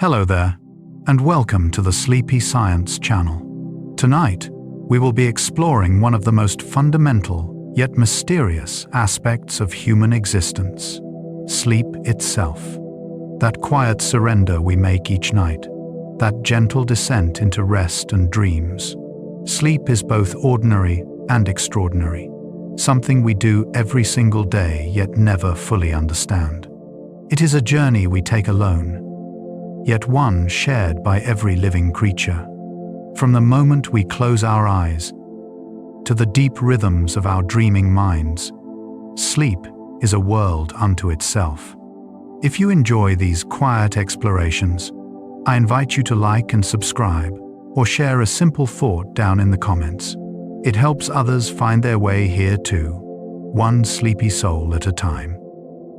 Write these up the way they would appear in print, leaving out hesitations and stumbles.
Hello there, and welcome to the Sleepy Science channel. Tonight, we will be exploring one of the most fundamental, yet mysterious aspects of human existence: sleep itself. That quiet surrender we make each night, that gentle descent into rest and dreams. Sleep is both ordinary and extraordinary, something we do every single day yet never fully understand. It is a journey we take alone, yet one shared by every living creature. From the moment we close our eyes to the deep rhythms of our dreaming minds, sleep is a world unto itself. If you enjoy these quiet explorations, I invite you to like and subscribe, or share a simple thought down in the comments. It helps others find their way here too, one sleepy soul at a time.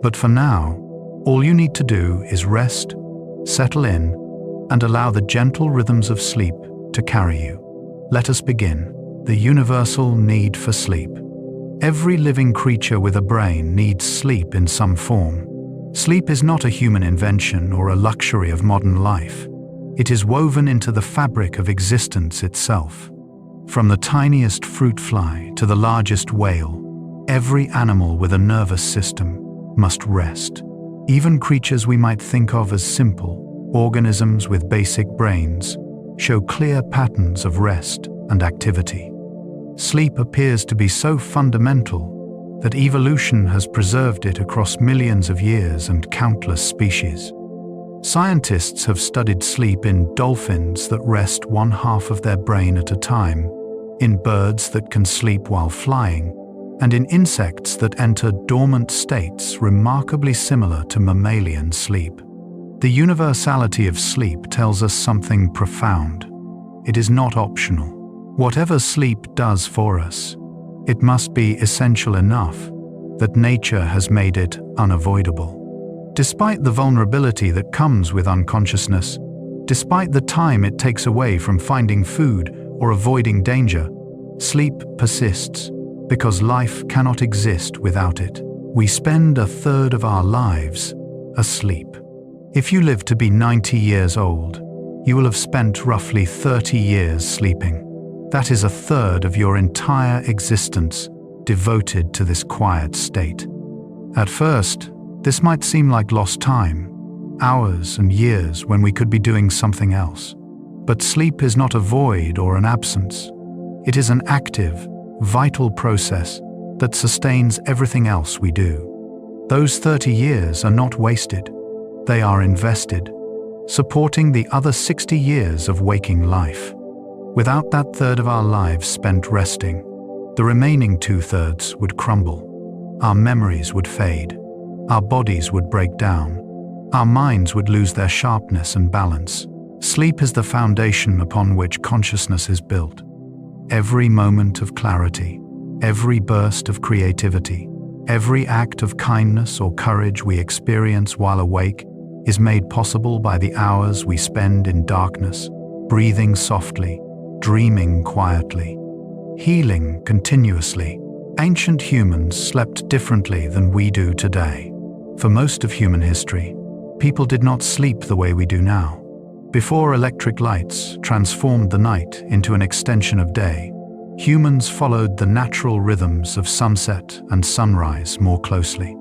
But for now, all you need to do is rest, settle in, and allow the gentle rhythms of sleep to carry you. Let us begin. The universal need for sleep. Every living creature with a brain needs sleep in some form. Sleep is not a human invention or a luxury of modern life. It is woven into the fabric of existence itself. From the tiniest fruit fly to the largest whale, every animal with a nervous system must rest. Even creatures we might think of as simple, organisms with basic brains, show clear patterns of rest and activity. Sleep appears to be so fundamental that evolution has preserved it across millions of years and countless species. Scientists have studied sleep in dolphins that rest one half of their brain at a time, in birds that can sleep while flying, and in insects that enter dormant states remarkably similar to mammalian sleep. The universality of sleep tells us something profound. It is not optional. Whatever sleep does for us, it must be essential enough that nature has made it unavoidable. Despite the vulnerability that comes with unconsciousness, despite the time it takes away from finding food or avoiding danger, sleep persists. Because life cannot exist without it. We spend a third of our lives asleep. If you live to be 90 years old, you will have spent roughly 30 years sleeping. That is a third of your entire existence devoted to this quiet state. At first, this might seem like lost time, hours and years when we could be doing something else. But sleep is not a void or an absence. It is an active, vital process that sustains everything else we do. Those 30 years are not wasted. They are invested, supporting the other 60 years of waking life. Without that third of our lives spent resting, the remaining 2/3 would crumble. Our memories would fade. Our bodies would break down. Our minds would lose their sharpness and balance. Sleep is the foundation upon which consciousness is built. Every moment of clarity, every burst of creativity, every act of kindness or courage we experience while awake is made possible by the hours we spend in darkness, breathing softly, dreaming quietly, healing continuously. Ancient humans slept differently than we do today. For most of human history, people did not sleep the way we do now. Before electric lights transformed the night into an extension of day, humans followed the natural rhythms of sunset and sunrise more closely.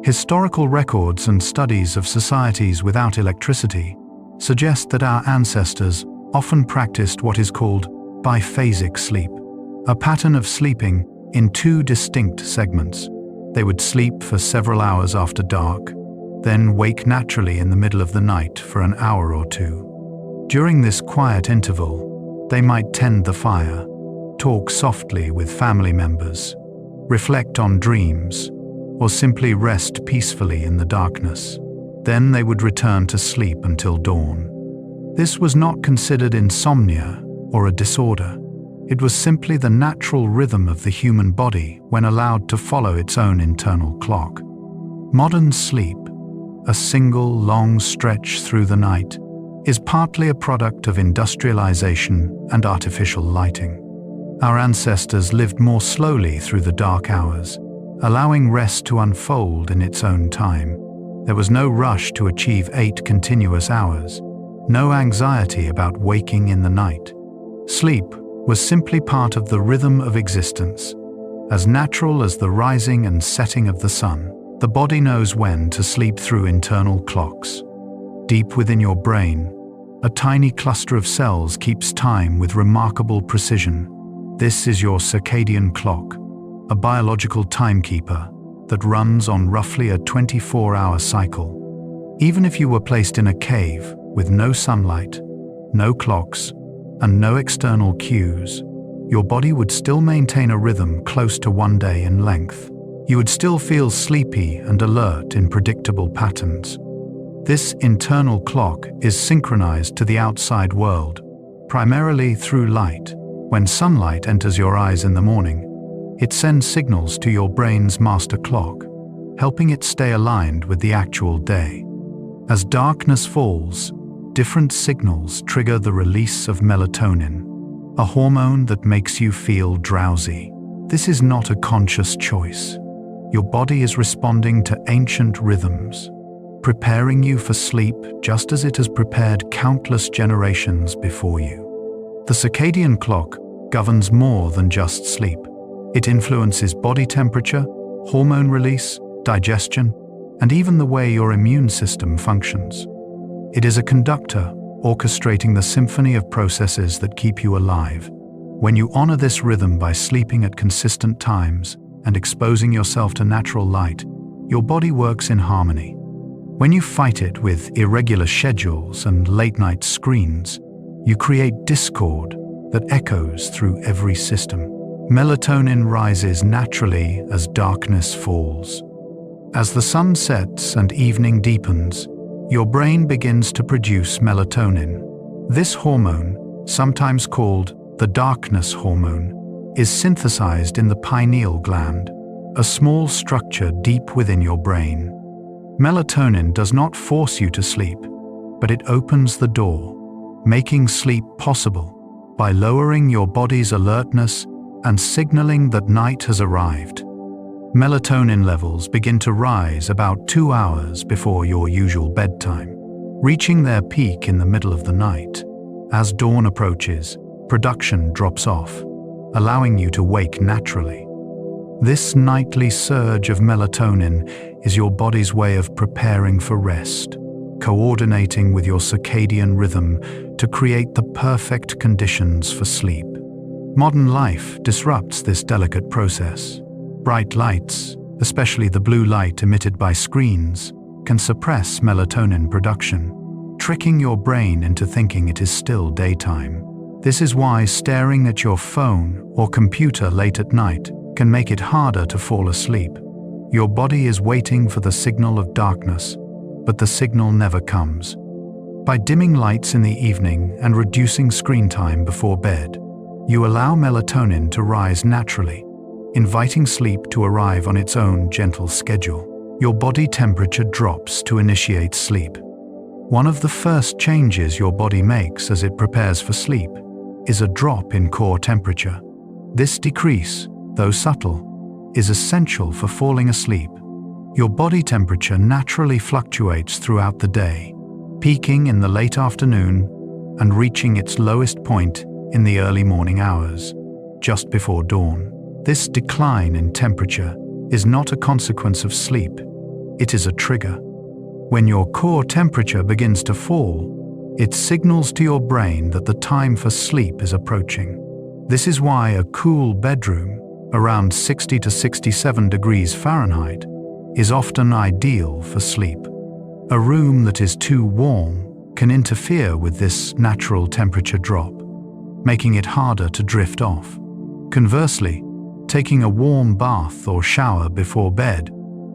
Historical records and studies of societies without electricity suggest that our ancestors often practiced what is called biphasic sleep, a pattern of sleeping in two distinct segments. They would sleep for several hours after dark, then wake naturally in the middle of the night for an hour or two. During this quiet interval, they might tend the fire, talk softly with family members, reflect on dreams, or simply rest peacefully in the darkness. Then they would return to sleep until dawn. This was not considered insomnia or a disorder. It was simply the natural rhythm of the human body when allowed to follow its own internal clock. Modern sleep, a single long stretch through the night, is partly a product of industrialization and artificial lighting. Our ancestors lived more slowly through the dark hours, allowing rest to unfold in its own time. There was no rush to achieve 8 continuous hours. no anxiety about waking in the night. Sleep was simply part of the rhythm of existence. As natural as the rising and setting of the sun, the body knows when to sleep through internal clocks. Deep within your brain, a tiny cluster of cells keeps time with remarkable precision. This is your circadian clock, a biological timekeeper that runs on roughly a 24-hour cycle. Even if you were placed in a cave with no sunlight, no clocks, and no external cues, your body would still maintain a rhythm close to one day in length. You would still feel sleepy and alert in predictable patterns. This internal clock is synchronized to the outside world, primarily through light. When sunlight enters your eyes in the morning, it sends signals to your brain's master clock, helping it stay aligned with the actual day. As darkness falls, different signals trigger the release of melatonin, a hormone that makes you feel drowsy. This is not a conscious choice. Your body is responding to ancient rhythms, preparing you for sleep just as it has prepared countless generations before you. The circadian clock governs more than just sleep. It influences body temperature, hormone release, digestion, and even the way your immune system functions. It is a conductor orchestrating the symphony of processes that keep you alive. When you honor this rhythm by sleeping at consistent times and exposing yourself to natural light, your body works in harmony. When you fight it with irregular schedules and late-night screens, you create discord that echoes through every system. Melatonin rises naturally as darkness falls. As the sun sets and evening deepens, your brain begins to produce melatonin. This hormone, sometimes called the darkness hormone, is synthesized in the pineal gland, a small structure deep within your brain. Melatonin does not force you to sleep, but it opens the door, making sleep possible by lowering your body's alertness and signaling that night has arrived. Melatonin levels begin to rise about 2 hours before your usual bedtime, reaching their peak in the middle of the night. As dawn approaches, production drops off, allowing you to wake naturally. This nightly surge of melatonin is your body's way of preparing for rest, coordinating with your circadian rhythm to create the perfect conditions for sleep. Modern life disrupts this delicate process. Bright lights, especially the blue light emitted by screens, can suppress melatonin production, tricking your brain into thinking it is still daytime. This is why staring at your phone or computer late at night can make it harder to fall asleep. Your body is waiting for the signal of darkness, but the signal never comes. By dimming lights in the evening and reducing screen time before bed, you allow melatonin to rise naturally, inviting sleep to arrive on its own gentle schedule. Your body temperature drops to initiate sleep. One of the first changes your body makes as it prepares for sleep is a drop in core temperature. This decrease, though subtle, is essential for falling asleep. Your body temperature naturally fluctuates throughout the day, peaking in the late afternoon and reaching its lowest point in the early morning hours, just before dawn. This decline in temperature is not a consequence of sleep, it is a trigger. When your core temperature begins to fall, it signals to your brain that the time for sleep is approaching. This is why a cool bedroom, around 60 to 67 degrees Fahrenheit, is often ideal for sleep. A room that is too warm can interfere with this natural temperature drop, making it harder to drift off. Conversely, taking a warm bath or shower before bed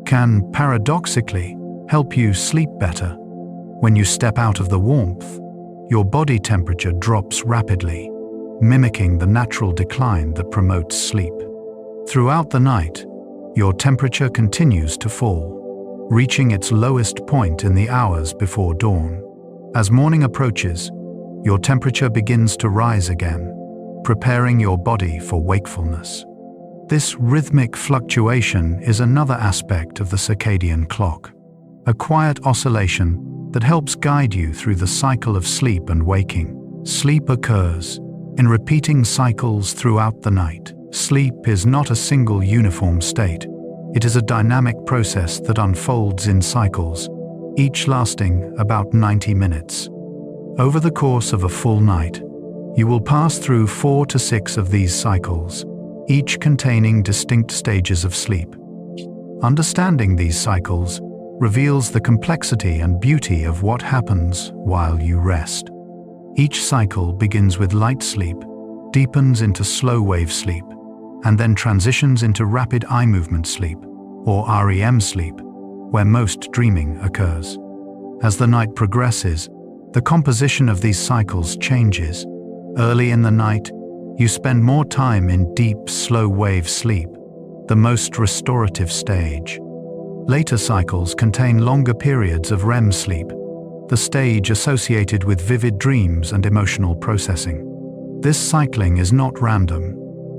can, paradoxically, help you sleep better. When you step out of the warmth, your body temperature drops rapidly, mimicking the natural decline that promotes sleep. Throughout the night, your temperature continues to fall, reaching its lowest point in the hours before dawn. As morning approaches, your temperature begins to rise again, preparing your body for wakefulness. This rhythmic fluctuation is another aspect of the circadian clock, a quiet oscillation that helps guide you through the cycle of sleep and waking. Sleep occurs in repeating cycles throughout the night. Sleep is not a single uniform state. It is a dynamic process that unfolds in cycles, each lasting about 90 minutes. Over the course of a full night, you will pass through 4 to 6 of these cycles, each containing distinct stages of sleep. Understanding these cycles reveals the complexity and beauty of what happens while you rest. Each cycle begins with light sleep, deepens into slow wave sleep, and then transitions into rapid eye movement sleep, or REM sleep, where most dreaming occurs. As the night progresses, the composition of these cycles changes. Early in the night, you spend more time in deep, slow wave sleep, the most restorative stage. Later cycles contain longer periods of REM sleep, the stage associated with vivid dreams and emotional processing. This cycling is not random.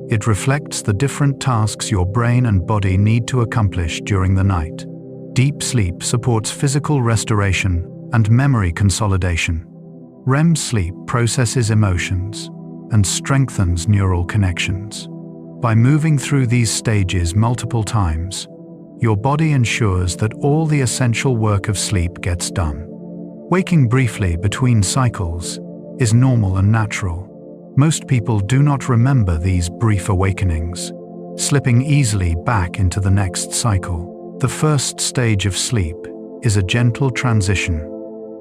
It reflects the different tasks your brain and body need to accomplish during the night. Deep sleep supports physical restoration and memory consolidation. REM sleep processes emotions and strengthens neural connections. By moving through these stages multiple times, your body ensures that all the essential work of sleep gets done. Waking briefly between cycles is normal and natural. Most people do not remember these brief awakenings, slipping easily back into the next cycle. The first stage of sleep is a gentle transition.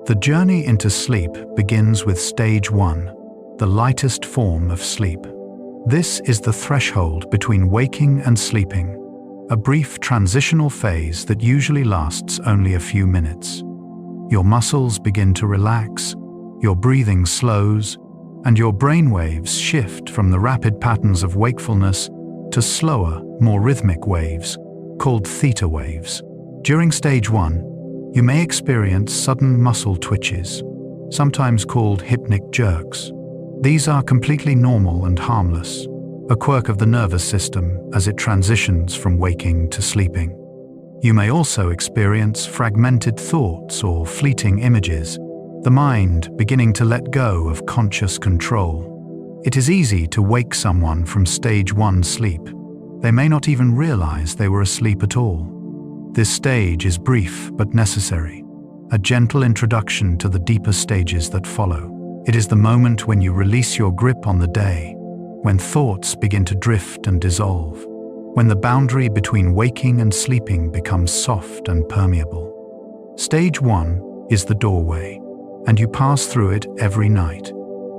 The journey into sleep begins with stage 1, the lightest form of sleep. This is the threshold between waking and sleeping, a brief transitional phase that usually lasts only a few minutes. Your muscles begin to relax, your breathing slows, and your brainwaves shift from the rapid patterns of wakefulness to slower, more rhythmic waves, called theta waves. During stage 1, you may experience sudden muscle twitches, sometimes called hypnic jerks. These are completely normal and harmless, a quirk of the nervous system as it transitions from waking to sleeping. You may also experience fragmented thoughts or fleeting images, the mind beginning to let go of conscious control. It is easy to wake someone from stage 1 sleep. They may not even realize they were asleep at all. This stage is brief but necessary, a gentle introduction to the deeper stages that follow. It is the moment when you release your grip on the day, when thoughts begin to drift and dissolve, when the boundary between waking and sleeping becomes soft and permeable. Stage 1 is the doorway, and you pass through it every night,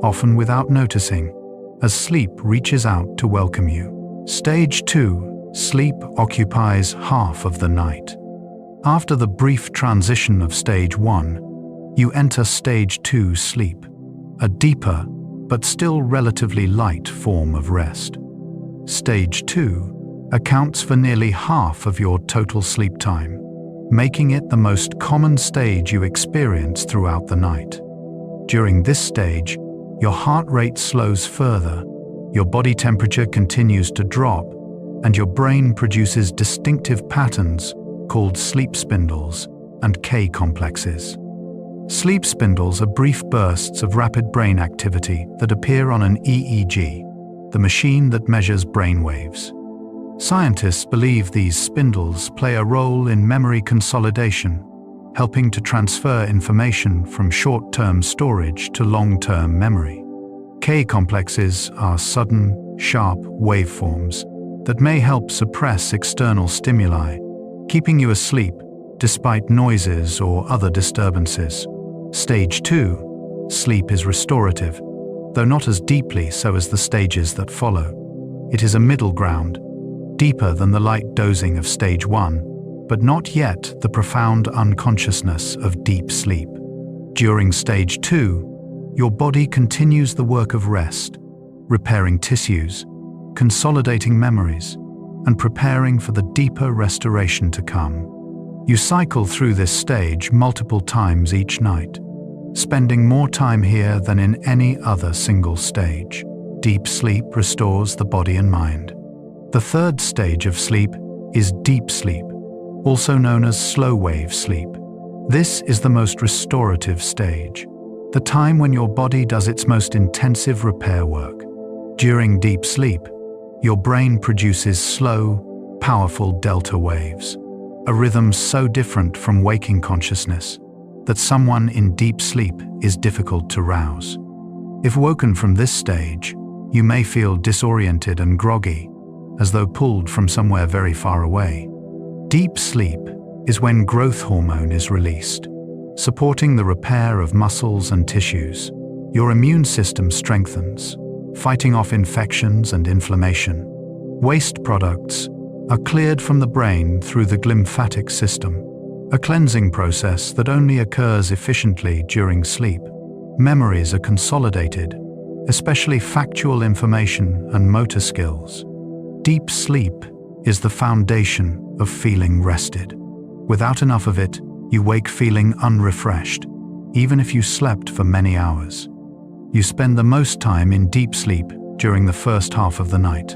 often without noticing, as sleep reaches out to welcome you. Stage 2, sleep, occupies half of the night. After the brief transition of stage 1, you enter stage 2, sleep, a deeper but still relatively light form of rest. Stage 2 accounts for nearly half of your total sleep time, making it the most common stage you experience throughout the night. During this stage, your heart rate slows further, your body temperature continues to drop, and your brain produces distinctive patterns called sleep spindles and K complexes. Sleep spindles are brief bursts of rapid brain activity that appear on an EEG, the machine that measures brain waves. Scientists believe these spindles play a role in memory consolidation, helping to transfer information from short-term storage to long-term memory. K complexes are sudden, sharp waveforms that may help suppress external stimuli, keeping you asleep despite noises or other disturbances. Stage 2, sleep, is restorative, though not as deeply so as the stages that follow. It is a middle ground, deeper than the light dozing of stage 1, but not yet the profound unconsciousness of deep sleep. During stage 2, your body continues the work of rest, repairing tissues, consolidating memories, and preparing for the deeper restoration to come. You cycle through this stage multiple times each night, spending more time here than in any other single stage. Deep sleep restores the body and mind. The third stage of sleep is deep sleep, also known as slow wave sleep. This is the most restorative stage, the time when your body does its most intensive repair work. During deep sleep, your brain produces slow, powerful delta waves, a rhythm so different from waking consciousness that someone in deep sleep is difficult to rouse. If woken from this stage, you may feel disoriented and groggy, as though pulled from somewhere very far away. Deep sleep is when growth hormone is released, supporting the repair of muscles and tissues. Your immune system strengthens, fighting off infections and inflammation. Waste products are cleared from the brain through the glymphatic system, a cleansing process that only occurs efficiently during sleep. Memories are consolidated, especially factual information and motor skills. Deep sleep is the foundation of feeling rested. Without enough of it, you wake feeling unrefreshed, even if you slept for many hours. You spend the most time in deep sleep during the first half of the night.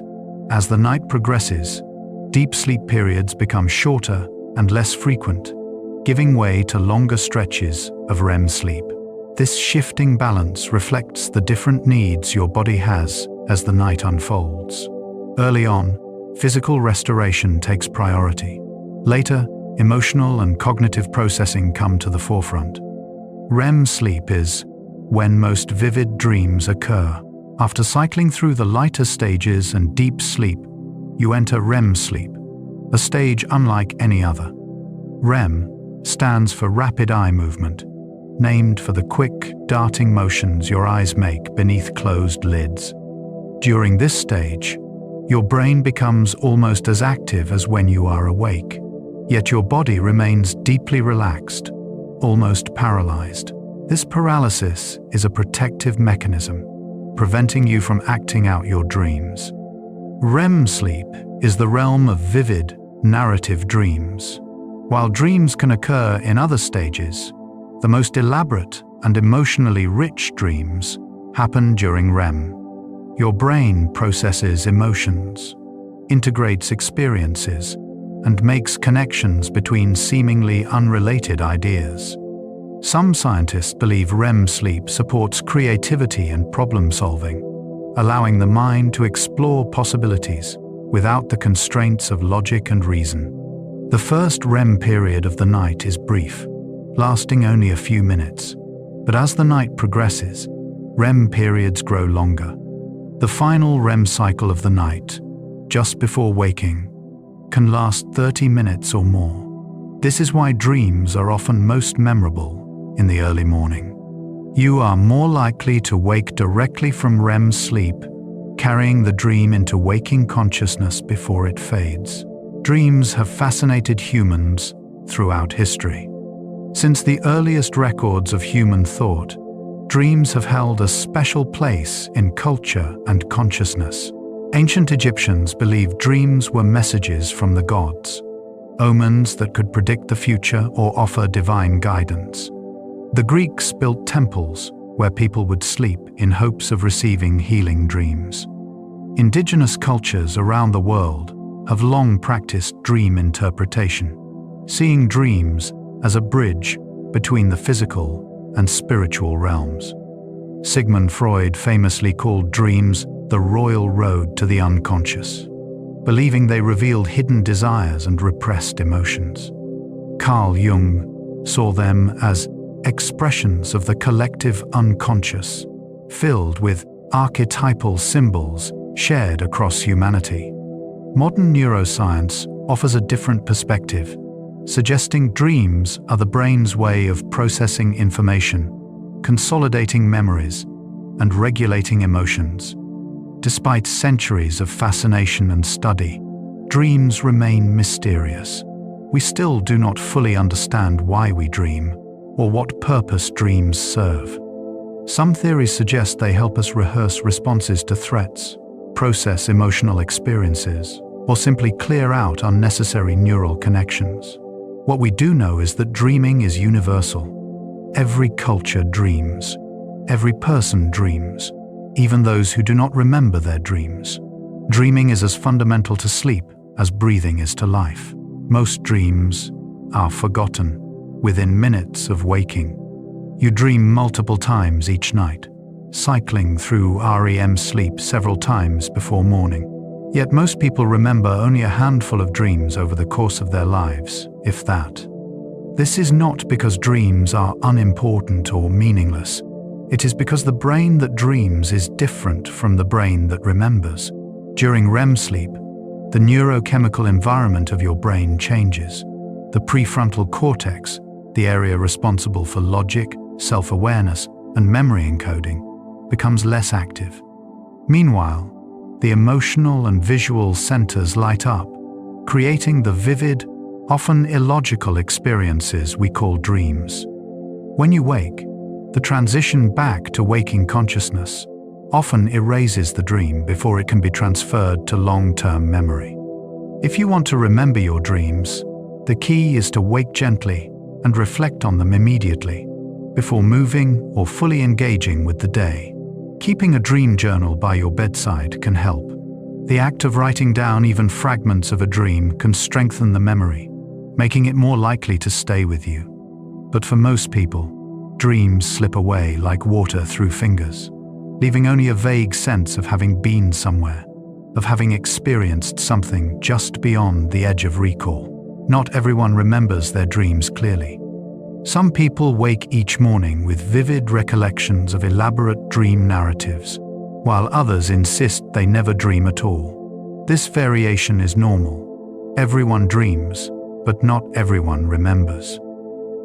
As the night progresses, deep sleep periods become shorter and less frequent, giving way to longer stretches of REM sleep. This shifting balance reflects the different needs your body has as the night unfolds. Early on, physical restoration takes priority. Later, emotional and cognitive processing come to the forefront. REM sleep is when most vivid dreams occur. After cycling through the lighter stages and deep sleep, you enter REM sleep, a stage unlike any other. REM stands for rapid eye movement, named for the quick, darting motions your eyes make beneath closed lids. During this stage, your brain becomes almost as active as when you are awake, yet your body remains deeply relaxed, almost paralyzed. This paralysis is a protective mechanism, preventing you from acting out your dreams. REM sleep is the realm of vivid, narrative dreams. While dreams can occur in other stages, the most elaborate and emotionally rich dreams happen during REM. Your brain processes emotions, integrates experiences, and makes connections between seemingly unrelated ideas. Some scientists believe REM sleep supports creativity and problem-solving, allowing the mind to explore possibilities without the constraints of logic and reason. The first REM period of the night is brief, lasting only a few minutes. But as the night progresses, REM periods grow longer. The final REM cycle of the night, just before waking, can last 30 minutes or more. This is why dreams are often most memorable in the early morning. You are more likely to wake directly from REM sleep, carrying the dream into waking consciousness before it fades. Dreams have fascinated humans throughout history. Since the earliest records of human thought, dreams have held a special place in culture and consciousness. Ancient Egyptians believed dreams were messages from the gods, omens that could predict the future or offer divine guidance. The Greeks built temples where people would sleep in hopes of receiving healing dreams. Indigenous cultures around the world have long practiced dream interpretation, seeing dreams as a bridge between the physical and spiritual realms. Sigmund Freud famously called dreams the royal road to the unconscious, believing they revealed hidden desires and repressed emotions. Carl Jung saw them as expressions of the collective unconscious, filled with archetypal symbols shared across humanity. Modern neuroscience offers a different perspective, suggesting dreams are the brain's way of processing information, consolidating memories, and regulating emotions. Despite centuries of fascination and study, dreams remain mysterious. We still do not fully understand why we dream, or what purpose dreams serve. Some theories suggest they help us rehearse responses to threats, process emotional experiences, or simply clear out unnecessary neural connections. What we do know is that dreaming is universal. Every culture dreams. Every person dreams, even those who do not remember their dreams. Dreaming is as fundamental to sleep as breathing is to life. Most dreams are forgotten, within minutes of waking. You dream multiple times each night, cycling through REM sleep several times before morning. Yet most people remember only a handful of dreams over the course of their lives, if that. This is not because dreams are unimportant or meaningless. It is because the brain that dreams is different from the brain that remembers. During REM sleep, the neurochemical environment of your brain changes. The prefrontal cortex, the area responsible for logic, self-awareness, and memory encoding, becomes less active. Meanwhile, the emotional and visual centers light up, creating the vivid, often illogical experiences we call dreams. When you wake, the transition back to waking consciousness often erases the dream before it can be transferred to long-term memory. If you want to remember your dreams, the key is to wake gently and reflect on them immediately, before moving or fully engaging with the day. Keeping a dream journal by your bedside can help. The act of writing down even fragments of a dream can strengthen the memory, making it more likely to stay with you. But for most people, dreams slip away like water through fingers, leaving only a vague sense of having been somewhere, of having experienced something just beyond the edge of recall. Not everyone remembers their dreams clearly. Some people wake each morning with vivid recollections of elaborate dream narratives, while others insist they never dream at all. This variation is normal. Everyone dreams, but not everyone remembers.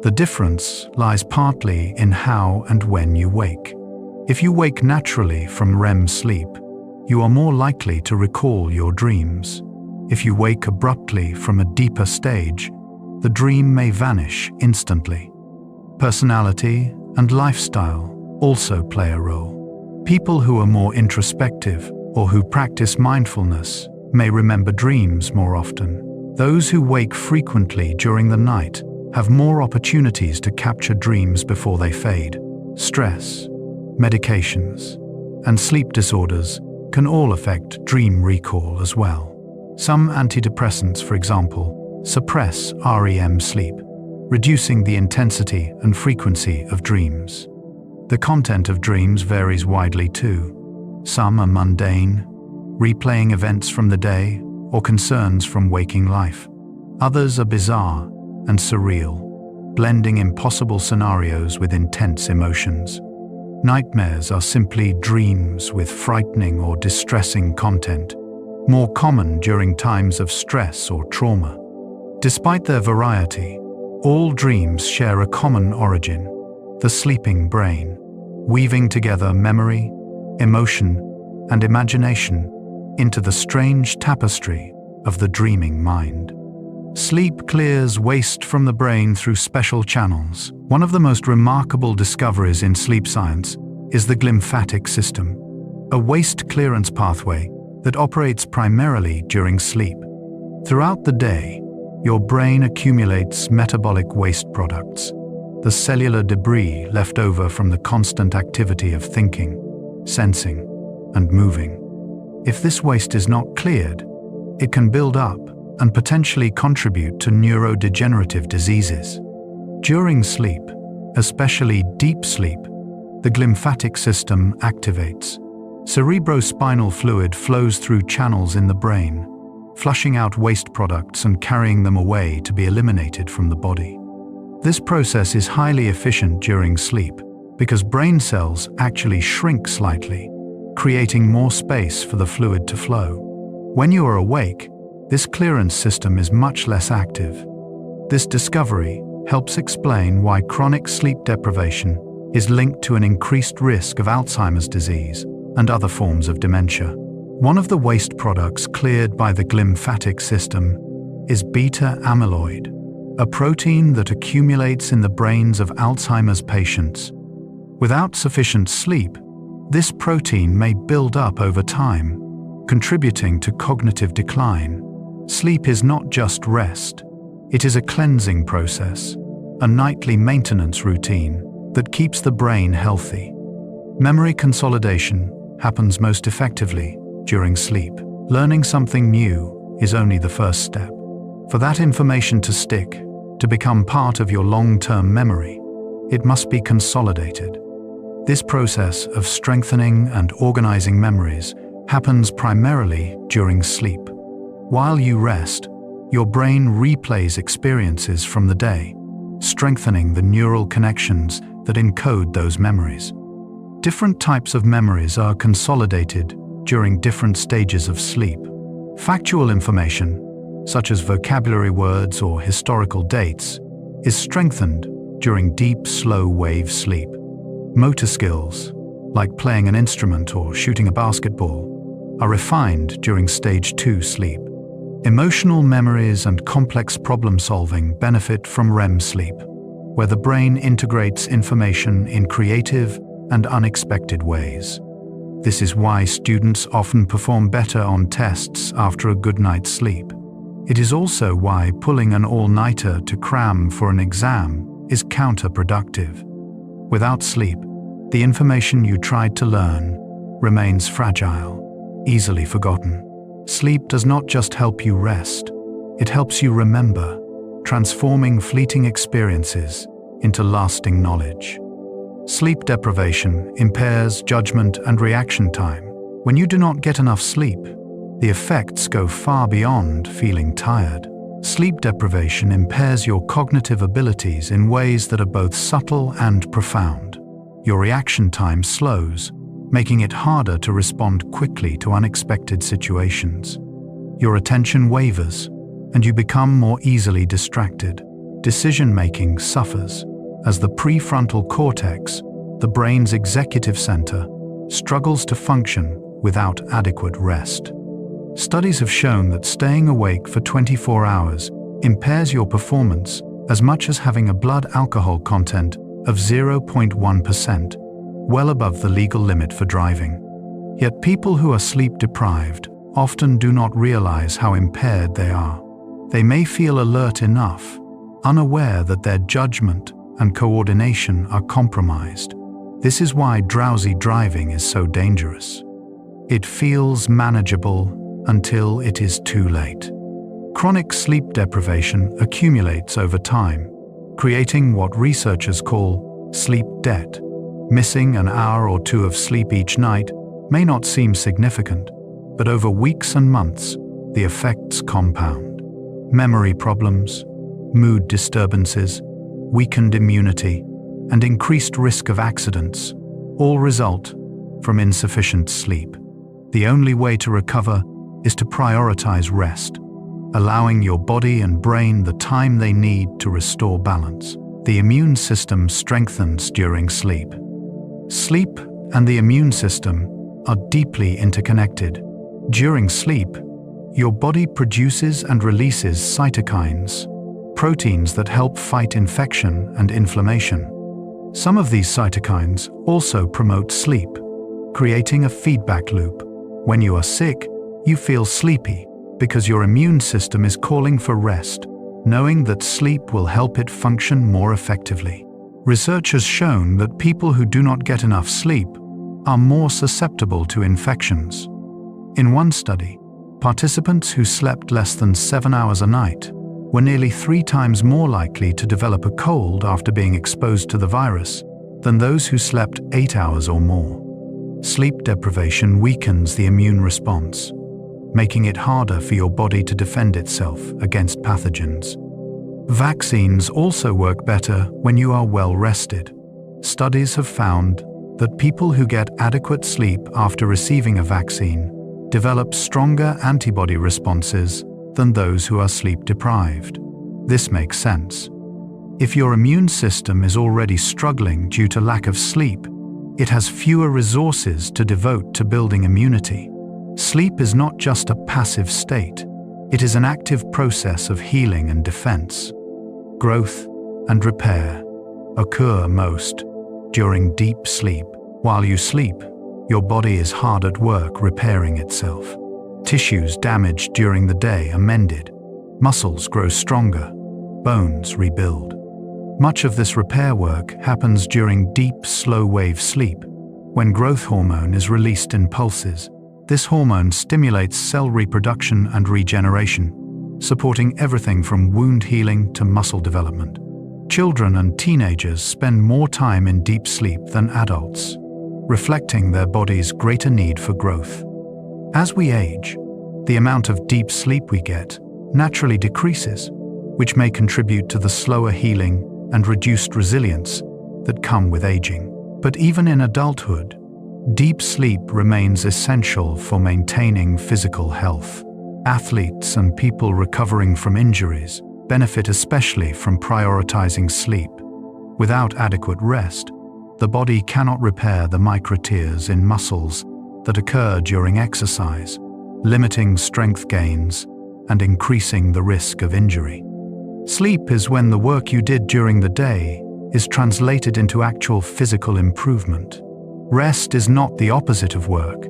The difference lies partly in how and when you wake. If you wake naturally from REM sleep, you are more likely to recall your dreams. If you wake abruptly from a deeper stage, the dream may vanish instantly. Personality and lifestyle also play a role. People who are more introspective or who practice mindfulness may remember dreams more often. Those who wake frequently during the night have more opportunities to capture dreams before they fade. Stress, medications, and sleep disorders can all affect dream recall as well. Some antidepressants, for example, suppress REM sleep, reducing the intensity and frequency of dreams. The content of dreams varies widely too. Some are mundane, replaying events from the day or concerns from waking life. Others are bizarre and surreal, blending impossible scenarios with intense emotions. Nightmares are simply dreams with frightening or distressing content, more common during times of stress or trauma. Despite their variety, all dreams share a common origin: the sleeping brain, weaving together memory, emotion, and imagination into the strange tapestry of the dreaming mind. Sleep clears waste from the brain through special channels. One of the most remarkable discoveries in sleep science is the glymphatic system, a waste clearance pathway that operates primarily during sleep. Throughout the day, your brain accumulates metabolic waste products, the cellular debris left over from the constant activity of thinking, sensing, and moving. If this waste is not cleared, it can build up and potentially contribute to neurodegenerative diseases. During sleep, especially deep sleep, the glymphatic system activates. Cerebrospinal fluid flows through channels in the brain, flushing out waste products and carrying them away to be eliminated from the body. This process is highly efficient during sleep because brain cells actually shrink slightly, creating more space for the fluid to flow. When you are awake, this clearance system is much less active. This discovery helps explain why chronic sleep deprivation is linked to an increased risk of Alzheimer's disease and other forms of dementia. One of the waste products cleared by the glymphatic system is beta amyloid, a protein that accumulates in the brains of Alzheimer's patients. Without sufficient sleep, this protein may build up over time, contributing to cognitive decline. Sleep is not just rest, it is a cleansing process, a nightly maintenance routine that keeps the brain healthy. Memory consolidation happens most effectively during sleep. Learning something new is only the first step. For that information to stick, to become part of your long-term memory, it must be consolidated. This process of strengthening and organizing memories happens primarily during sleep. While you rest, your brain replays experiences from the day, strengthening the neural connections that encode those memories. Different types of memories are consolidated during different stages of sleep. Factual information, such as vocabulary words or historical dates, is strengthened during deep, slow-wave sleep. Motor skills, like playing an instrument or shooting a basketball, are refined during stage 2 sleep. Emotional memories and complex problem-solving benefit from REM sleep, where the brain integrates information in creative and unexpected ways. This is why students often perform better on tests after a good night's sleep. It is also why pulling an all-nighter to cram for an exam is counterproductive. Without sleep, the information you tried to learn remains fragile, easily forgotten. Sleep does not just help you rest, it helps you remember, transforming fleeting experiences into lasting knowledge. Sleep deprivation impairs judgment and reaction time. When you do not get enough sleep, the effects go far beyond feeling tired. Sleep deprivation impairs your cognitive abilities in ways that are both subtle and profound. Your reaction time slows, making it harder to respond quickly to unexpected situations. Your attention wavers, and you become more easily distracted. Decision-making suffers, as the prefrontal cortex, the brain's executive center, struggles to function without adequate rest. Studies have shown that staying awake for 24 hours impairs your performance as much as having a blood alcohol content of 0.1%, well above the legal limit for driving. Yet people who are sleep deprived often do not realize how impaired they are. They may feel alert enough, unaware that their judgment and coordination are compromised. This is why drowsy driving is so dangerous. It feels manageable until it is too late. Chronic sleep deprivation accumulates over time, creating what researchers call sleep debt. Missing an hour or two of sleep each night may not seem significant, but over weeks and months, the effects compound. Memory problems, mood disturbances, weakened immunity, and increased risk of accidents all result from insufficient sleep. The only way to recover is to prioritize rest, allowing your body and brain the time they need to restore balance. The immune system strengthens during sleep. Sleep and the immune system are deeply interconnected. During sleep, your body produces and releases cytokines, proteins that help fight infection and inflammation. Some of these cytokines also promote sleep, creating a feedback loop. When you are sick, you feel sleepy because your immune system is calling for rest, knowing that sleep will help it function more effectively. Research has shown that people who do not get enough sleep are more susceptible to infections. In one study, participants who slept less than 7 hours a night were nearly 3 times more likely to develop a cold after being exposed to the virus than those who slept 8 hours or more. Sleep deprivation weakens the immune response, making it harder for your body to defend itself against pathogens. Vaccines also work better when you are well rested. Studies have found that people who get adequate sleep after receiving a vaccine develop stronger antibody responses than those who are sleep deprived. This makes sense. If your immune system is already struggling due to lack of sleep, it has fewer resources to devote to building immunity. Sleep is not just a passive state, it is an active process of healing and defense. Growth and repair occur most during deep sleep. While you sleep, your body is hard at work repairing itself. Tissues damaged during the day are mended, muscles grow stronger, bones rebuild. Much of this repair work happens during deep, slow-wave sleep, when growth hormone is released in pulses. This hormone stimulates cell reproduction and regeneration, supporting everything from wound healing to muscle development. Children and teenagers spend more time in deep sleep than adults, reflecting their body's greater need for growth. As we age, the amount of deep sleep we get naturally decreases, which may contribute to the slower healing and reduced resilience that come with aging. But even in adulthood, deep sleep remains essential for maintaining physical health. Athletes and people recovering from injuries benefit especially from prioritizing sleep. Without adequate rest, the body cannot repair the microtears in muscles that occur during exercise, limiting strength gains and increasing the risk of injury. Sleep is when the work you did during the day is translated into actual physical improvement. Rest is not the opposite of work.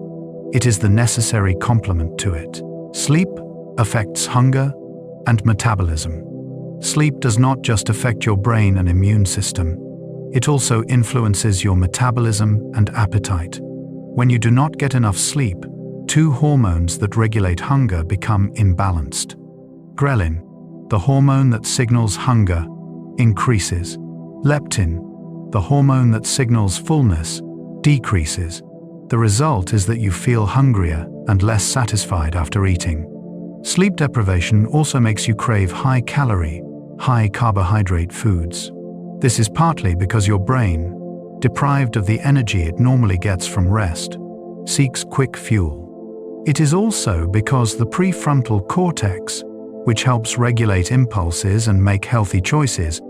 It is the necessary complement to it. Sleep affects hunger and metabolism. Sleep does not just affect your brain and immune system. It also influences your metabolism and appetite. When you do not get enough sleep, two hormones that regulate hunger become imbalanced. Ghrelin, the hormone that signals hunger, increases. Leptin, the hormone that signals fullness, decreases. The result is that you feel hungrier and less satisfied after eating. Sleep deprivation also makes you crave high-calorie, high-carbohydrate foods. This is partly because your brain, deprived of the energy it normally gets from rest, seeks quick fuel. It is also because the prefrontal cortex, which helps regulate impulses and make healthy choices,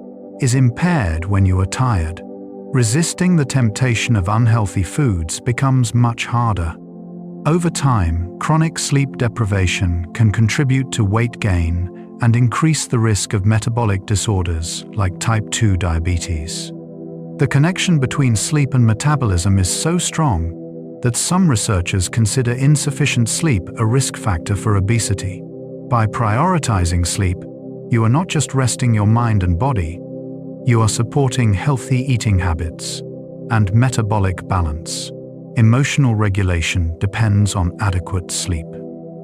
is impaired when you are tired. Resisting the temptation of unhealthy foods becomes much harder. Over time, chronic sleep deprivation can contribute to weight gain and increase the risk of metabolic disorders like type 2 diabetes. The connection between sleep and metabolism is so strong that some researchers consider insufficient sleep a risk factor for obesity. By prioritizing sleep, you are not just resting your mind and body, you are supporting healthy eating habits and metabolic balance. Emotional regulation depends on adequate sleep.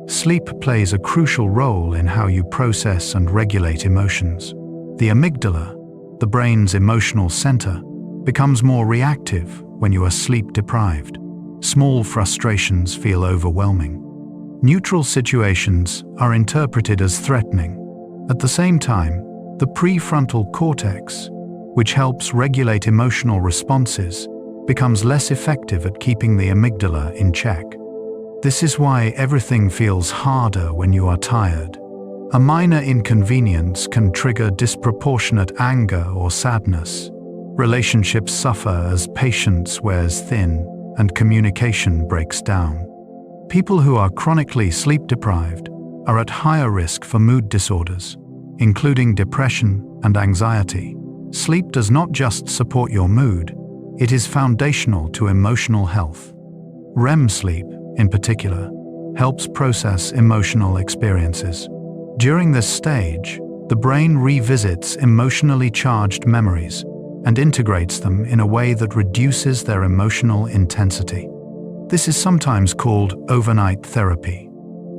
Sleep plays a crucial role in how you process and regulate emotions. The amygdala, the brain's emotional center, becomes more reactive when you are sleep deprived. Small frustrations feel overwhelming. Neutral situations are interpreted as threatening. At the same time, the prefrontal cortex, which helps regulate emotional responses, becomes less effective at keeping the amygdala in check. This is why everything feels harder when you are tired. A minor inconvenience can trigger disproportionate anger or sadness. Relationships suffer as patience wears thin and communication breaks down. People who are chronically sleep deprived are at higher risk for mood disorders, including depression and anxiety. Sleep does not just support your mood, it is foundational to emotional health. REM sleep, in particular, helps process emotional experiences. During this stage, the brain revisits emotionally charged memories and integrates them in a way that reduces their emotional intensity. This is sometimes called overnight therapy,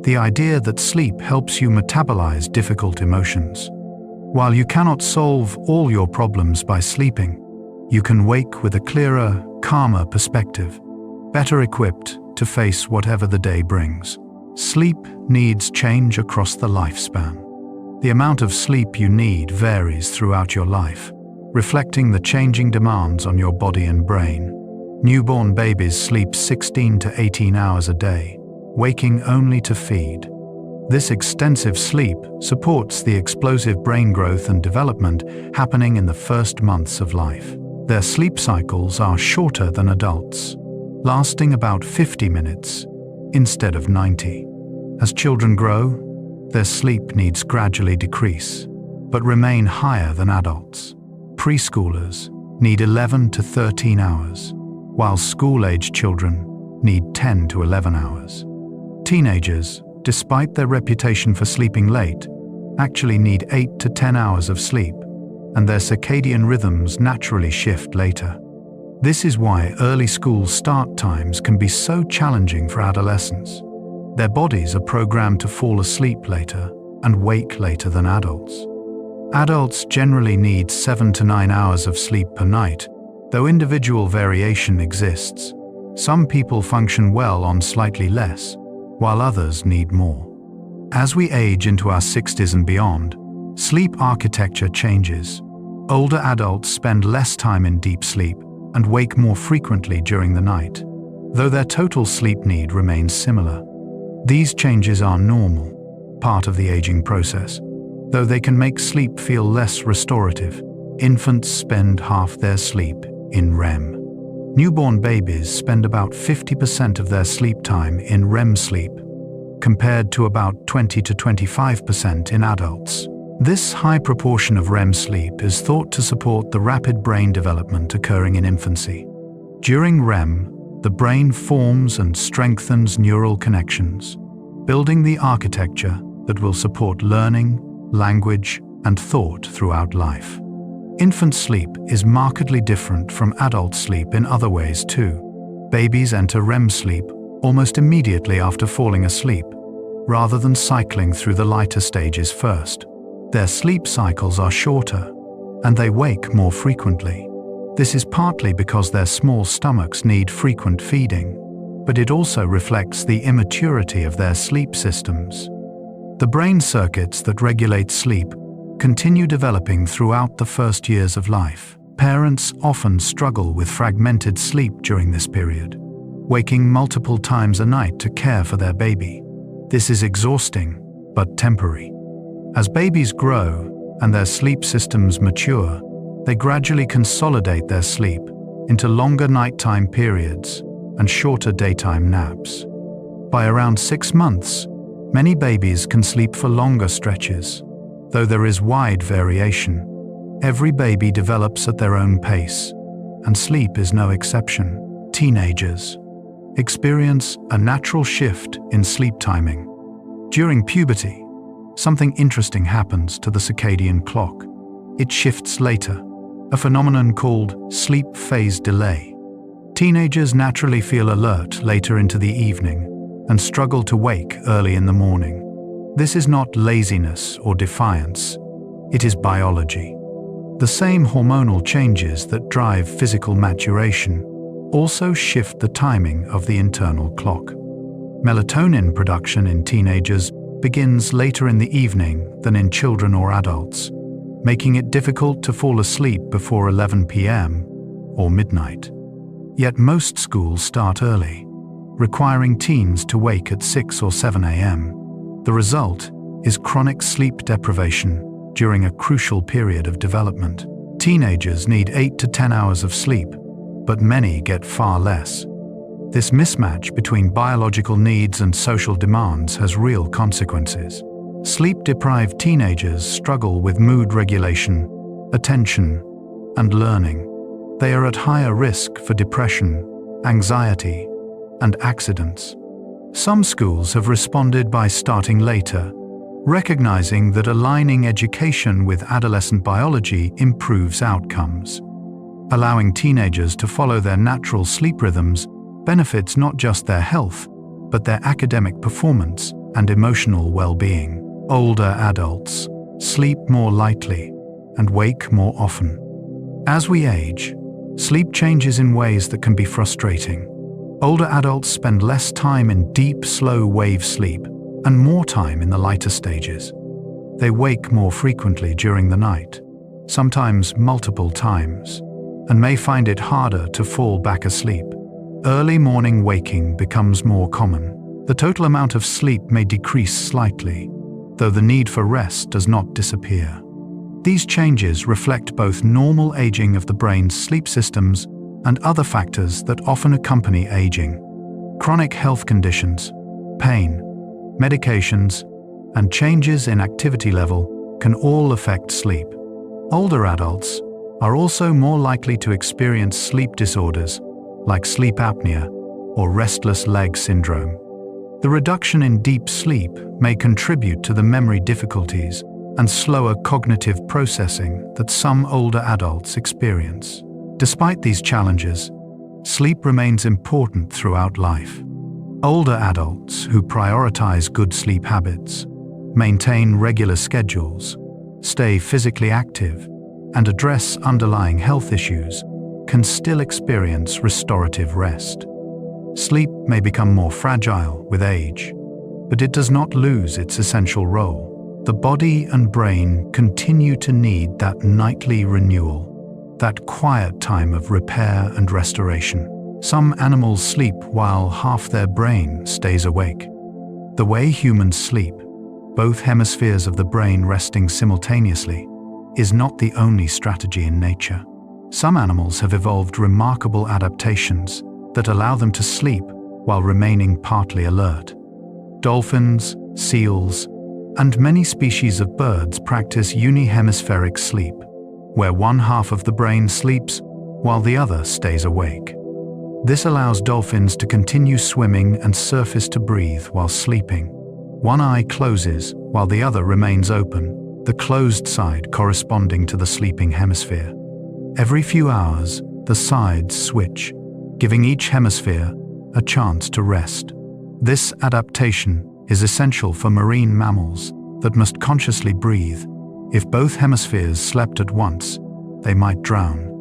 the idea that sleep helps you metabolize difficult emotions. While you cannot solve all your problems by sleeping, you can wake with a clearer, calmer perspective, better equipped to face whatever the day brings. Sleep needs change across the lifespan. The amount of sleep you need varies throughout your life, reflecting the changing demands on your body and brain. Newborn babies sleep 16 to 18 hours a day, waking only to feed. This extensive sleep supports the explosive brain growth and development happening in the first months of life. Their sleep cycles are shorter than adults, lasting about 50 minutes instead of 90. As children grow, their sleep needs gradually decrease, but remain higher than adults. Preschoolers need 11 to 13 hours, while school-aged children need 10 to 11 hours. Teenagers, despite their reputation for sleeping late, actually need 8 to 10 hours of sleep, and their circadian rhythms naturally shift later. This is why early school start times can be so challenging for adolescents. Their bodies are programmed to fall asleep later, and wake later than adults. Adults generally need 7 to 9 hours of sleep per night, though individual variation exists. Some people function well on slightly less, while others need more. As we age into our 60s and beyond, sleep architecture changes. Older adults spend less time in deep sleep and wake more frequently during the night, though their total sleep need remains similar. These changes are normal, part of the aging process, though they can make sleep feel less restorative. Infants spend half their sleep in REM. Newborn babies spend about 50% of their sleep time in REM sleep, compared to about 20 to 25% in adults. This high proportion of REM sleep is thought to support the rapid brain development occurring in infancy. During REM, the brain forms and strengthens neural connections, building the architecture that will support learning, language, and thought throughout life. Infant sleep is markedly different from adult sleep in other ways too. Babies enter REM sleep almost immediately after falling asleep, rather than cycling through the lighter stages first. Their sleep cycles are shorter, and they wake more frequently. This is partly because their small stomachs need frequent feeding, but it also reflects the immaturity of their sleep systems. The brain circuits that regulate sleep continue developing throughout the first years of life. Parents often struggle with fragmented sleep during this period, waking multiple times a night to care for their baby. This is exhausting, but temporary. As babies grow and their sleep systems mature, they gradually consolidate their sleep into longer nighttime periods and shorter daytime naps. By around 6 months, many babies can sleep for longer stretches. Though there is wide variation, every baby develops at their own pace, and sleep is no exception. Teenagers experience a natural shift in sleep timing. During puberty, something interesting happens to the circadian clock. It shifts later, a phenomenon called sleep phase delay. Teenagers naturally feel alert later into the evening and struggle to wake early in the morning. This is not laziness or defiance, it is biology. The same hormonal changes that drive physical maturation also shift the timing of the internal clock. Melatonin production in teenagers begins later in the evening than in children or adults, making it difficult to fall asleep before 11 p.m. or midnight. Yet most schools start early, requiring teens to wake at 6 or 7 a.m. The result is chronic sleep deprivation during a crucial period of development. Teenagers need 8 to 10 hours of sleep, but many get far less. This mismatch between biological needs and social demands has real consequences. Sleep-deprived teenagers struggle with mood regulation, attention, and learning. They are at higher risk for depression, anxiety, and accidents. Some schools have responded by starting later, recognizing that aligning education with adolescent biology improves outcomes. Allowing teenagers to follow their natural sleep rhythms benefits not just their health, but their academic performance and emotional well-being. Older adults sleep more lightly and wake more often. As we age, sleep changes in ways that can be frustrating. Older adults spend less time in deep, slow wave sleep and more time in the lighter stages. They wake more frequently during the night, sometimes multiple times, and may find it harder to fall back asleep. Early morning waking becomes more common. The total amount of sleep may decrease slightly, though the need for rest does not disappear. These changes reflect both normal aging of the brain's sleep systems and other factors that often accompany aging. Chronic health conditions, pain, medications, and changes in activity level can all affect sleep. Older adults are also more likely to experience sleep disorders like sleep apnea or restless leg syndrome. The reduction in deep sleep may contribute to the memory difficulties and slower cognitive processing that some older adults experience. Despite these challenges, sleep remains important throughout life. Older adults who prioritize good sleep habits maintain regular schedules, stay physically active, and address underlying health issues can still experience restorative rest. Sleep may become more fragile with age, but it does not lose its essential role. The body and brain continue to need that nightly renewal, that quiet time of repair and restoration. Some animals sleep while half their brain stays awake. The way humans sleep, both hemispheres of the brain resting simultaneously, is not the only strategy in nature. Some animals have evolved remarkable adaptations that allow them to sleep while remaining partly alert. Dolphins, seals, and many species of birds practice unihemispheric sleep, where one half of the brain sleeps while the other stays awake. This allows dolphins to continue swimming and surface to breathe while sleeping. One eye closes while the other remains open, the closed side corresponding to the sleeping hemisphere. Every few hours, the sides switch, giving each hemisphere a chance to rest. This adaptation is essential for marine mammals that must consciously breathe. If both hemispheres slept at once, they might drown.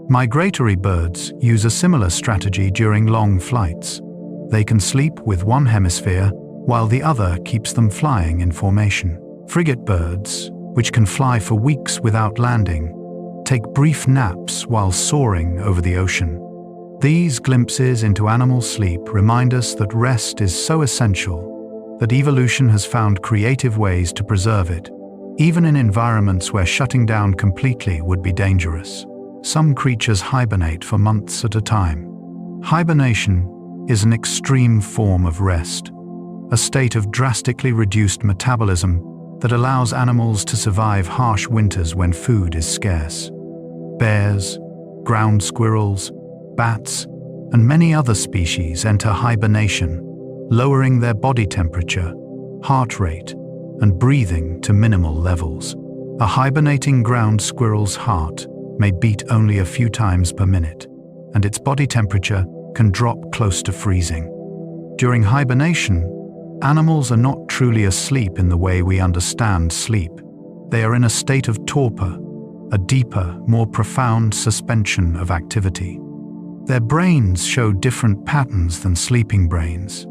Migratory birds use a similar strategy during long flights. They can sleep with one hemisphere while the other keeps them flying in formation. Frigate birds, which can fly for weeks without landing, take brief naps while soaring over the ocean. These glimpses into animal sleep remind us that rest is so essential that evolution has found creative ways to preserve it, even in environments where shutting down completely would be dangerous. Some creatures hibernate for months at a time. Hibernation is an extreme form of rest, a state of drastically reduced metabolism that allows animals to survive harsh winters when food is scarce. Bears, ground squirrels, bats, and many other species enter hibernation, lowering their body temperature, heart rate, and breathing to minimal levels. A hibernating ground squirrel's heart may beat only a few times per minute, and its body temperature can drop close to freezing. During hibernation, animals are not truly asleep in the way we understand sleep. They are in a state of torpor, a deeper, more profound suspension of activity. Their brains show different patterns than sleeping brains,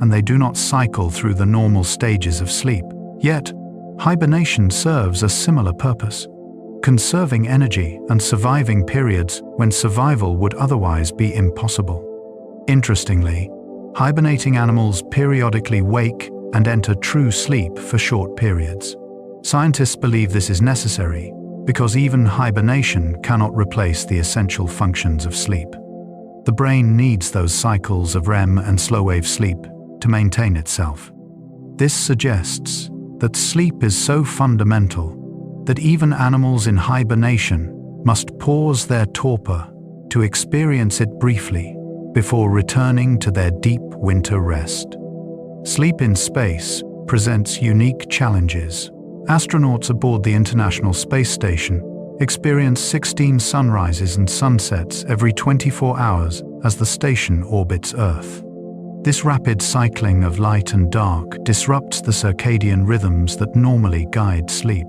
and they do not cycle through the normal stages of sleep. Yet, hibernation serves a similar purpose, conserving energy and surviving periods when survival would otherwise be impossible. Interestingly, hibernating animals periodically wake and enter true sleep for short periods. Scientists believe this is necessary because even hibernation cannot replace the essential functions of sleep. The brain needs those cycles of REM and slow-wave sleep to maintain itself. This suggests that sleep is so fundamental that even animals in hibernation must pause their torpor to experience it briefly before returning to their deep winter rest. Sleep in space presents unique challenges. Astronauts aboard the International Space Station experience 16 sunrises and sunsets every 24 hours as the station orbits Earth. This rapid cycling of light and dark disrupts the circadian rhythms that normally guide sleep.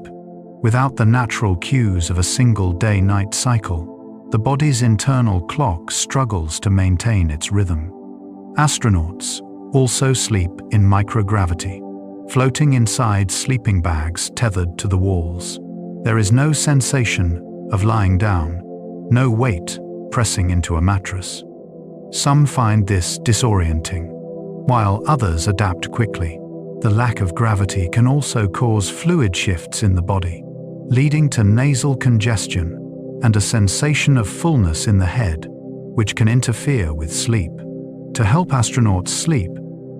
Without the natural cues of a single day-night cycle, the body's internal clock struggles to maintain its rhythm. Astronauts also sleep in microgravity, floating inside sleeping bags tethered to the walls. There is no sensation of lying down, no weight pressing into a mattress. Some find this disorienting, while others adapt quickly. The lack of gravity can also cause fluid shifts in the body, leading to nasal congestion and a sensation of fullness in the head, which can interfere with sleep. To help astronauts sleep,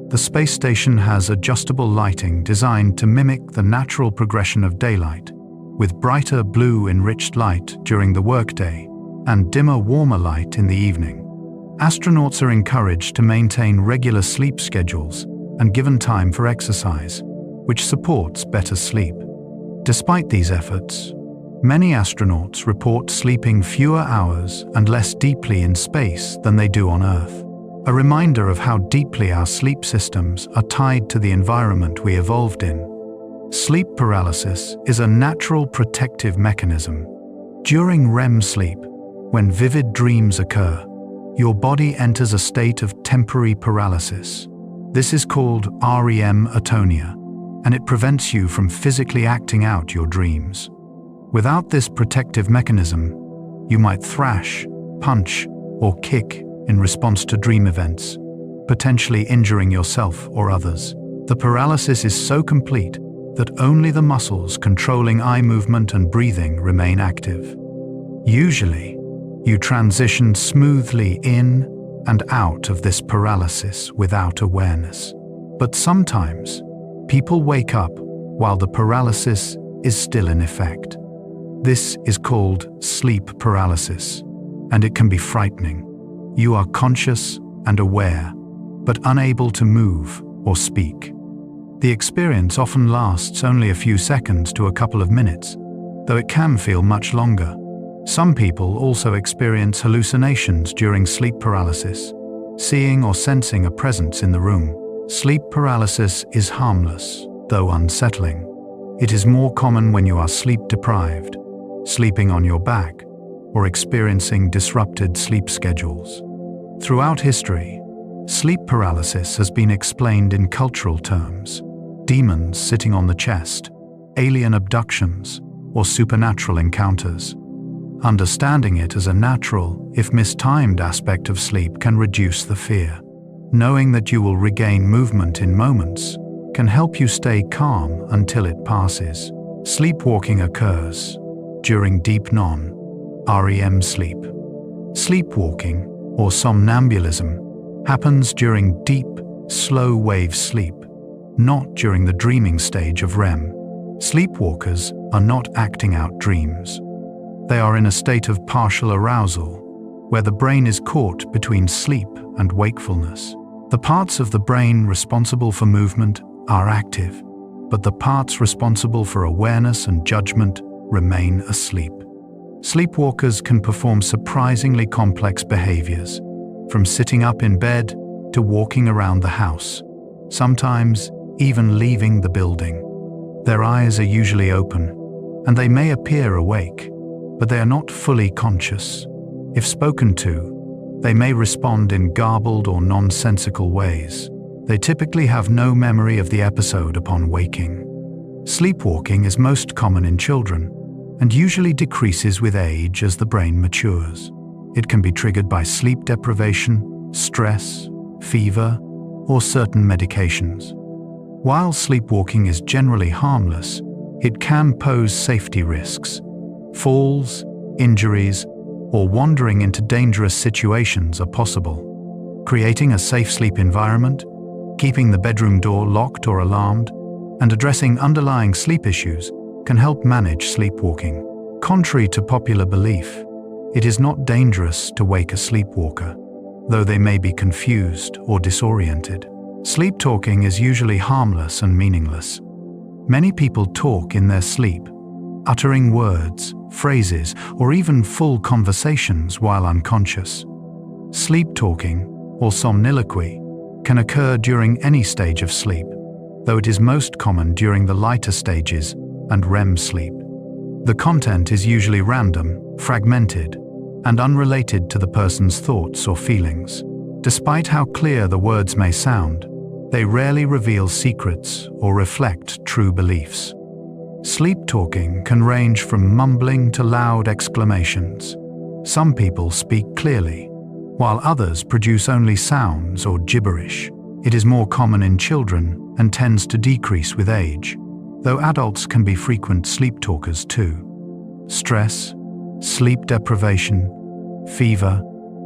the space station has adjustable lighting designed to mimic the natural progression of daylight, with brighter blue-enriched light during the workday and dimmer, warmer light in the evening. Astronauts are encouraged to maintain regular sleep schedules and given time for exercise, which supports better sleep. Despite these efforts, many astronauts report sleeping fewer hours and less deeply in space than they do on Earth, a reminder of how deeply our sleep systems are tied to the environment we evolved in. Sleep paralysis is a natural protective mechanism. During REM sleep, when vivid dreams occur, your body enters a state of temporary paralysis. This is called REM atonia, and it prevents you from physically acting out your dreams. Without this protective mechanism, you might thrash, punch, or kick in response to dream events, potentially injuring yourself or others. The paralysis is so complete that only the muscles controlling eye movement and breathing remain active. Usually, you transition smoothly in and out of this paralysis without awareness. But sometimes, people wake up while the paralysis is still in effect. This is called sleep paralysis, and it can be frightening. You are conscious and aware, but unable to move or speak. The experience often lasts only a few seconds to a couple of minutes, though it can feel much longer. Some people also experience hallucinations during sleep paralysis, seeing or sensing a presence in the room. Sleep paralysis is harmless, though unsettling. It is more common when you are sleep deprived, sleeping on your back, or experiencing disrupted sleep schedules. Throughout history, sleep paralysis has been explained in cultural terms: demons sitting on the chest, alien abductions, or supernatural encounters. Understanding it as a natural, if mistimed aspect of sleep can reduce the fear. Knowing that you will regain movement in moments can help you stay calm until it passes. Sleepwalking occurs during deep non-REM sleep. Sleepwalking, or somnambulism, happens during deep, slow-wave sleep, not during the dreaming stage of REM. Sleepwalkers are not acting out dreams. They are in a state of partial arousal, where the brain is caught between sleep and wakefulness. The parts of the brain responsible for movement are active, but the parts responsible for awareness and judgment remain asleep. Sleepwalkers can perform surprisingly complex behaviors, from sitting up in bed to walking around the house, sometimes even leaving the building. Their eyes are usually open, and they may appear awake, but they are not fully conscious. If spoken to, they may respond in garbled or nonsensical ways. They typically have no memory of the episode upon waking. Sleepwalking is most common in children, and usually decreases with age as the brain matures. It can be triggered by sleep deprivation, stress, fever, or certain medications. While sleepwalking is generally harmless, it can pose safety risks. Falls, injuries, or wandering into dangerous situations are possible. Creating a safe sleep environment, keeping the bedroom door locked or alarmed, and addressing underlying sleep issues can help manage sleepwalking. Contrary to popular belief, it is not dangerous to wake a sleepwalker, though they may be confused or disoriented. Sleep talking is usually harmless and meaningless. Many people talk in their sleep, uttering words, phrases, or even full conversations while unconscious. Sleep talking, or somniloquy, can occur during any stage of sleep, though it is most common during the lighter stages and REM sleep. The content is usually random, fragmented, and unrelated to the person's thoughts or feelings. Despite how clear the words may sound, they rarely reveal secrets or reflect true beliefs. Sleep talking can range from mumbling to loud exclamations. Some people speak clearly, while others produce only sounds or gibberish. It is more common in children and tends to decrease with age, though adults can be frequent sleep talkers too. Stress, sleep deprivation, fever,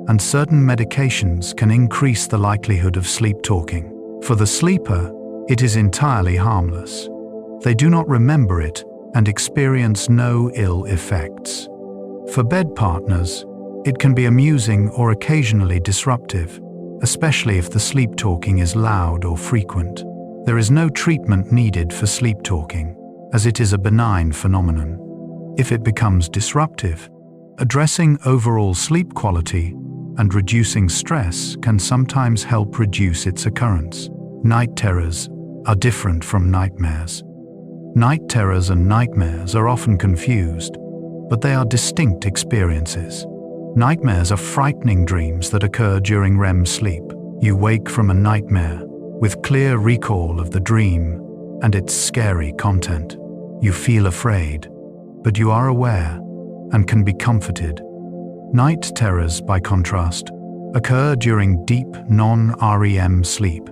and certain medications can increase the likelihood of sleep talking. For the sleeper, it is entirely harmless. They do not remember it and experience no ill effects. For bed partners, it can be amusing or occasionally disruptive, especially if the sleep talking is loud or frequent. There is no treatment needed for sleep talking, as it is a benign phenomenon. If it becomes disruptive, addressing overall sleep quality and reducing stress can sometimes help reduce its occurrence. Night terrors are different from nightmares. Night terrors and nightmares are often confused, but they are distinct experiences. Nightmares are frightening dreams that occur during REM sleep. You wake from a nightmare with clear recall of the dream and its scary content. You feel afraid, but you are aware and can be comforted. Night terrors, by contrast, occur during deep non-REM sleep.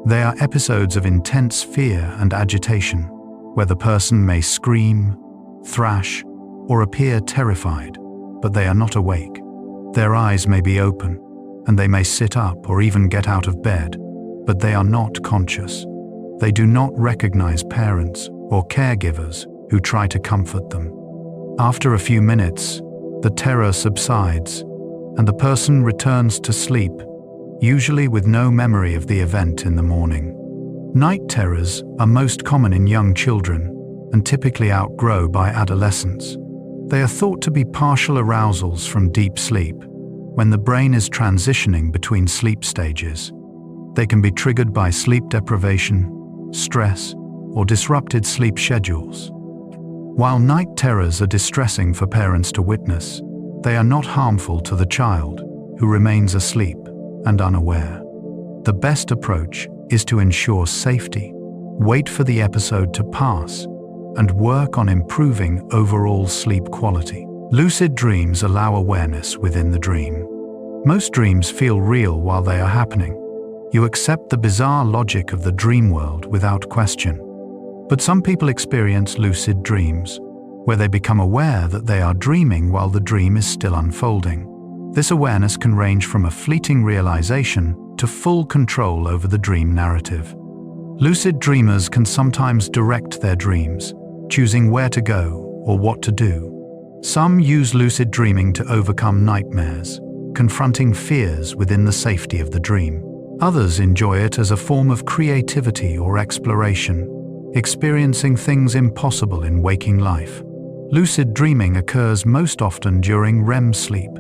They are episodes of intense fear and agitation, where the person may scream, thrash, or appear terrified, but they are not awake. Their eyes may be open, and they may sit up or even get out of bed, but they are not conscious. They do not recognize parents or caregivers who try to comfort them. After a few minutes, the terror subsides, and the person returns to sleep, usually with no memory of the event in the morning. Night terrors are most common in young children and typically outgrow by adolescence. They are thought to be partial arousals from deep sleep, when the brain is transitioning between sleep stages. They can be triggered by sleep deprivation, stress, or disrupted sleep schedules. While night terrors are distressing for parents to witness, they are not harmful to the child, who remains asleep and unaware. The best approach is to ensure safety, wait for the episode to pass, and work on improving overall sleep quality. Lucid dreams allow awareness within the dream. Most dreams feel real while they are happening. You accept the bizarre logic of the dream world without question. But some people experience lucid dreams, where they become aware that they are dreaming while the dream is still unfolding. This awareness can range from a fleeting realization to full control over the dream narrative. Lucid dreamers can sometimes direct their dreams, choosing where to go or what to do. Some use lucid dreaming to overcome nightmares, confronting fears within the safety of the dream. Others enjoy it as a form of creativity or exploration, experiencing things impossible in waking life. Lucid dreaming occurs most often during REM sleep,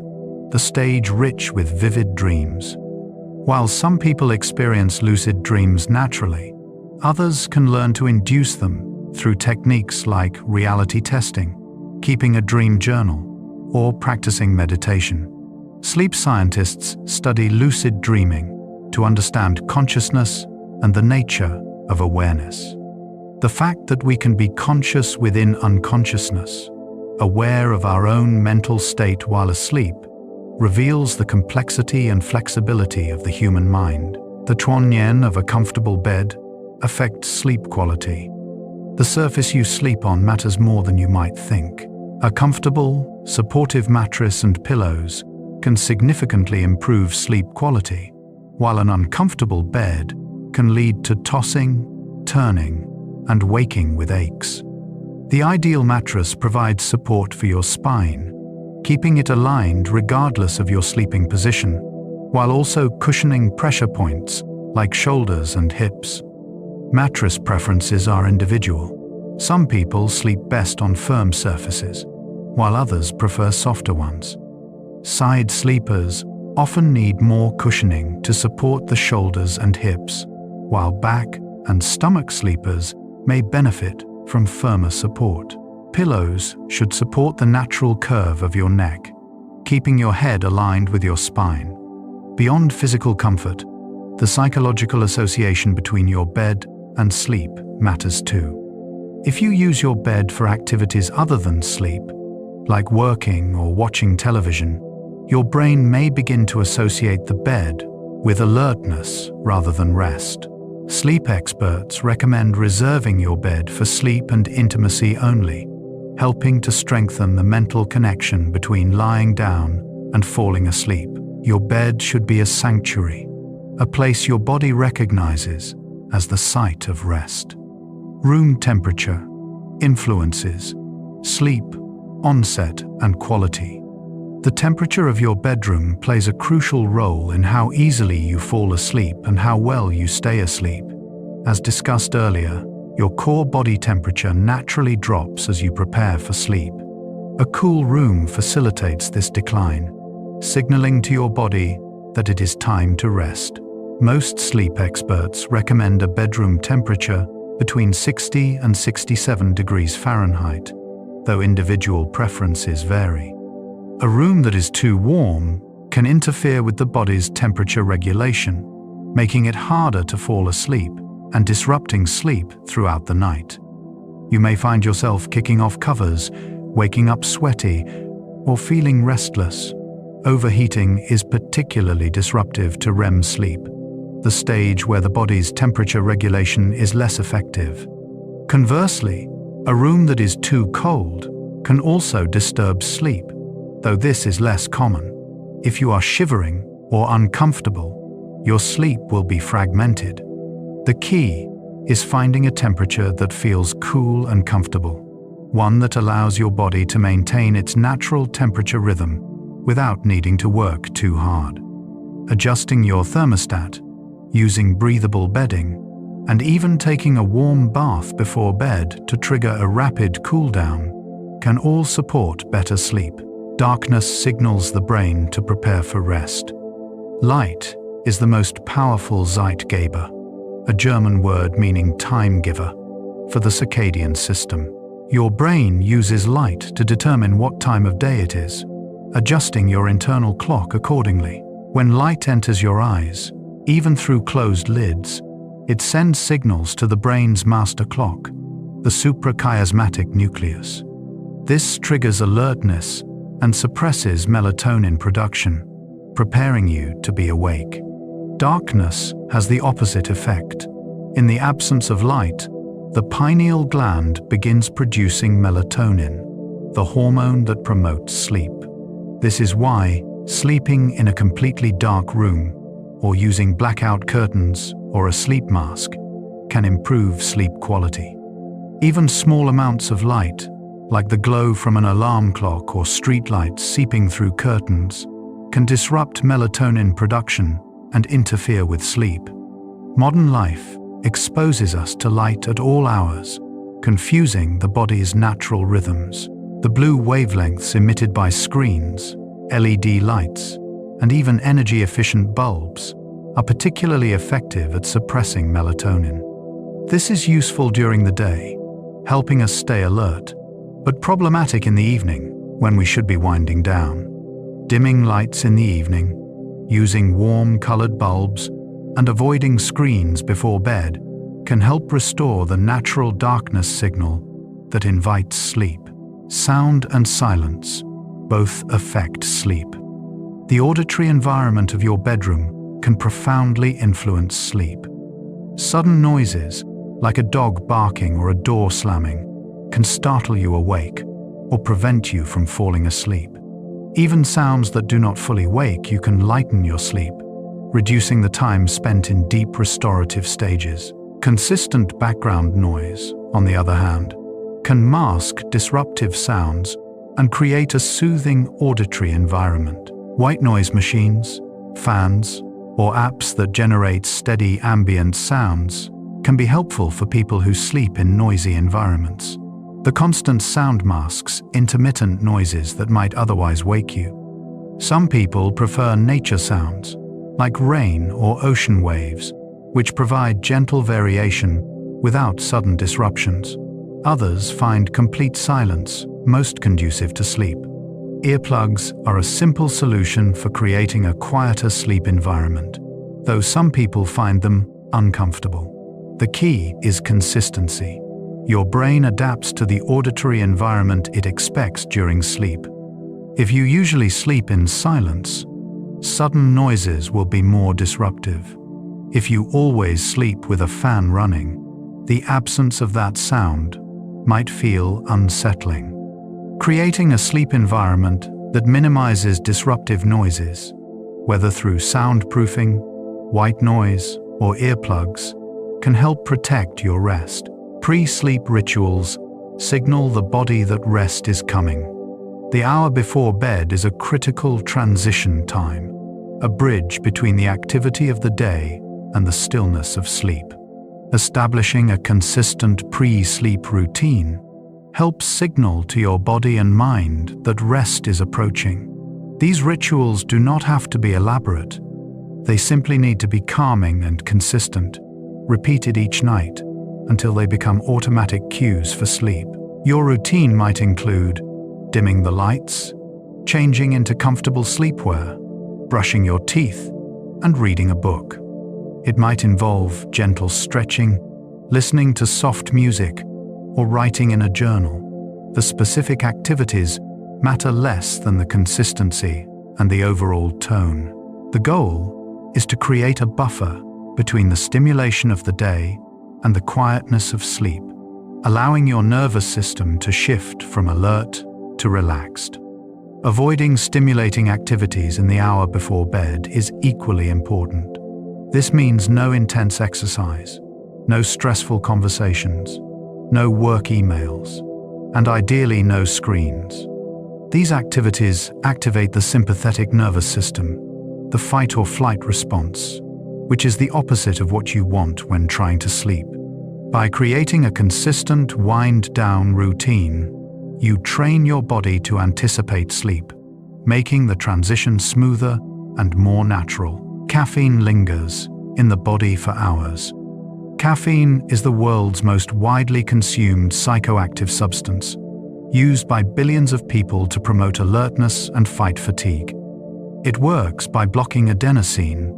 the stage rich with vivid dreams. While some people experience lucid dreams naturally, others can learn to induce them through techniques like reality testing, keeping a dream journal, or practicing meditation. Sleep scientists study lucid dreaming to understand consciousness and the nature of awareness. The fact that we can be conscious within unconsciousness, aware of our own mental state while asleep, reveals the complexity and flexibility of the human mind. The tuan of a comfortable bed affects sleep quality. The surface you sleep on matters more than you might think. A comfortable, supportive mattress and pillows can significantly improve sleep quality, while an uncomfortable bed can lead to tossing, turning, and waking with aches. The ideal mattress provides support for your spine, keeping it aligned regardless of your sleeping position, while also cushioning pressure points like shoulders and hips. Mattress preferences are individual. Some people sleep best on firm surfaces, while others prefer softer ones. Side sleepers often need more cushioning to support the shoulders and hips, while back and stomach sleepers may benefit from firmer support. Pillows should support the natural curve of your neck, keeping your head aligned with your spine. Beyond physical comfort, the psychological association between your bed and sleep matters too. If you use your bed for activities other than sleep, like working or watching television, your brain may begin to associate the bed with alertness rather than rest. Sleep experts recommend reserving your bed for sleep and intimacy only, helping to strengthen the mental connection between lying down and falling asleep. Your bed should be a sanctuary, a place your body recognizes as the site of rest. Room temperature influences sleep, onset, and quality. The temperature of your bedroom plays a crucial role in how easily you fall asleep and how well you stay asleep. As discussed earlier, your core body temperature naturally drops as you prepare for sleep. A cool room facilitates this decline, signaling to your body that it is time to rest. Most sleep experts recommend a bedroom temperature between 60 and 67 degrees Fahrenheit, though individual preferences vary. A room that is too warm can interfere with the body's temperature regulation, making it harder to fall asleep and disrupting sleep throughout the night. You may find yourself kicking off covers, waking up sweaty, or feeling restless. Overheating is particularly disruptive to REM sleep, the stage where the body's temperature regulation is less effective. Conversely, a room that is too cold can also disturb sleep, though this is less common. If you are shivering or uncomfortable, your sleep will be fragmented. The key is finding a temperature that feels cool and comfortable, one that allows your body to maintain its natural temperature rhythm without needing to work too hard. Adjusting your thermostat, using breathable bedding, and even taking a warm bath before bed to trigger a rapid cool-down can all support better sleep. Darkness signals the brain to prepare for rest. Light is the most powerful Zeitgeber, a German word meaning time giver, for the circadian system. Your brain uses light to determine what time of day it is, adjusting your internal clock accordingly. When light enters your eyes, even through closed lids, it sends signals to the brain's master clock, the suprachiasmatic nucleus. This triggers alertness and suppresses melatonin production, preparing you to be awake. Darkness has the opposite effect. In the absence of light, the pineal gland begins producing melatonin, the hormone that promotes sleep. This is why sleeping in a completely dark room or using blackout curtains or a sleep mask can improve sleep quality. Even small amounts of light, like the glow from an alarm clock or streetlights seeping through curtains, can disrupt melatonin production and interfere with sleep. Modern life exposes us to light at all hours, confusing the body's natural rhythms. The blue wavelengths emitted by screens, LED lights, and even energy-efficient bulbs are particularly effective at suppressing melatonin. This is useful during the day, helping us stay alert, but problematic in the evening when we should be winding down. Dimming lights in the evening, using warm-colored bulbs, and avoiding screens before bed can help restore the natural darkness signal that invites sleep. Sound and silence both affect sleep. The auditory environment of your bedroom can profoundly influence sleep. Sudden noises, like a dog barking or a door slamming, can startle you awake or prevent you from falling asleep. Even sounds that do not fully wake you can lighten your sleep, reducing the time spent in deep restorative stages. Consistent background noise, on the other hand, can mask disruptive sounds and create a soothing auditory environment. White noise machines, fans, or apps that generate steady ambient sounds can be helpful for people who sleep in noisy environments. The constant sound masks intermittent noises that might otherwise wake you. Some people prefer nature sounds, like rain or ocean waves, which provide gentle variation without sudden disruptions. Others find complete silence most conducive to sleep. Earplugs are a simple solution for creating a quieter sleep environment, though some people find them uncomfortable. The key is consistency. Your brain adapts to the auditory environment it expects during sleep. If you usually sleep in silence, sudden noises will be more disruptive. If you always sleep with a fan running, the absence of that sound might feel unsettling. Creating a sleep environment that minimizes disruptive noises, whether through soundproofing, white noise, or earplugs, can help protect your rest. Pre-sleep rituals signal the body that rest is coming. The hour before bed is a critical transition time, a bridge between the activity of the day and the stillness of sleep. Establishing a consistent pre-sleep routine helps signal to your body and mind that rest is approaching. These rituals do not have to be elaborate. They simply need to be calming and consistent, repeated each night, until they become automatic cues for sleep. Your routine might include dimming the lights, changing into comfortable sleepwear, brushing your teeth, and reading a book. It might involve gentle stretching, listening to soft music, or writing in a journal. The specific activities matter less than the consistency and the overall tone. The goal is to create a buffer between the stimulation of the day and the quietness of sleep, allowing your nervous system to shift from alert to relaxed. Avoiding stimulating activities in the hour before bed is equally important. This means no intense exercise, no stressful conversations, no work emails, and ideally no screens. These activities activate the sympathetic nervous system, the fight or flight response, which is the opposite of what you want when trying to sleep. By creating a consistent wind-down routine, you train your body to anticipate sleep, making the transition smoother and more natural. Caffeine lingers in the body for hours. Caffeine is the world's most widely consumed psychoactive substance, used by billions of people to promote alertness and fight fatigue. It works by blocking adenosine,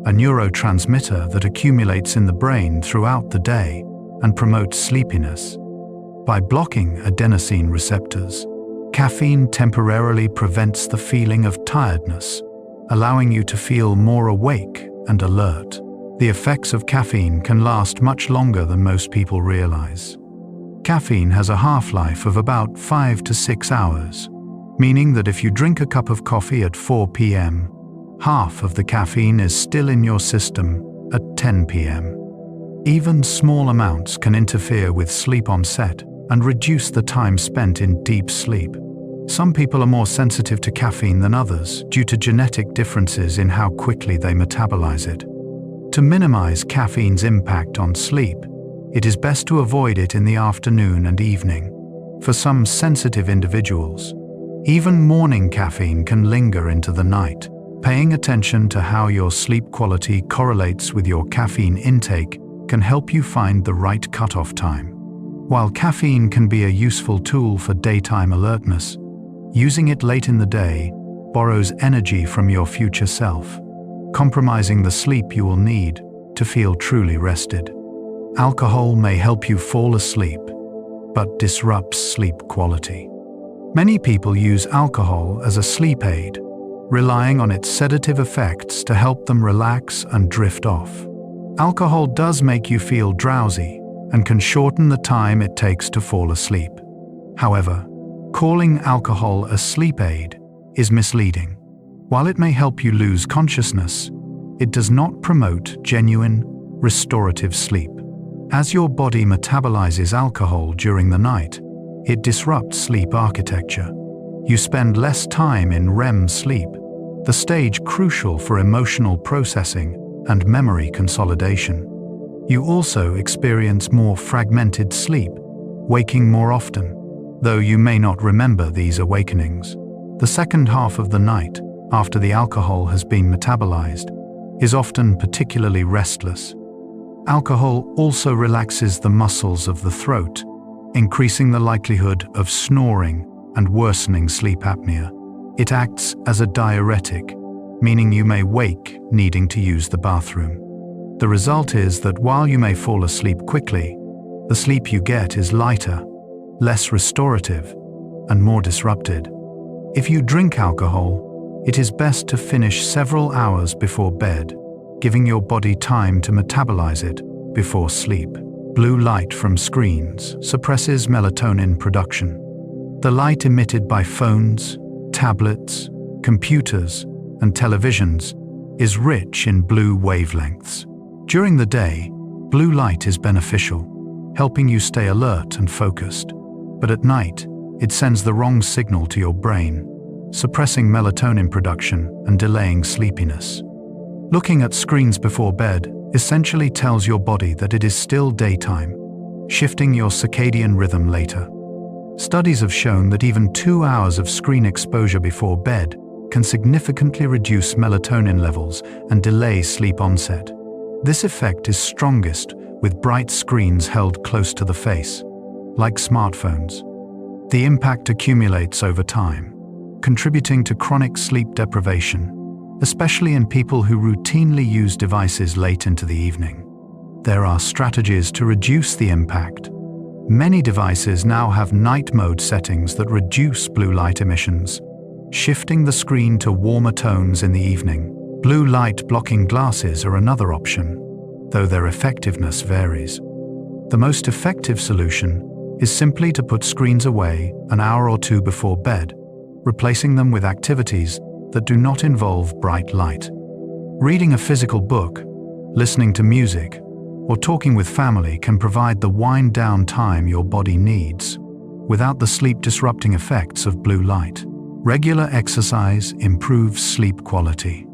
a neurotransmitter that accumulates in the brain throughout the day and promotes sleepiness. By blocking adenosine receptors, caffeine temporarily prevents the feeling of tiredness, allowing you to feel more awake and alert. The effects of caffeine can last much longer than most people realize. Caffeine has a half-life of about 5 to 6 hours, meaning that if you drink a cup of coffee at 4 p.m., half of the caffeine is still in your system at 10 p.m. Even small amounts can interfere with sleep onset and reduce the time spent in deep sleep. Some people are more sensitive to caffeine than others due to genetic differences in how quickly they metabolize it. To minimize caffeine's impact on sleep, it is best to avoid it in the afternoon and evening. For some sensitive individuals, even morning caffeine can linger into the night. Paying attention to how your sleep quality correlates with your caffeine intake can help you find the right cutoff time. While caffeine can be a useful tool for daytime alertness, using it late in the day borrows energy from your future self, compromising the sleep you will need to feel truly rested. Alcohol may help you fall asleep, but disrupts sleep quality. Many people use alcohol as a sleep aid, relying on its sedative effects to help them relax and drift off. Alcohol does make you feel drowsy and can shorten the time it takes to fall asleep. However, calling alcohol a sleep aid is misleading. While it may help you lose consciousness, it does not promote genuine, restorative sleep. As your body metabolizes alcohol during the night, it disrupts sleep architecture. You spend less time in REM sleep, the stage crucial for emotional processing and memory consolidation. You also experience more fragmented sleep, waking more often, though you may not remember these awakenings. The second half of the night, after the alcohol has been metabolized, is often particularly restless. Alcohol also relaxes the muscles of the throat, increasing the likelihood of snoring and worsening sleep apnea. It acts as a diuretic, meaning you may wake needing to use the bathroom. The result is that while you may fall asleep quickly, the sleep you get is lighter, less restorative, and more disrupted. If you drink alcohol, it is best to finish several hours before bed, giving your body time to metabolize it before sleep. Blue light from screens suppresses melatonin production. The light emitted by phones, tablets, computers, and televisions is rich in blue wavelengths. During the day, blue light is beneficial, helping you stay alert and focused. But at night, it sends the wrong signal to your brain, suppressing melatonin production and delaying sleepiness. Looking at screens before bed essentially tells your body that it is still daytime, shifting your circadian rhythm later. Studies have shown that even 2 hours of screen exposure before bed can significantly reduce melatonin levels and delay sleep onset. This effect is strongest with bright screens held close to the face, like smartphones. The impact accumulates over time, contributing to chronic sleep deprivation, especially in people who routinely use devices late into the evening. There are strategies to reduce the impact. Many devices now have night mode settings that reduce blue light emissions, shifting the screen to warmer tones in the evening. Blue light blocking glasses are another option, though their effectiveness varies. The most effective solution is simply to put screens away an hour or two before bed, replacing them with activities that do not involve bright light. Reading a physical book, listening to music, or talking with family can provide the wind-down time your body needs, without the sleep-disrupting effects of blue light. Regular exercise improves sleep quality.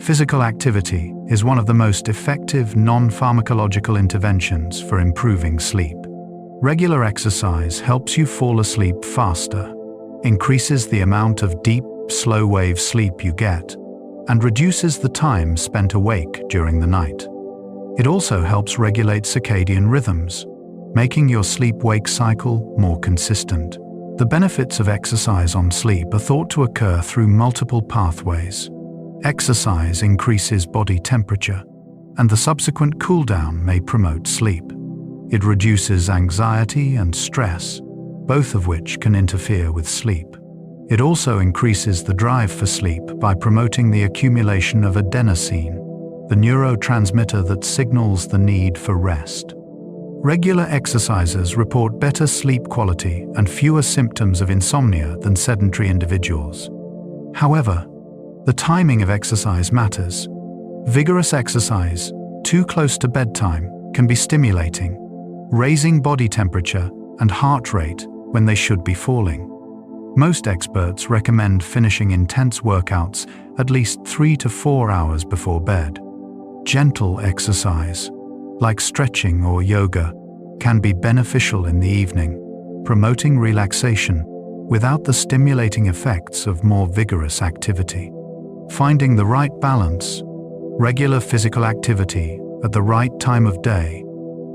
Physical activity is one of the most effective non-pharmacological interventions for improving sleep. Regular exercise helps you fall asleep faster, increases the amount of deep, slow-wave sleep you get, and reduces the time spent awake during the night. It also helps regulate circadian rhythms, making your sleep-wake cycle more consistent. The benefits of exercise on sleep are thought to occur through multiple pathways. Exercise increases body temperature, and the subsequent cool-down may promote sleep. It reduces anxiety and stress, both of which can interfere with sleep. It also increases the drive for sleep by promoting the accumulation of adenosine, the neurotransmitter that signals the need for rest. Regular exercisers report better sleep quality and fewer symptoms of insomnia than sedentary individuals. However, the timing of exercise matters. Vigorous exercise, too close to bedtime, can be stimulating, raising body temperature and heart rate when they should be falling. Most experts recommend finishing intense workouts at least 3 to 4 hours before bed. Gentle exercise, like stretching or yoga, can be beneficial in the evening, promoting relaxation without the stimulating effects of more vigorous activity. Finding the right balance, regular physical activity at the right time of day,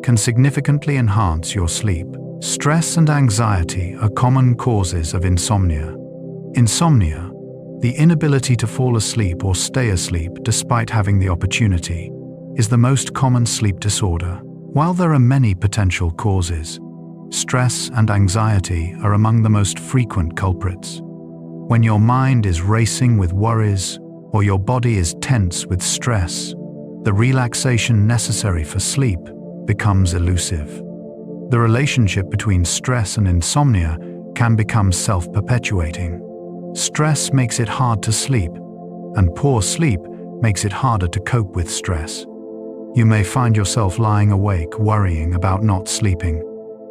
can significantly enhance your sleep. Stress and anxiety are common causes of insomnia. Insomnia, the inability to fall asleep or stay asleep despite having the opportunity, is the most common sleep disorder. While there are many potential causes, stress and anxiety are among the most frequent culprits. When your mind is racing with worries or your body is tense with stress, the relaxation necessary for sleep becomes elusive. The relationship between stress and insomnia can become self-perpetuating. Stress makes it hard to sleep, and poor sleep makes it harder to cope with stress. You may find yourself lying awake worrying about not sleeping,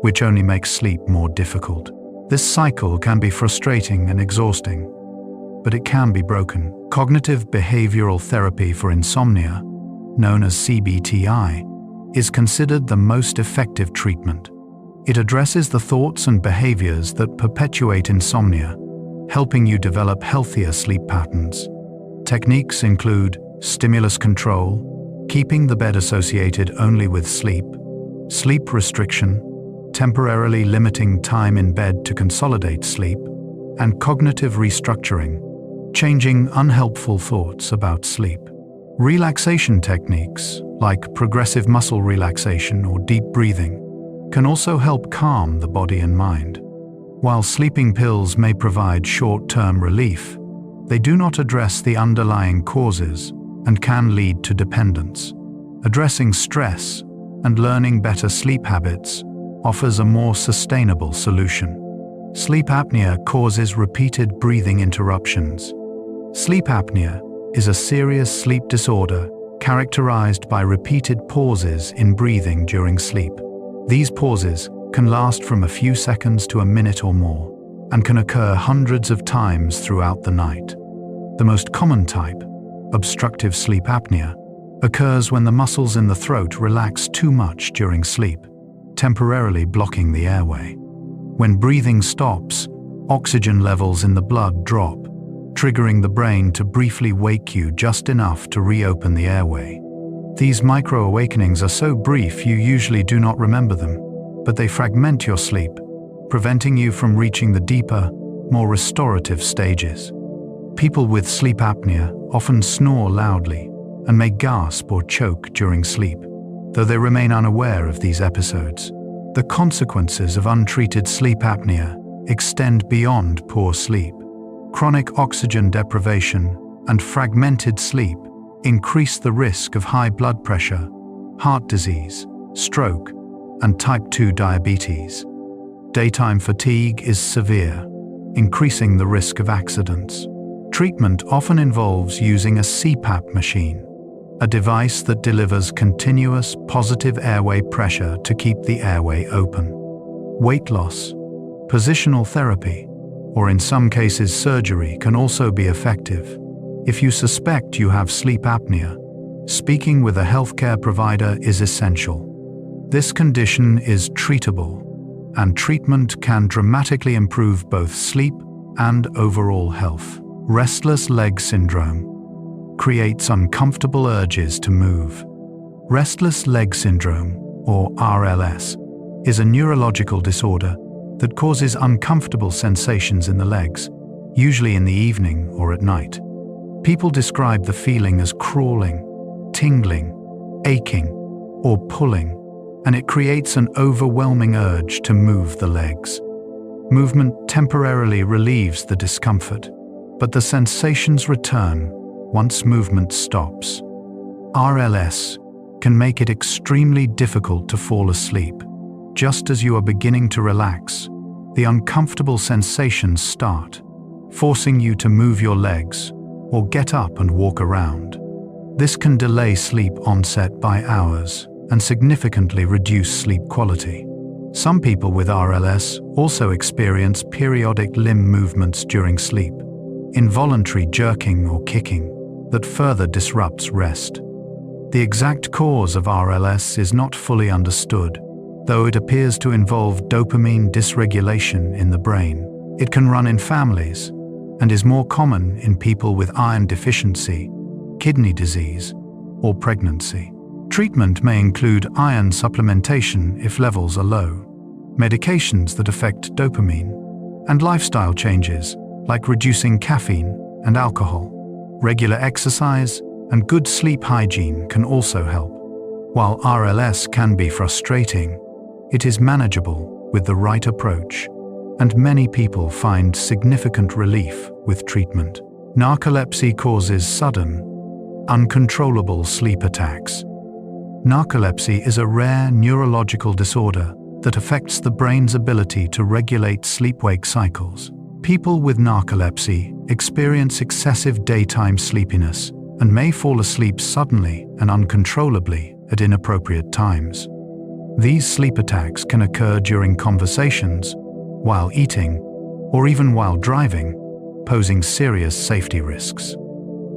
which only makes sleep more difficult. This cycle can be frustrating and exhausting, but it can be broken. Cognitive behavioral therapy for insomnia, known as CBTI, is considered the most effective treatment. It addresses the thoughts and behaviors that perpetuate insomnia, helping you develop healthier sleep patterns. Techniques include stimulus control, keeping the bed associated only with sleep, sleep restriction, temporarily limiting time in bed to consolidate sleep, and cognitive restructuring, changing unhelpful thoughts about sleep. Relaxation techniques, like progressive muscle relaxation or deep breathing, can also help calm the body and mind. While sleeping pills may provide short-term relief, they do not address the underlying causes and can lead to dependence. Addressing stress and learning better sleep habits offers a more sustainable solution. Sleep apnea causes repeated breathing interruptions. Sleep apnea is a serious sleep disorder characterized by repeated pauses in breathing during sleep. These pauses can last from a few seconds to a minute or more, and can occur hundreds of times throughout the night. The most common type, obstructive sleep apnea, occurs when the muscles in the throat relax too much during sleep, temporarily blocking the airway. When breathing stops, oxygen levels in the blood drop, triggering the brain to briefly wake you just enough to reopen the airway. These micro-awakenings are so brief you usually do not remember them, but they fragment your sleep, preventing you from reaching the deeper, more restorative stages. People with sleep apnea often snore loudly and may gasp or choke during sleep, though they remain unaware of these episodes. The consequences of untreated sleep apnea extend beyond poor sleep. Chronic oxygen deprivation and fragmented sleep increase the risk of high blood pressure, heart disease, stroke, and type 2 diabetes. Daytime fatigue is severe, increasing the risk of accidents. Treatment often involves using a CPAP machine, a device that delivers continuous positive airway pressure to keep the airway open. Weight loss, positional therapy, or in some cases surgery can also be effective. If you suspect you have sleep apnea, speaking with a healthcare provider is essential. This condition is treatable, and treatment can dramatically improve both sleep and overall health. Restless leg syndrome creates uncomfortable urges to move. Restless leg syndrome, or RLS, is a neurological disorder that causes uncomfortable sensations in the legs, usually in the evening or at night. People describe the feeling as crawling, tingling, aching, or pulling, and it creates an overwhelming urge to move the legs. Movement temporarily relieves the discomfort, but the sensations return once movement stops. RLS can make it extremely difficult to fall asleep. Just as you are beginning to relax, the uncomfortable sensations start, forcing you to move your legs or get up and walk around. This can delay sleep onset by hours and significantly reduce sleep quality. Some people with RLS also experience periodic limb movements during sleep, involuntary jerking or kicking that further disrupts rest. The exact cause of RLS is not fully understood, though it appears to involve dopamine dysregulation in the brain. It can run in families and is more common in people with iron deficiency, kidney disease, or pregnancy. Treatment may include iron supplementation if levels are low, medications that affect dopamine, and lifestyle changes like reducing caffeine and alcohol. Regular exercise and good sleep hygiene can also help. While RLS can be frustrating, it is manageable with the right approach, and many people find significant relief with treatment. Narcolepsy causes sudden, uncontrollable sleep attacks. Narcolepsy is a rare neurological disorder that affects the brain's ability to regulate sleep-wake cycles. People with narcolepsy experience excessive daytime sleepiness and may fall asleep suddenly and uncontrollably at inappropriate times. These sleep attacks can occur during conversations, while eating, or even while driving, posing serious safety risks.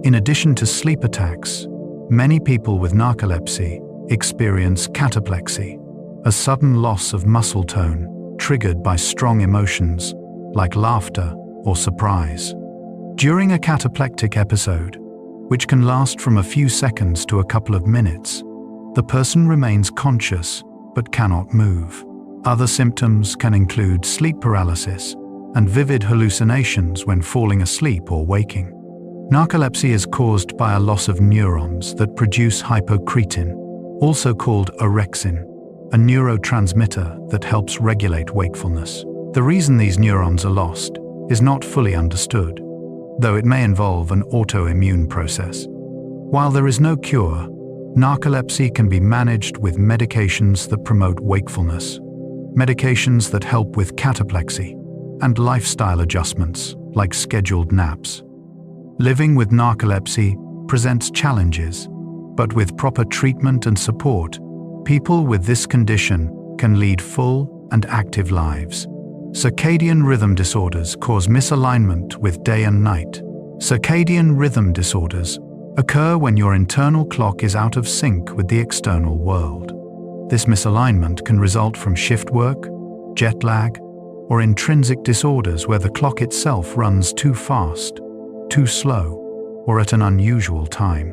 In addition to sleep attacks, many people with narcolepsy experience cataplexy, a sudden loss of muscle tone triggered by strong emotions like laughter or surprise. During a cataplectic episode, which can last from a few seconds to a couple of minutes, the person remains conscious but cannot move. Other symptoms can include sleep paralysis and vivid hallucinations when falling asleep or waking. Narcolepsy is caused by a loss of neurons that produce hypocretin, also called orexin, a neurotransmitter that helps regulate wakefulness. The reason these neurons are lost is not fully understood, though it may involve an autoimmune process. While there is no cure, narcolepsy can be managed with medications that promote wakefulness, medications that help with cataplexy, and lifestyle adjustments like scheduled naps. Living with narcolepsy presents challenges, but with proper treatment and support, people with this condition can lead full and active lives. Circadian rhythm disorders cause misalignment with day and night. Circadian rhythm disorders occur when your internal clock is out of sync with the external world. This misalignment can result from shift work, jet lag, or intrinsic disorders where the clock itself runs too fast, too slow, or at an unusual time.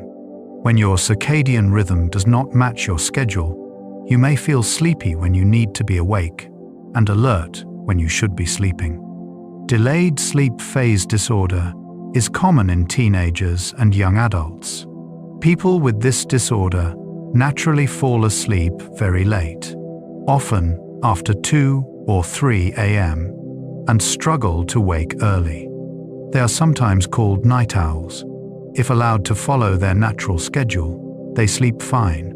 When your circadian rhythm does not match your schedule, you may feel sleepy when you need to be awake and alert when you should be sleeping. Delayed sleep phase disorder is common in teenagers and young adults. People with this disorder naturally fall asleep very late, often after 2 or 3 a.m., and struggle to wake early. They are sometimes called night owls. If allowed to follow their natural schedule, they sleep fine,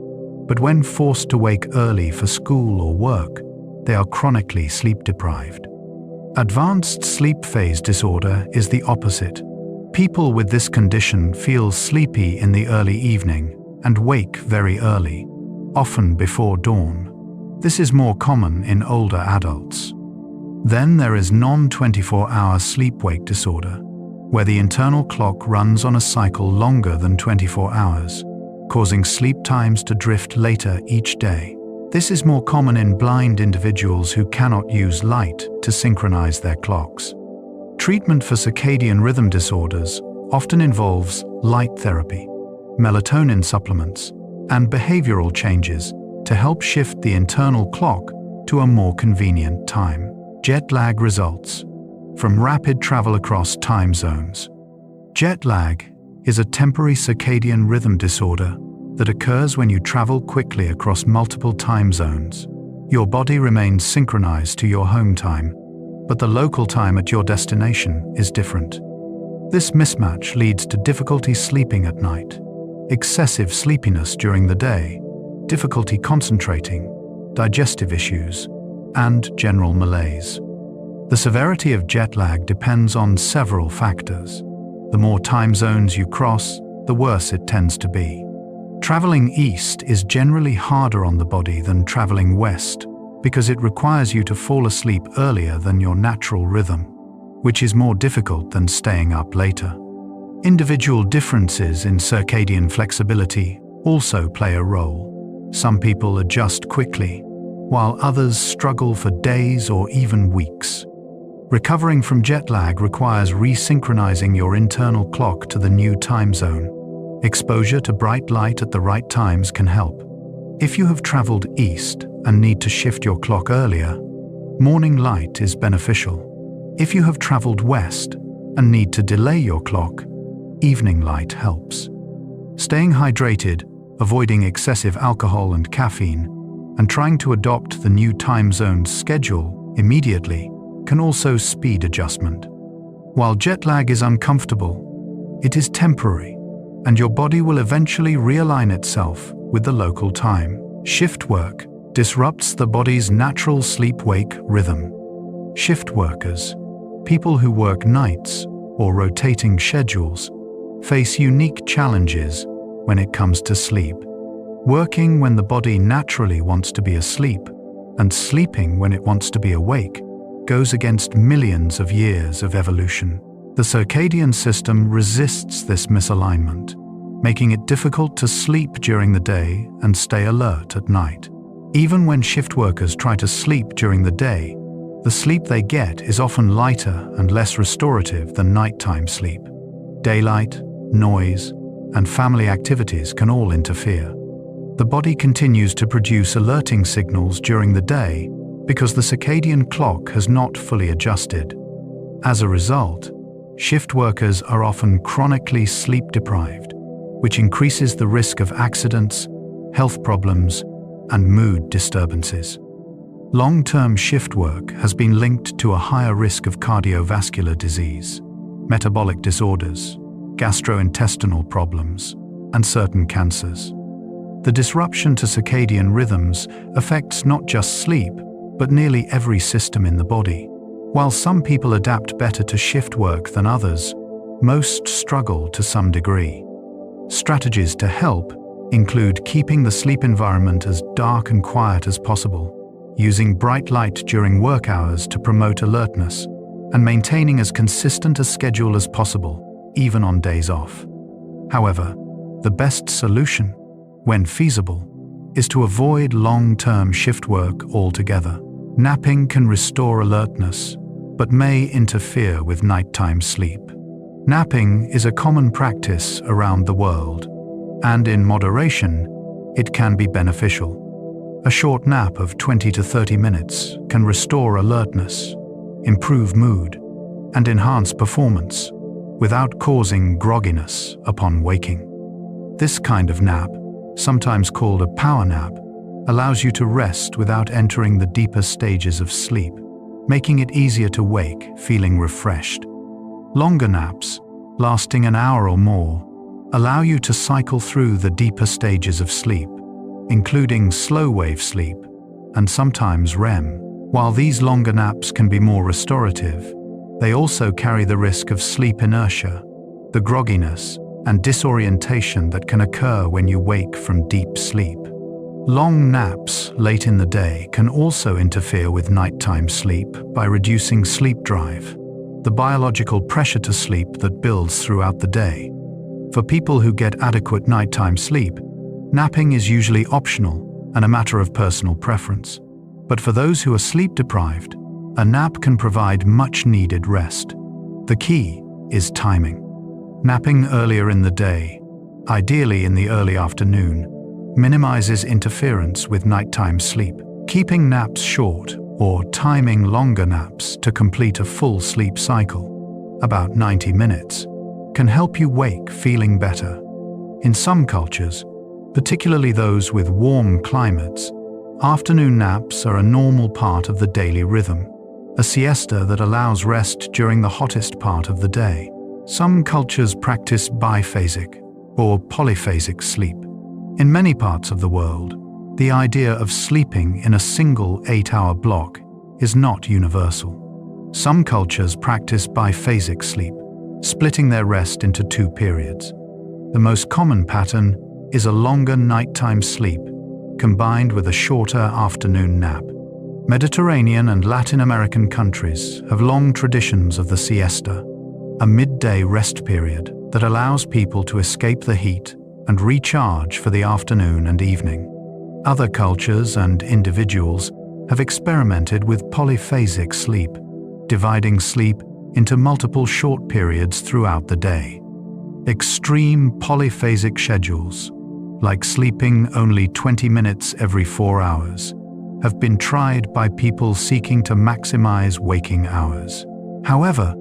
but when forced to wake early for school or work, they are chronically sleep deprived. Advanced sleep phase disorder is the opposite. People with this condition feel sleepy in the early evening and wake very early, often before dawn. This is more common in older adults. Then there is non-24-hour sleep-wake disorder, where the internal clock runs on a cycle longer than 24 hours, causing sleep times to drift later each day. This is more common in blind individuals who cannot use light to synchronize their clocks. Treatment for circadian rhythm disorders often involves light therapy, melatonin supplements, and behavioral changes to help shift the internal clock to a more convenient time. Jet lag results from rapid travel across time zones. Jet lag is a temporary circadian rhythm disorder that occurs when you travel quickly across multiple time zones. Your body remains synchronized to your home time, but the local time at your destination is different. This mismatch leads to difficulty sleeping at night, excessive sleepiness during the day, difficulty concentrating, digestive issues, and general malaise. The severity of jet lag depends on several factors. The more time zones you cross, the worse it tends to be. Traveling east is generally harder on the body than traveling west because it requires you to fall asleep earlier than your natural rhythm, which is more difficult than staying up later. Individual differences in circadian flexibility also play a role. Some people adjust quickly, while others struggle for days or even weeks. Recovering from jet lag requires resynchronizing your internal clock to the new time zone. Exposure to bright light at the right times can help. If you have traveled east and need to shift your clock earlier, morning light is beneficial. If you have traveled west and need to delay your clock, evening light helps. Staying hydrated, avoiding excessive alcohol and caffeine, and trying to adopt the new time zone schedule immediately can also speed adjustment. While jet lag is uncomfortable, it is temporary, and your body will eventually realign itself with the local time. Shift work disrupts the body's natural sleep-wake rhythm. Shift workers, people who work nights or rotating schedules, face unique challenges when it comes to sleep. Working when the body naturally wants to be asleep and sleeping when it wants to be awake goes against millions of years of evolution. The circadian system resists this misalignment, making it difficult to sleep during the day and stay alert at night. Even when shift workers try to sleep during the day, the sleep they get is often lighter and less restorative than nighttime sleep. Daylight, noise, and family activities can all interfere. The body continues to produce alerting signals during the day because the circadian clock has not fully adjusted. As a result, shift workers are often chronically sleep deprived, which increases the risk of accidents, health problems, and mood disturbances. Long-term shift work has been linked to a higher risk of cardiovascular disease, metabolic disorders, gastrointestinal problems, and certain cancers. The disruption to circadian rhythms affects not just sleep, but nearly every system in the body. While some people adapt better to shift work than others, most struggle to some degree. Strategies to help include keeping the sleep environment as dark and quiet as possible, using bright light during work hours to promote alertness, and maintaining as consistent a schedule as possible, even on days off. However, the best solution, when feasible, is to avoid long-term shift work altogether. Napping can restore alertness, but may interfere with nighttime sleep. Napping is a common practice around the world. and in moderation, it can be beneficial. A short nap of 20 to 30 minutes can restore alertness, improve mood, and enhance performance without causing grogginess upon waking. This kind of nap, sometimes called a power nap, allows you to rest without entering the deeper stages of sleep, making it easier to wake feeling refreshed. Longer naps, lasting an hour or more, allow you to cycle through the deeper stages of sleep, including slow-wave sleep and sometimes REM. While these longer naps can be more restorative, they also carry the risk of sleep inertia, the grogginess and disorientation that can occur when you wake from deep sleep. Long naps late in the day can also interfere with nighttime sleep by reducing sleep drive, the biological pressure to sleep that builds throughout the day. For people who get adequate nighttime sleep, napping is usually optional and a matter of personal preference. But for those who are sleep-deprived, a nap can provide much-needed rest. The key is timing. Napping earlier in the day, ideally in the early afternoon, minimizes interference with nighttime sleep. Keeping naps short or timing longer naps to complete a full sleep cycle, about 90 minutes, can help you wake feeling better. In some cultures, particularly those with warm climates, afternoon naps are a normal part of the daily rhythm, a siesta that allows rest during the hottest part of the day. Some cultures practice biphasic or polyphasic sleep. In many parts of the world, the idea of sleeping in a single 8-hour block is not universal. Some cultures practice biphasic sleep, splitting their rest into 2 periods. The most common pattern is a longer nighttime sleep combined with a shorter afternoon nap. Mediterranean and Latin American countries have long traditions of the siesta, a midday rest period that allows people to escape the heat and recharge for the afternoon and evening. Other cultures and individuals have experimented with polyphasic sleep, dividing sleep into multiple short periods throughout the day. Extreme polyphasic schedules, like sleeping only 20 minutes every 4 hours, have been tried by people seeking to maximize waking hours. However,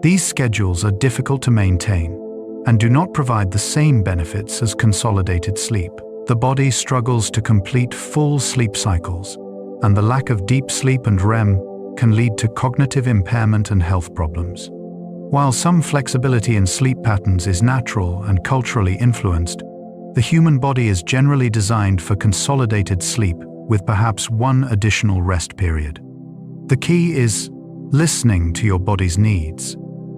these schedules are difficult to maintain and do not provide the same benefits as consolidated sleep. The body struggles to complete full sleep cycles, and the lack of deep sleep and REM can lead to cognitive impairment and health problems. While some flexibility in sleep patterns is natural and culturally influenced, the human body is generally designed for consolidated sleep with perhaps one additional rest period. The key is listening to your body's needs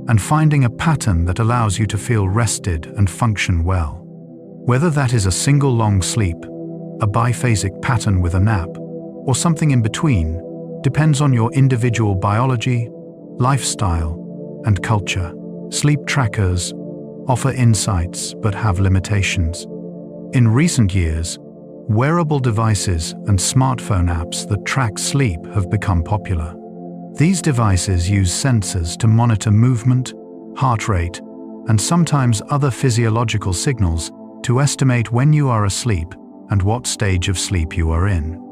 and finding a pattern that allows you to feel rested and function well. Whether that is a single long sleep, a biphasic pattern with a nap, or something in between, depends on your individual biology, lifestyle, and culture. Sleep trackers offer insights but have limitations. In recent years, wearable devices and smartphone apps that track sleep have become popular. These devices use sensors to monitor movement, heart rate, and sometimes other physiological signals to estimate when you are asleep and what stage of sleep you are in.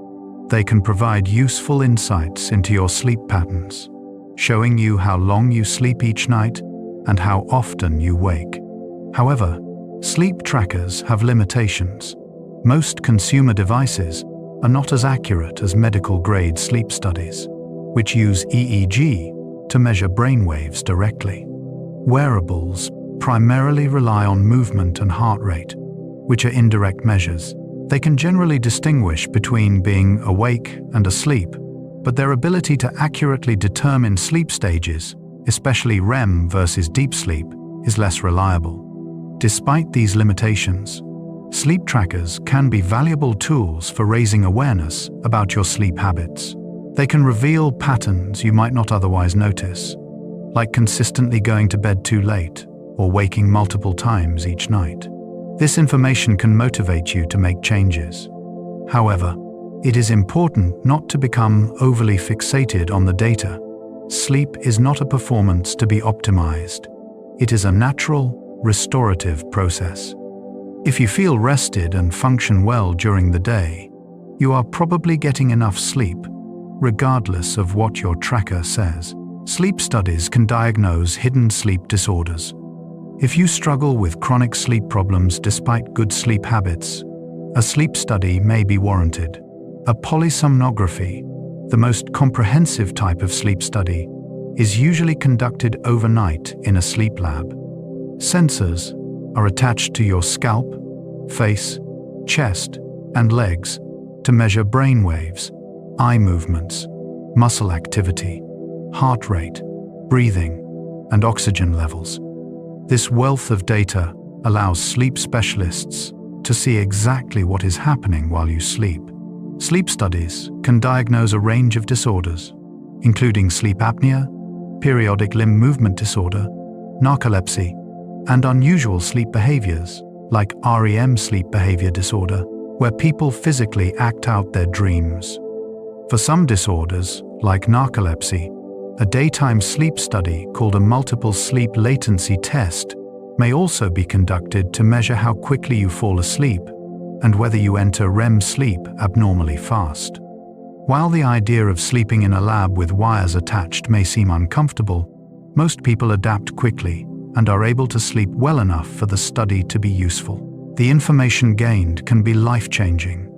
They can provide useful insights into your sleep patterns, showing you how long you sleep each night and how often you wake. However, sleep trackers have limitations. Most consumer devices are not as accurate as medical-grade sleep studies, which use EEG to measure brainwaves directly. Wearables primarily rely on movement and heart rate, which are indirect measures. They can generally distinguish between being awake and asleep, but their ability to accurately determine sleep stages, especially REM versus deep sleep, is less reliable. Despite these limitations, sleep trackers can be valuable tools for raising awareness about your sleep habits. They can reveal patterns you might not otherwise notice, like consistently going to bed too late or waking multiple times each night. This information can motivate you to make changes. However, it is important not to become overly fixated on the data. Sleep is not a performance to be optimized. It is a natural, restorative process. If you feel rested and function well during the day, you are probably getting enough sleep, regardless of what your tracker says. Sleep studies can diagnose hidden sleep disorders. If you struggle with chronic sleep problems despite good sleep habits, a sleep study may be warranted. A polysomnography, the most comprehensive type of sleep study, is usually conducted overnight in a sleep lab. Sensors are attached to your scalp, face, chest, and legs to measure brain waves, eye movements, muscle activity, heart rate, breathing, and oxygen levels. This wealth of data allows sleep specialists to see exactly what is happening while you sleep. Sleep studies can diagnose a range of disorders, including sleep apnea, periodic limb movement disorder, narcolepsy, and unusual sleep behaviors like REM sleep behavior disorder, where people physically act out their dreams. For some disorders, like narcolepsy, a daytime sleep study called a multiple sleep latency test may also be conducted to measure how quickly you fall asleep and whether you enter REM sleep abnormally fast. While the idea of sleeping in a lab with wires attached may seem uncomfortable, most people adapt quickly and are able to sleep well enough for the study to be useful. The information gained can be life-changing,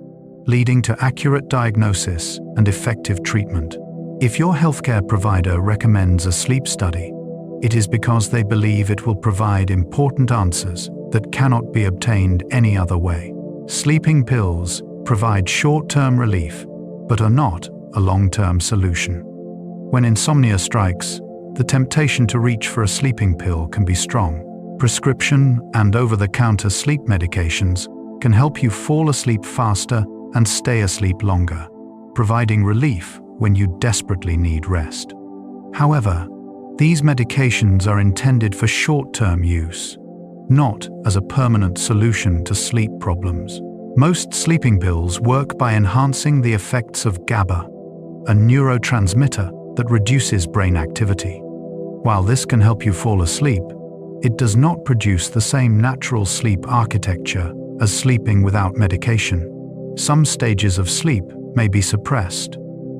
leading to accurate diagnosis and effective treatment. If your healthcare provider recommends a sleep study, it is because they believe it will provide important answers that cannot be obtained any other way. Sleeping pills provide short-term relief, but are not a long-term solution. When insomnia strikes, the temptation to reach for a sleeping pill can be strong. Prescription and over-the-counter sleep medications can help you fall asleep faster and stay asleep longer, providing relief when you desperately need rest. However, these medications are intended for short-term use, not as a permanent solution to sleep problems. Most sleeping pills work by enhancing the effects of GABA, a neurotransmitter that reduces brain activity. While this can help you fall asleep, it does not produce the same natural sleep architecture as sleeping without medication. Some stages of sleep may be suppressed,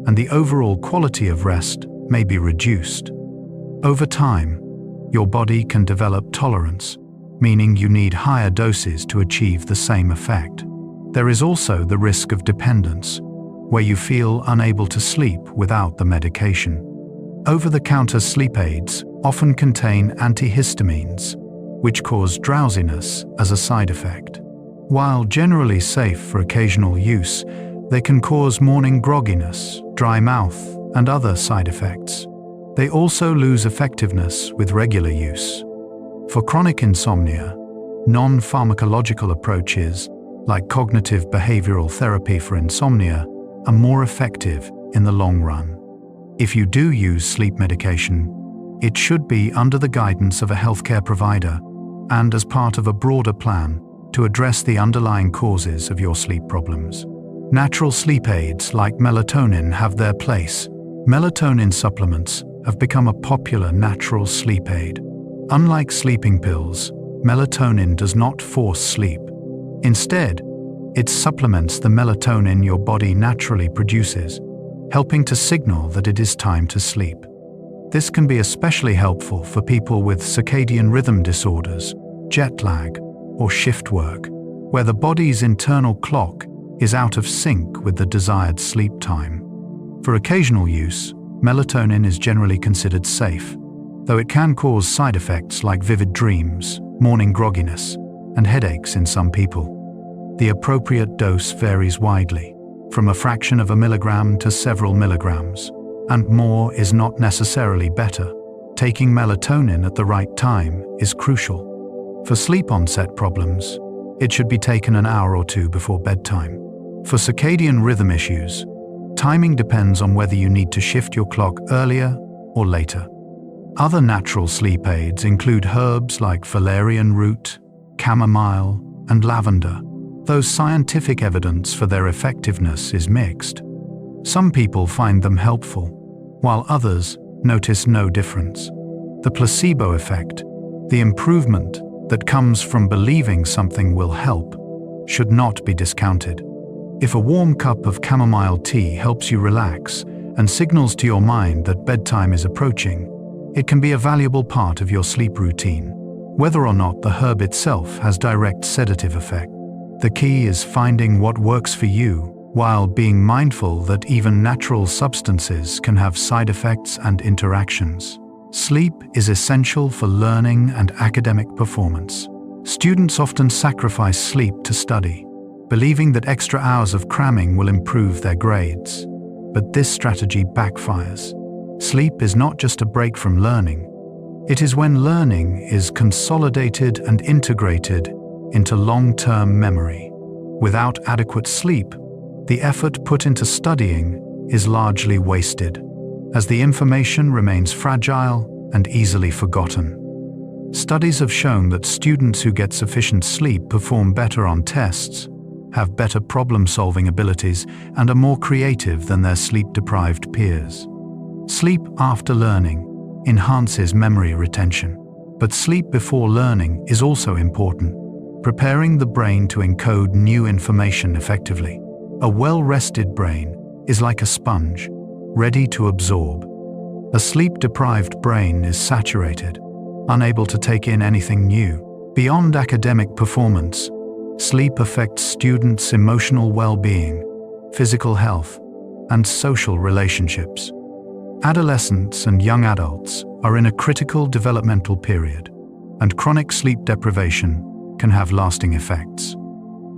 and the overall quality of rest may be reduced. Over time, your body can develop tolerance, meaning you need higher doses to achieve the same effect. There is also the risk of dependence, where you feel unable to sleep without the medication. Over-the-counter sleep aids often contain antihistamines, which cause drowsiness as a side effect. While generally safe for occasional use, they can cause morning grogginess, dry mouth, and other side effects. They also lose effectiveness with regular use. For chronic insomnia, non-pharmacological approaches, like cognitive behavioral therapy for insomnia, are more effective in the long run. If you do use sleep medication, it should be under the guidance of a healthcare provider and as part of a broader plan to address the underlying causes of your sleep problems. Natural sleep aids like melatonin have their place. Melatonin supplements have become a popular natural sleep aid. Unlike sleeping pills, melatonin does not force sleep. Instead, it supplements the melatonin your body naturally produces, helping to signal that it is time to sleep. This can be especially helpful for people with circadian rhythm disorders, jet lag, or shift work, where the body's internal clock is out of sync with the desired sleep time. For occasional use, melatonin is generally considered safe, though it can cause side effects like vivid dreams, morning grogginess, and headaches in some people. The appropriate dose varies widely, from a fraction of a milligram to several milligrams, and more is not necessarily better. Taking melatonin at the right time is crucial. For sleep onset problems, it should be taken an hour or two before bedtime. For circadian rhythm issues, timing depends on whether you need to shift your clock earlier or later. Other natural sleep aids include herbs like valerian root, chamomile, and lavender, though scientific evidence for their effectiveness is mixed. Some people find them helpful, while others notice no difference. The placebo effect, the improvement that comes from believing something will help should not be discounted. If a warm cup of chamomile tea helps you relax and signals to your mind that bedtime is approaching, it can be a valuable part of your sleep routine, whether or not the herb itself has direct sedative effect. The key is finding what works for you, while being mindful that even natural substances can have side effects and interactions. Sleep is essential for learning and academic performance. Students often sacrifice sleep to study, believing that extra hours of cramming will improve their grades. But this strategy backfires. Sleep is not just a break from learning. It is when learning is consolidated and integrated into long-term memory. Without adequate sleep, the effort put into studying is largely wasted, as the information remains fragile and easily forgotten. Studies have shown that students who get sufficient sleep perform better on tests, have better problem-solving abilities, and are more creative than their sleep-deprived peers. Sleep after learning enhances memory retention, but sleep before learning is also important, preparing the brain to encode new information effectively. A well-rested brain is like a sponge, ready to absorb. A sleep-deprived brain is saturated, unable to take in anything new. Beyond academic performance, sleep affects students' emotional well-being, physical health, and social relationships. Adolescents and young adults are in a critical developmental period, and chronic sleep deprivation can have lasting effects.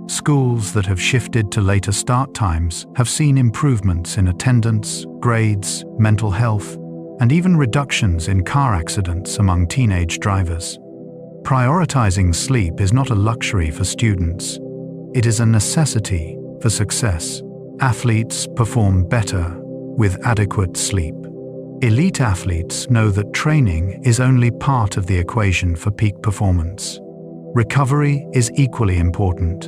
Schools that have shifted to later start times have seen improvements in attendance, grades, mental health, and even reductions in car accidents among teenage drivers. Prioritizing sleep is not a luxury for students. It is a necessity for success. Athletes perform better with adequate sleep. Elite athletes know that training is only part of the equation for peak performance. Recovery is equally important,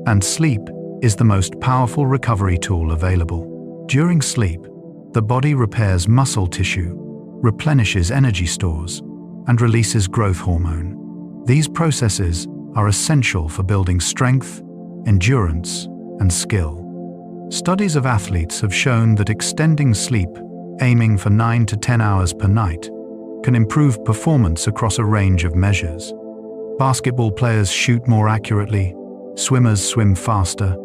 and sleep is the most powerful recovery tool available. During sleep, the body repairs muscle tissue, replenishes energy stores, and releases growth hormone. These processes are essential for building strength, endurance, and skill. Studies of athletes have shown that extending sleep, aiming for 9 to 10 hours per night, can improve performance across a range of measures. Basketball players shoot more accurately, swimmers swim faster,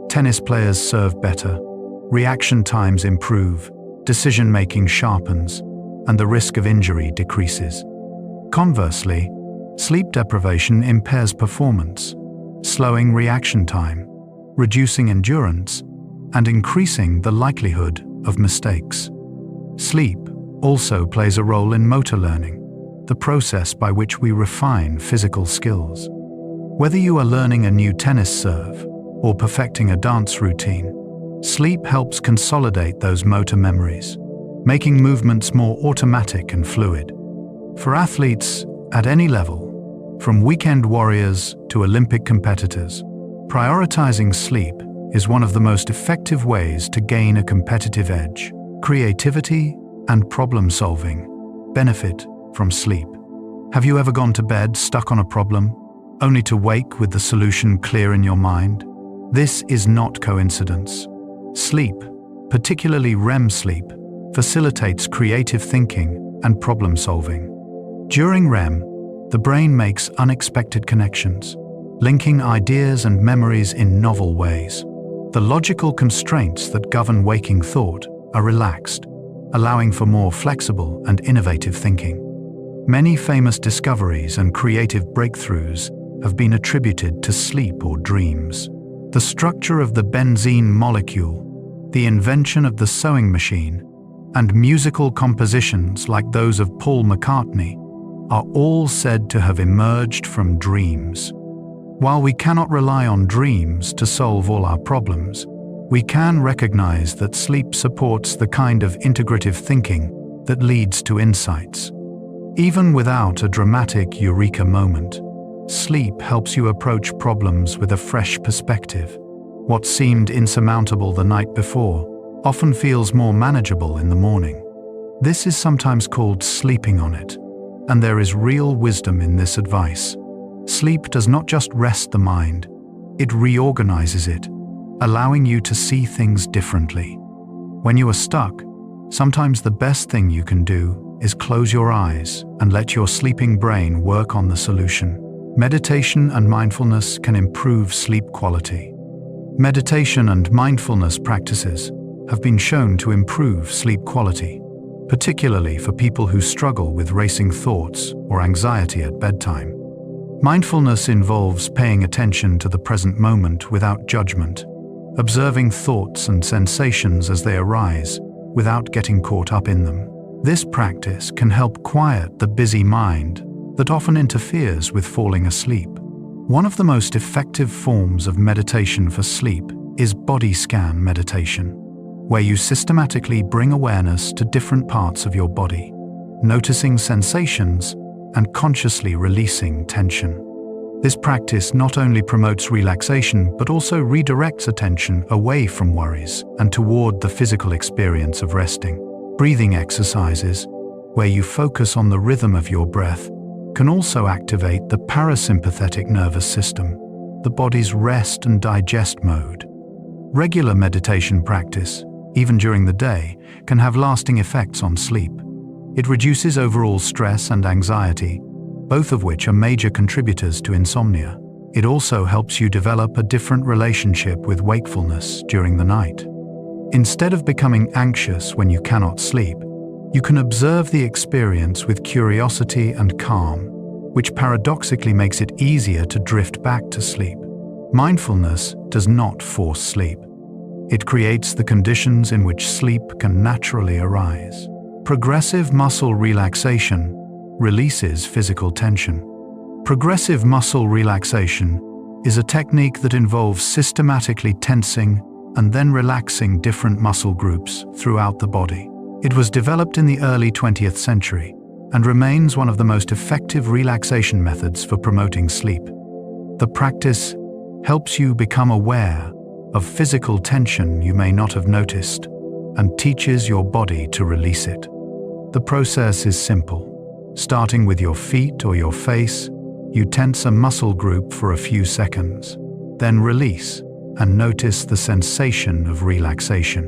tennis players serve better, reaction times improve, decision-making sharpens, and the risk of injury decreases. Conversely, sleep deprivation impairs performance, slowing reaction time, reducing endurance, and increasing the likelihood of mistakes. Sleep also plays a role in motor learning, the process by which we refine physical skills. Whether you are learning a new tennis serve or perfecting a dance routine, sleep helps consolidate those motor memories, making movements more automatic and fluid. For athletes at any level, from weekend warriors to Olympic competitors, prioritizing sleep is one of the most effective ways to gain a competitive edge. Creativity and problem-solving benefit from sleep. Have you ever gone to bed stuck on a problem, only to wake with the solution clear in your mind? This is not coincidence. Sleep, particularly REM sleep, facilitates creative thinking and problem-solving. During REM, the brain makes unexpected connections, linking ideas and memories in novel ways. The logical constraints that govern waking thought are relaxed, allowing for more flexible and innovative thinking. Many famous discoveries and creative breakthroughs have been attributed to sleep or dreams. The structure of the benzene molecule, the invention of the sewing machine, and musical compositions like those of Paul McCartney are all said to have emerged from dreams. While we cannot rely on dreams to solve all our problems, we can recognize that sleep supports the kind of integrative thinking that leads to insights. Even without a dramatic eureka moment, sleep helps you approach problems with a fresh perspective. What seemed insurmountable the night before often feels more manageable in the morning. This is sometimes called sleeping on it, and there is real wisdom in this advice. Sleep does not just rest the mind, it reorganizes it, allowing you to see things differently. When you are stuck, sometimes the best thing you can do is close your eyes and let your sleeping brain work on the solution. Meditation and mindfulness can improve sleep quality. Meditation and mindfulness practices have been shown to improve sleep quality, particularly for people who struggle with racing thoughts or anxiety at bedtime. Mindfulness involves paying attention to the present moment without judgment, observing thoughts and sensations as they arise without getting caught up in them. This practice can help quiet the busy mind that often interferes with falling asleep. One of the most effective forms of meditation for sleep is body scan meditation, where you systematically bring awareness to different parts of your body, noticing sensations and consciously releasing tension. This practice not only promotes relaxation but also redirects attention away from worries and toward the physical experience of resting. Breathing exercises, where you focus on the rhythm of your breath, can also activate the parasympathetic nervous system, the body's rest and digest mode. Regular meditation practice, even during the day, can have lasting effects on sleep. It reduces overall stress and anxiety, both of which are major contributors to insomnia. It also helps you develop a different relationship with wakefulness during the night. Instead of becoming anxious when you cannot sleep, you can observe the experience with curiosity and calm, which paradoxically makes it easier to drift back to sleep. Mindfulness does not force sleep. It creates the conditions in which sleep can naturally arise. Progressive muscle relaxation releases physical tension. Progressive muscle relaxation is a technique that involves systematically tensing and then relaxing different muscle groups throughout the body. It was developed in the early 20th century and remains one of the most effective relaxation methods for promoting sleep. The practice helps you become aware of physical tension you may not have noticed and teaches your body to release it. The process is simple. Starting with your feet or your face, you tense a muscle group for a few seconds, then release and notice the sensation of relaxation.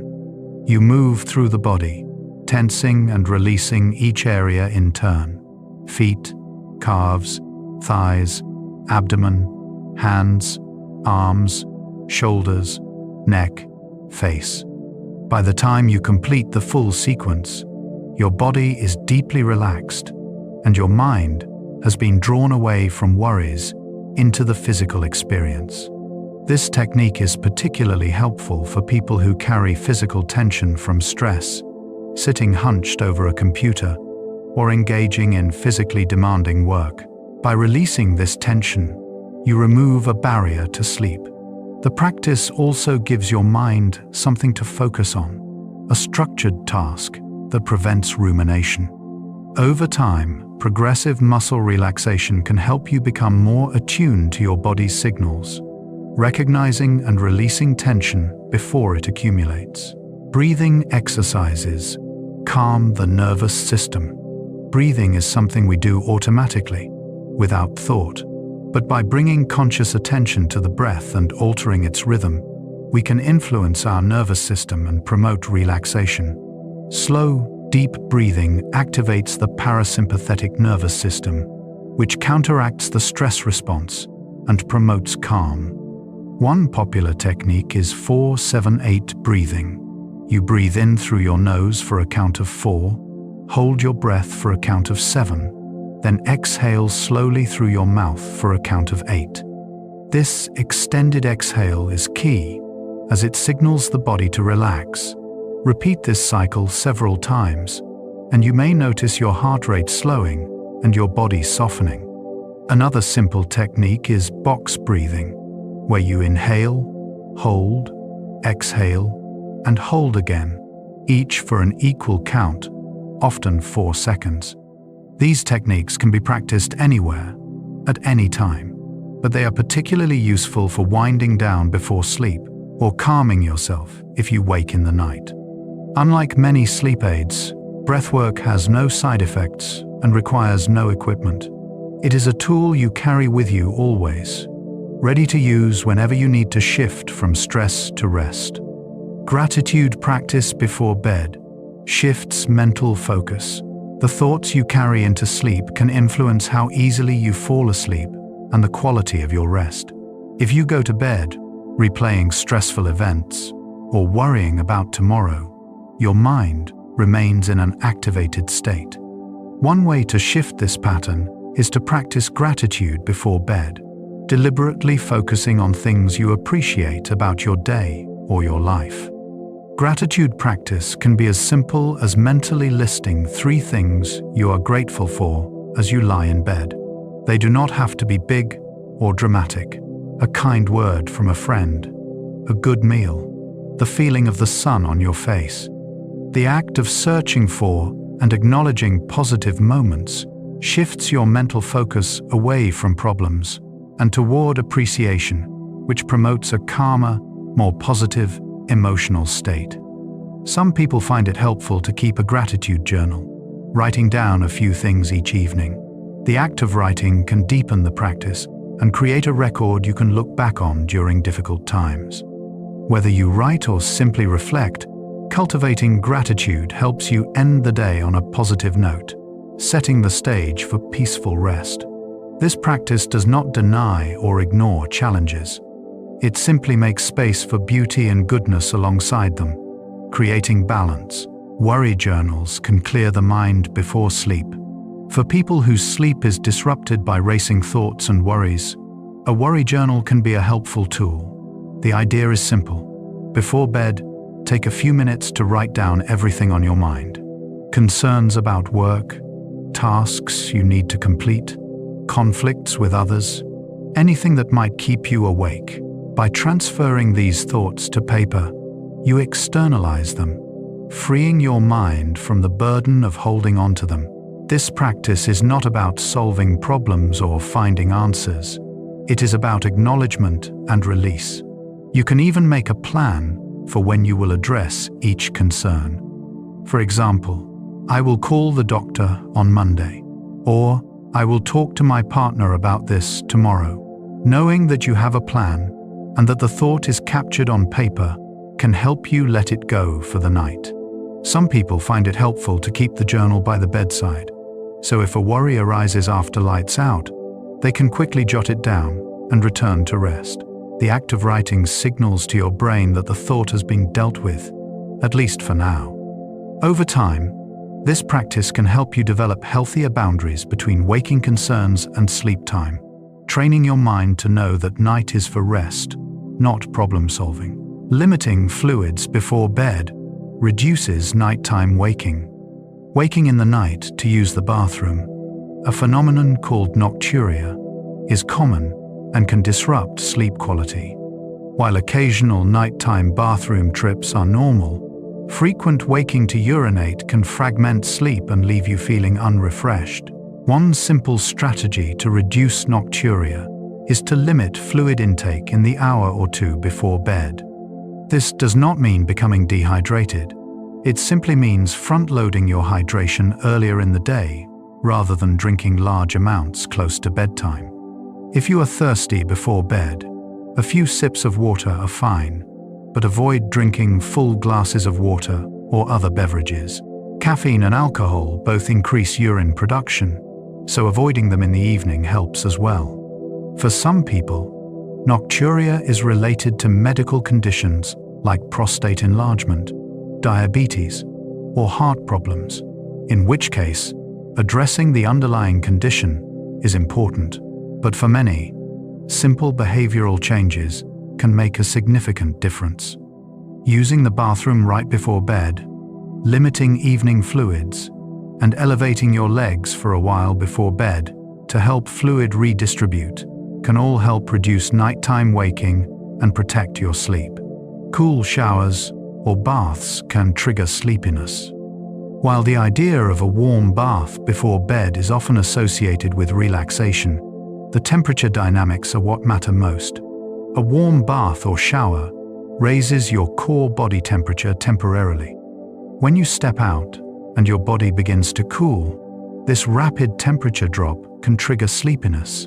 You move through the body, tensing and releasing each area in turn: feet, calves, thighs, abdomen, hands, arms, shoulders, neck, face. By the time you complete the full sequence, your body is deeply relaxed and your mind has been drawn away from worries into the physical experience. This technique is particularly helpful for people who carry physical tension from stress, sitting hunched over a computer, or engaging in physically demanding work. By releasing this tension, you remove a barrier to sleep. The practice also gives your mind something to focus on, a structured task that prevents rumination. Over time, progressive muscle relaxation can help you become more attuned to your body's signals, recognizing and releasing tension before it accumulates. Breathing exercises calm the nervous system. Breathing is something we do automatically, without thought. But by bringing conscious attention to the breath and altering its rhythm, we can influence our nervous system and promote relaxation. Slow, deep breathing activates the parasympathetic nervous system, which counteracts the stress response and promotes calm. One popular technique is 4-7-8 breathing. You breathe in through your nose for a count of 4, hold your breath for a count of 7, then exhale slowly through your mouth for a count of 8. This extended exhale is key, as it signals the body to relax. Repeat this cycle several times, and you may notice your heart rate slowing and your body softening. Another simple technique is box breathing, where you inhale, hold, exhale, and hold again, each for an equal count, often 4 seconds. These techniques can be practiced anywhere, at any time, but they are particularly useful for winding down before sleep or calming yourself if you wake in the night. Unlike many sleep aids, breathwork has no side effects and requires no equipment. It is a tool you carry with you always, ready to use whenever you need to shift from stress to rest. Gratitude practice before bed shifts mental focus. The thoughts you carry into sleep can influence how easily you fall asleep and the quality of your rest. If you go to bed replaying stressful events or worrying about tomorrow, your mind remains in an activated state. One way to shift this pattern is to practice gratitude before bed, deliberately focusing on things you appreciate about your day or your life. Gratitude practice can be as simple as mentally listing 3 things you are grateful for as you lie in bed. They do not have to be big or dramatic. A kind word from a friend, a good meal, the feeling of the sun on your face. The act of searching for and acknowledging positive moments shifts your mental focus away from problems and toward appreciation, which promotes a calmer, more positive emotional state. Some people find it helpful to keep a gratitude journal, writing down a few things each evening. The act of writing can deepen the practice and create a record you can look back on during difficult times. Whether you write or simply reflect, cultivating gratitude helps you end the day on a positive note, setting the stage for peaceful rest. This practice does not deny or ignore challenges. It simply makes space for beauty and goodness alongside them, creating balance. Worry journals can clear the mind before sleep. For people whose sleep is disrupted by racing thoughts and worries, a worry journal can be a helpful tool. The idea is simple. Before bed, take a few minutes to write down everything on your mind. Concerns about work, tasks you need to complete, conflicts with others, anything that might keep you awake. By transferring these thoughts to paper, you externalize them, freeing your mind from the burden of holding on to them. This practice is not about solving problems or finding answers. It is about acknowledgement and release. You can even make a plan for when you will address each concern. For example, I will call the doctor on Monday, or I will talk to my partner about this tomorrow. Knowing that you have a plan and that the thought is captured on paper can help you let it go for the night. Some people find it helpful to keep the journal by the bedside, so if a worry arises after lights out, they can quickly jot it down and return to rest. The act of writing signals to your brain that the thought has been dealt with, at least for now. Over time, this practice can help you develop healthier boundaries between waking concerns and sleep time, training your mind to know that night is for rest, not problem solving. Limiting fluids before bed reduces nighttime waking. Waking in the night to use the bathroom, a phenomenon called nocturia, is common and can disrupt sleep quality. While occasional nighttime bathroom trips are normal, frequent waking to urinate can fragment sleep and leave you feeling unrefreshed. One simple strategy to reduce nocturia is to limit fluid intake in the hour or 2 before bed. This does not mean becoming dehydrated. It simply means front-loading your hydration earlier in the day, rather than drinking large amounts close to bedtime. If you are thirsty before bed, a few sips of water are fine, but avoid drinking full glasses of water or other beverages. Caffeine and alcohol both increase urine production, so avoiding them in the evening helps as well. For some people, nocturia is related to medical conditions like prostate enlargement, diabetes, or heart problems, in which case, addressing the underlying condition is important. But for many, simple behavioral changes can make a significant difference. Using the bathroom right before bed, limiting evening fluids, and elevating your legs for a while before bed to help fluid redistribute can all help reduce nighttime waking and protect your sleep. Cool showers or baths can trigger sleepiness. While the idea of a warm bath before bed is often associated with relaxation, the temperature dynamics are what matter most. A warm bath or shower raises your core body temperature temporarily. When you step out and your body begins to cool, this rapid temperature drop can trigger sleepiness,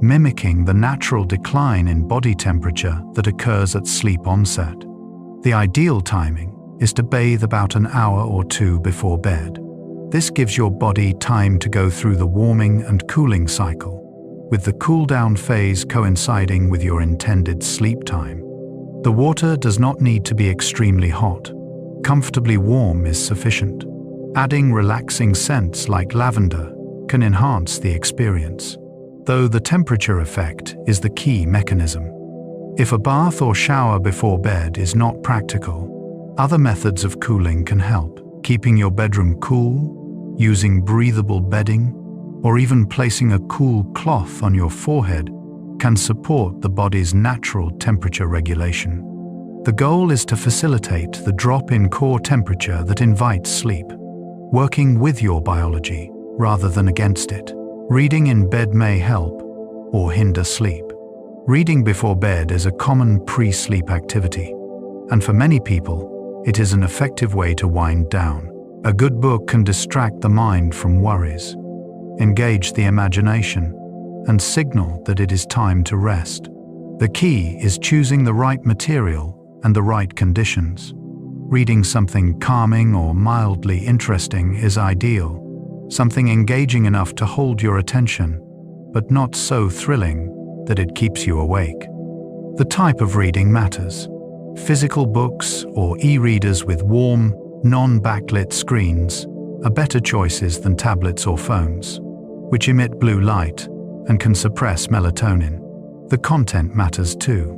mimicking the natural decline in body temperature that occurs at sleep onset. The ideal timing is to bathe about an hour or two before bed. This gives your body time to go through the warming and cooling cycle, with the cool-down phase coinciding with your intended sleep time. The water does not need to be extremely hot. Comfortably warm is sufficient. Adding relaxing scents like lavender can enhance the experience, though the temperature effect is the key mechanism. If a bath or shower before bed is not practical, other methods of cooling can help. Keeping your bedroom cool, using breathable bedding, or even placing a cool cloth on your forehead can support the body's natural temperature regulation. The goal is to facilitate the drop in core temperature that invites sleep, working with your biology rather than against it. Reading in bed may help or hinder sleep. Reading before bed is a common pre-sleep activity, and for many people, it is an effective way to wind down. A good book can distract the mind from worries, engage the imagination, and signal that it is time to rest. The key is choosing the right material and the right conditions. Reading something calming or mildly interesting is ideal, something engaging enough to hold your attention, but not so thrilling that it keeps you awake. The type of reading matters. Physical books or e-readers with warm, non-backlit screens are better choices than tablets or phones, which emit blue light and can suppress melatonin. The content matters too.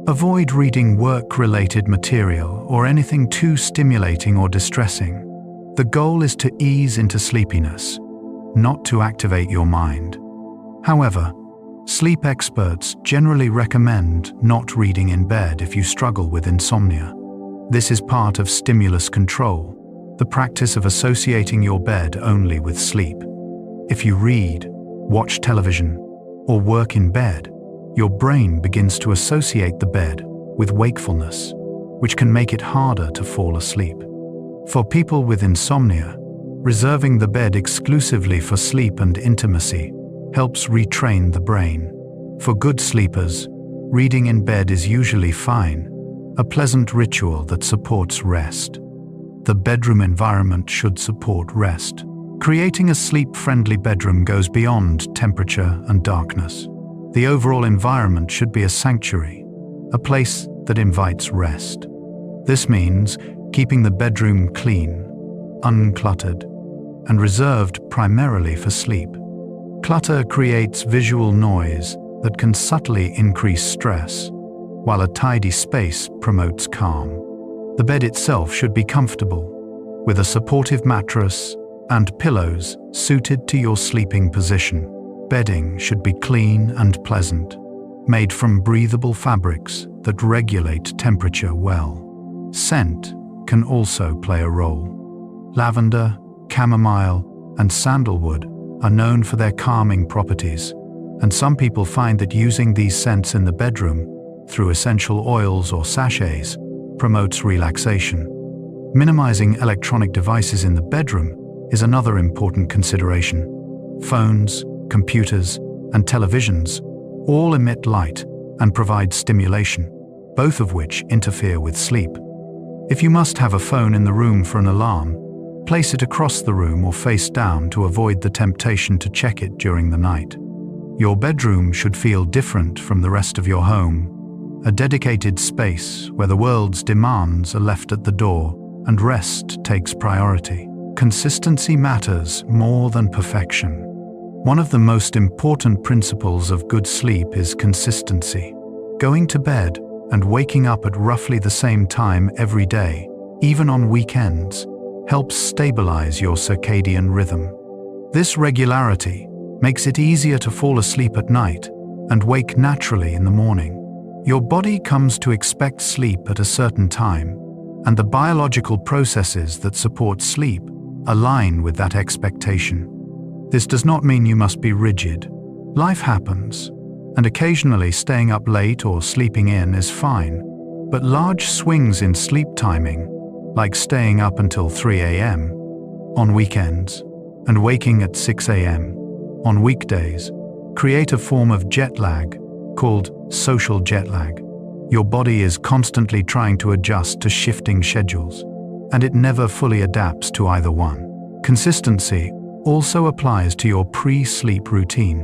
Avoid reading work-related material or anything too stimulating or distressing. The goal is to ease into sleepiness, not to activate your mind. However, sleep experts generally recommend not reading in bed if you struggle with insomnia. This is part of stimulus control, the practice of associating your bed only with sleep. If you read, watch television, or work in bed, your brain begins to associate the bed with wakefulness, which can make it harder to fall asleep. For people with insomnia, reserving the bed exclusively for sleep and intimacy helps retrain the brain. For good sleepers, reading in bed is usually fine, a pleasant ritual that supports rest. The bedroom environment should support rest. Creating a sleep-friendly bedroom goes beyond temperature and darkness. The overall environment should be a sanctuary, a place that invites rest. This means keeping the bedroom clean, uncluttered, and reserved primarily for sleep. Clutter creates visual noise that can subtly increase stress, while a tidy space promotes calm. The bed itself should be comfortable, with a supportive mattress and pillows suited to your sleeping position. Bedding should be clean and pleasant, made from breathable fabrics that regulate temperature well. Scent can also play a role. Lavender, chamomile, and sandalwood are known for their calming properties, and some people find that using these scents in the bedroom, through essential oils or sachets, promotes relaxation. Minimizing electronic devices in the bedroom is another important consideration. Phones, computers, and televisions all emit light and provide stimulation, both of which interfere with sleep. If you must have a phone in the room for an alarm, place it across the room or face down to avoid the temptation to check it during the night. Your bedroom should feel different from the rest of your home, a dedicated space where the world's demands are left at the door and rest takes priority. Consistency matters more than perfection. One of the most important principles of good sleep is consistency. Going to bed and waking up at roughly the same time every day, even on weekends, helps stabilize your circadian rhythm. This regularity makes it easier to fall asleep at night and wake naturally in the morning. Your body comes to expect sleep at a certain time, and the biological processes that support sleep align with that expectation. This does not mean you must be rigid. Life happens, and occasionally staying up late or sleeping in is fine, but large swings in sleep timing, like staying up until 3 a.m. on weekends and waking at 6 a.m. On weekdays, create a form of jet lag called social jet lag. Your body is constantly trying to adjust to shifting schedules, and it never fully adapts to either one. Consistency also applies to your pre-sleep routine,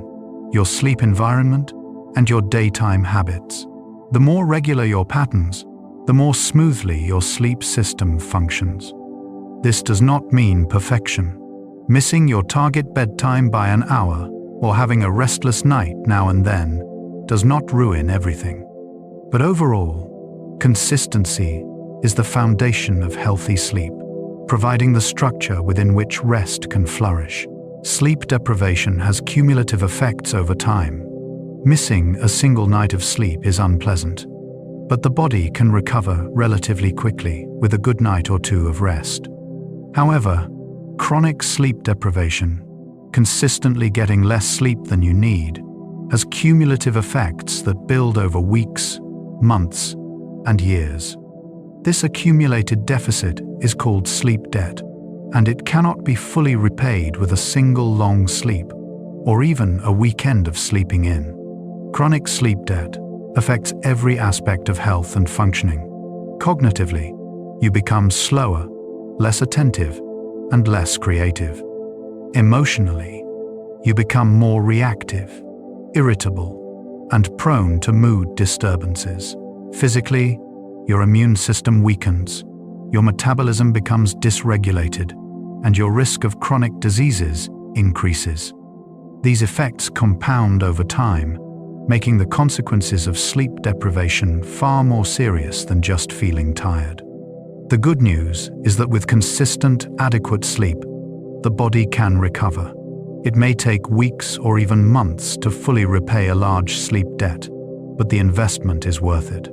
your sleep environment, and your daytime habits. The more regular your patterns, the more smoothly your sleep system functions. This does not mean perfection. Missing your target bedtime by an hour or having a restless night now and then does not ruin everything. But overall, consistency is the foundation of healthy sleep, providing the structure within which rest can flourish. Sleep deprivation has cumulative effects over time. Missing a single night of sleep is unpleasant, but the body can recover relatively quickly with a good night or two of rest. However, chronic sleep deprivation, consistently getting less sleep than you need, has cumulative effects that build over weeks, months, and years. This accumulated deficit is called sleep debt, and it cannot be fully repaid with a single long sleep, or even a weekend of sleeping in. Chronic sleep debt affects every aspect of health and functioning. Cognitively, you become slower, less attentive, and less creative. Emotionally, you become more reactive, irritable, and prone to mood disturbances. Physically, your immune system weakens, your metabolism becomes dysregulated, and your risk of chronic diseases increases. These effects compound over time, making the consequences of sleep deprivation far more serious than just feeling tired. The good news is that with consistent, adequate sleep, the body can recover. It may take weeks or even months to fully repay a large sleep debt, but the investment is worth it.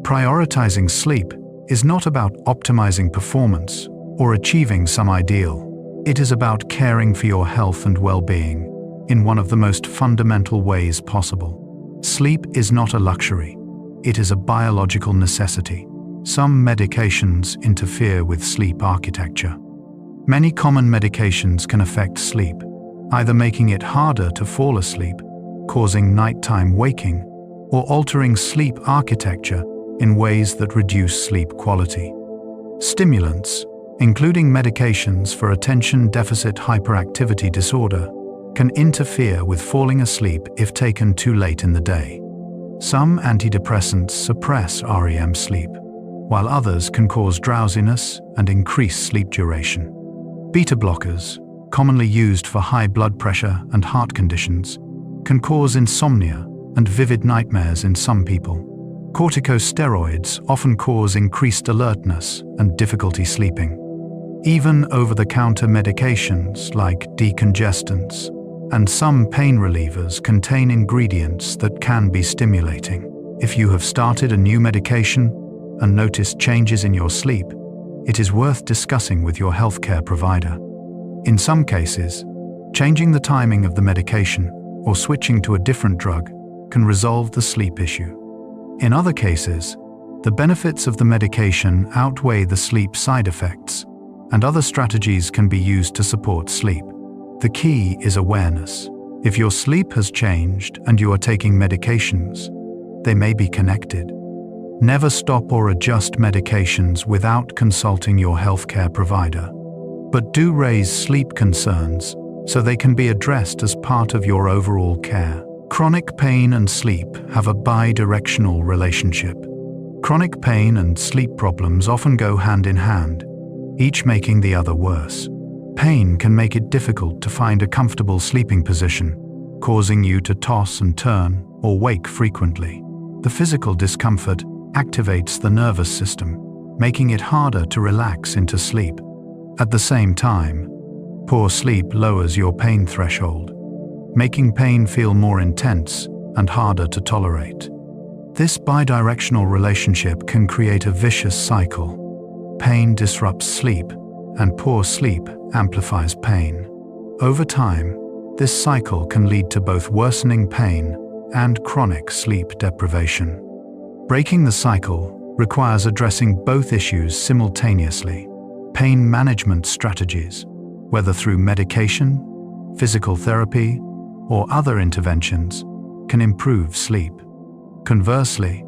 Prioritizing sleep is not about optimizing performance or achieving some ideal. It is about caring for your health and well-being in one of the most fundamental ways possible. Sleep is not a luxury. It is a biological necessity. Some medications interfere with sleep architecture. Many common medications can affect sleep, either making it harder to fall asleep, causing nighttime waking, or altering sleep architecture in ways that reduce sleep quality. Stimulants, including medications for attention deficit hyperactivity disorder, can interfere with falling asleep if taken too late in the day. Some antidepressants suppress REM sleep, while others can cause drowsiness and increase sleep duration. Beta blockers, commonly used for high blood pressure and heart conditions, can cause insomnia and vivid nightmares in some people. Corticosteroids often cause increased alertness and difficulty sleeping. Even over-the-counter medications like decongestants and some pain relievers contain ingredients that can be stimulating. If you have started a new medication and noticed changes in your sleep, it is worth discussing with your healthcare provider. In some cases, changing the timing of the medication or switching to a different drug can resolve the sleep issue. In other cases, the benefits of the medication outweigh the sleep side effects, and other strategies can be used to support sleep. The key is awareness. If your sleep has changed and you are taking medications, they may be connected. Never stop or adjust medications without consulting your healthcare provider. But do raise sleep concerns so they can be addressed as part of your overall care. Chronic pain and sleep have a bi-directional relationship. Chronic pain and sleep problems often go hand in hand, each making the other worse. Pain can make it difficult to find a comfortable sleeping position, causing you to toss and turn or wake frequently. The physical discomfort activates the nervous system, making it harder to relax into sleep. At the same time, poor sleep lowers your pain threshold, making pain feel more intense and harder to tolerate. This bidirectional relationship can create a vicious cycle. Pain disrupts sleep, and poor sleep amplifies pain. Over time, this cycle can lead to both worsening pain and chronic sleep deprivation. Breaking the cycle requires addressing both issues simultaneously. Pain management strategies, whether through medication, physical therapy, or other interventions can improve sleep. Conversely,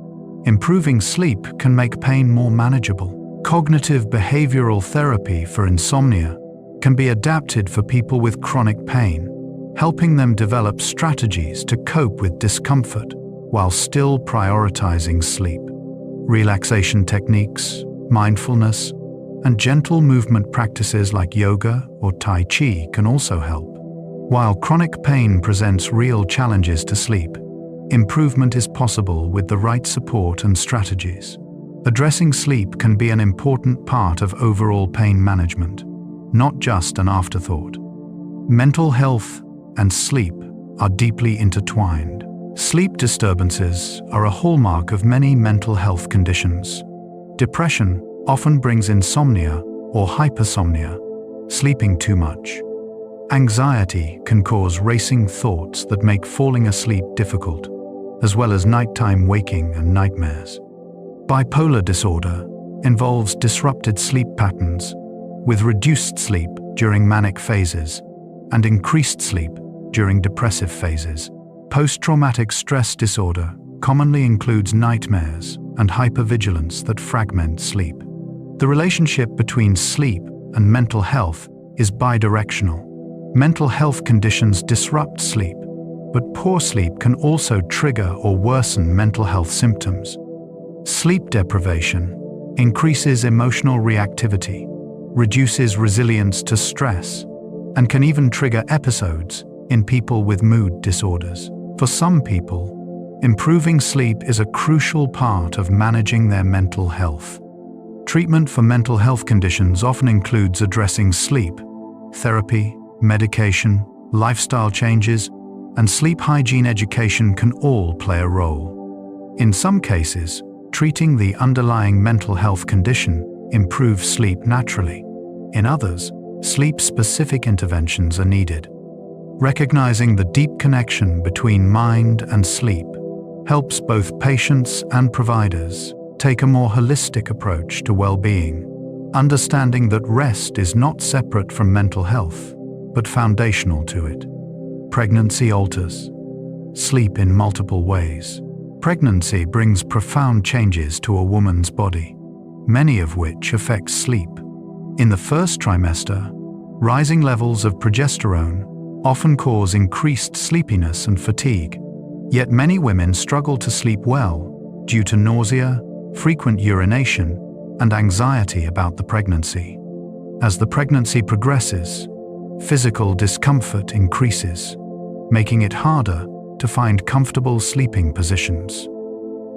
improving sleep can make pain more manageable. Cognitive behavioral therapy for insomnia can be adapted for people with chronic pain, helping them develop strategies to cope with discomfort while still prioritizing sleep. Relaxation techniques, mindfulness, and gentle movement practices like yoga or Tai Chi can also help. While chronic pain presents real challenges to sleep, improvement is possible with the right support and strategies. Addressing sleep can be an important part of overall pain management, not just an afterthought. Mental health and sleep are deeply intertwined. Sleep disturbances are a hallmark of many mental health conditions. Depression often brings insomnia or hypersomnia, sleeping too much. Anxiety can cause racing thoughts that make falling asleep difficult, as well as nighttime waking and nightmares. Bipolar disorder involves disrupted sleep patterns, with reduced sleep during manic phases and increased sleep during depressive phases. Post-traumatic stress disorder commonly includes nightmares and hypervigilance that fragment sleep. The relationship between sleep and mental health is bidirectional. Mental health conditions disrupt sleep, but poor sleep can also trigger or worsen mental health symptoms. Sleep deprivation increases emotional reactivity, reduces resilience to stress, and can even trigger episodes in people with mood disorders. For some people, improving sleep is a crucial part of managing their mental health. Treatment for mental health conditions often includes addressing sleep. Therapy, medication, lifestyle changes, and sleep hygiene education can all play a role. In some cases, treating the underlying mental health condition improves sleep naturally. In others, sleep-specific interventions are needed. Recognizing the deep connection between mind and sleep helps both patients and providers take a more holistic approach to well-being, understanding that rest is not separate from mental health, but foundational to it. Pregnancy alters sleep in multiple ways. Pregnancy brings profound changes to a woman's body, many of which affect sleep. In the first trimester, rising levels of progesterone often cause increased sleepiness and fatigue, yet many women struggle to sleep well due to nausea, frequent urination, and anxiety about the pregnancy. As the pregnancy progresses, physical discomfort increases, making it harder to find comfortable sleeping positions.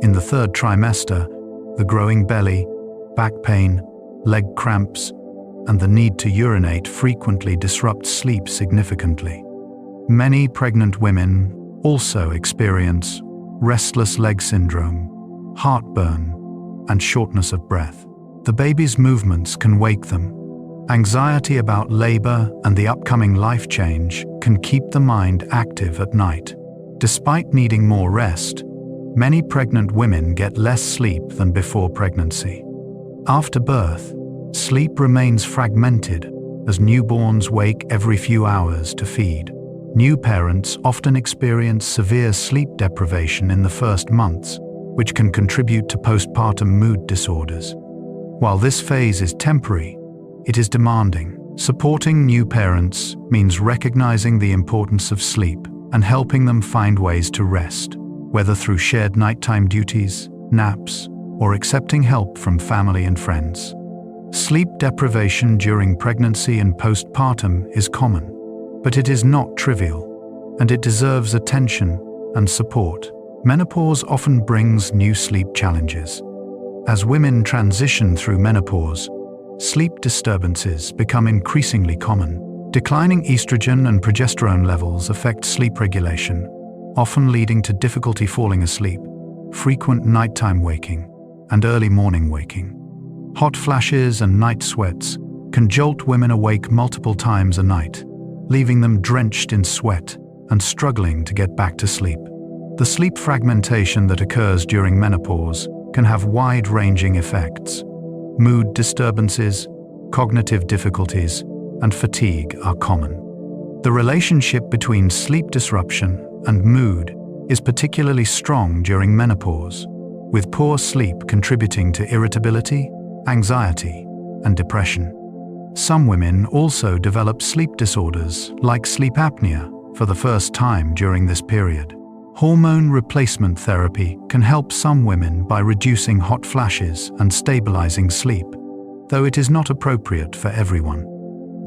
In the third trimester, the growing belly, back pain, leg cramps, and the need to urinate frequently disrupt sleep significantly. Many pregnant women also experience restless leg syndrome, heartburn, and shortness of breath. The baby's movements can wake them. Anxiety about labor and the upcoming life change can keep the mind active at night. Despite needing more rest, many pregnant women get less sleep than before pregnancy. After birth, sleep remains fragmented as newborns wake every few hours to feed. New parents often experience severe sleep deprivation in the first months, which can contribute to postpartum mood disorders. While this phase is temporary, it is demanding. Supporting new parents means recognizing the importance of sleep and helping them find ways to rest, whether through shared nighttime duties, naps, or accepting help from family and friends. Sleep deprivation during pregnancy and postpartum is common, but it is not trivial, and it deserves attention and support. Menopause often brings new sleep challenges. As women transition through menopause, sleep disturbances become increasingly common. Declining estrogen and progesterone levels affect sleep regulation, often leading to difficulty falling asleep, frequent nighttime waking, and early morning waking. Hot flashes and night sweats can jolt women awake multiple times a night, leaving them drenched in sweat and struggling to get back to sleep. The sleep fragmentation that occurs during menopause can have wide-ranging effects. Mood disturbances, cognitive difficulties, and fatigue are common. The relationship between sleep disruption and mood is particularly strong during menopause, with poor sleep contributing to irritability, anxiety, and depression. Some women also develop sleep disorders like sleep apnea for the first time during this period. Hormone replacement therapy can help some women by reducing hot flashes and stabilizing sleep, though it is not appropriate for everyone.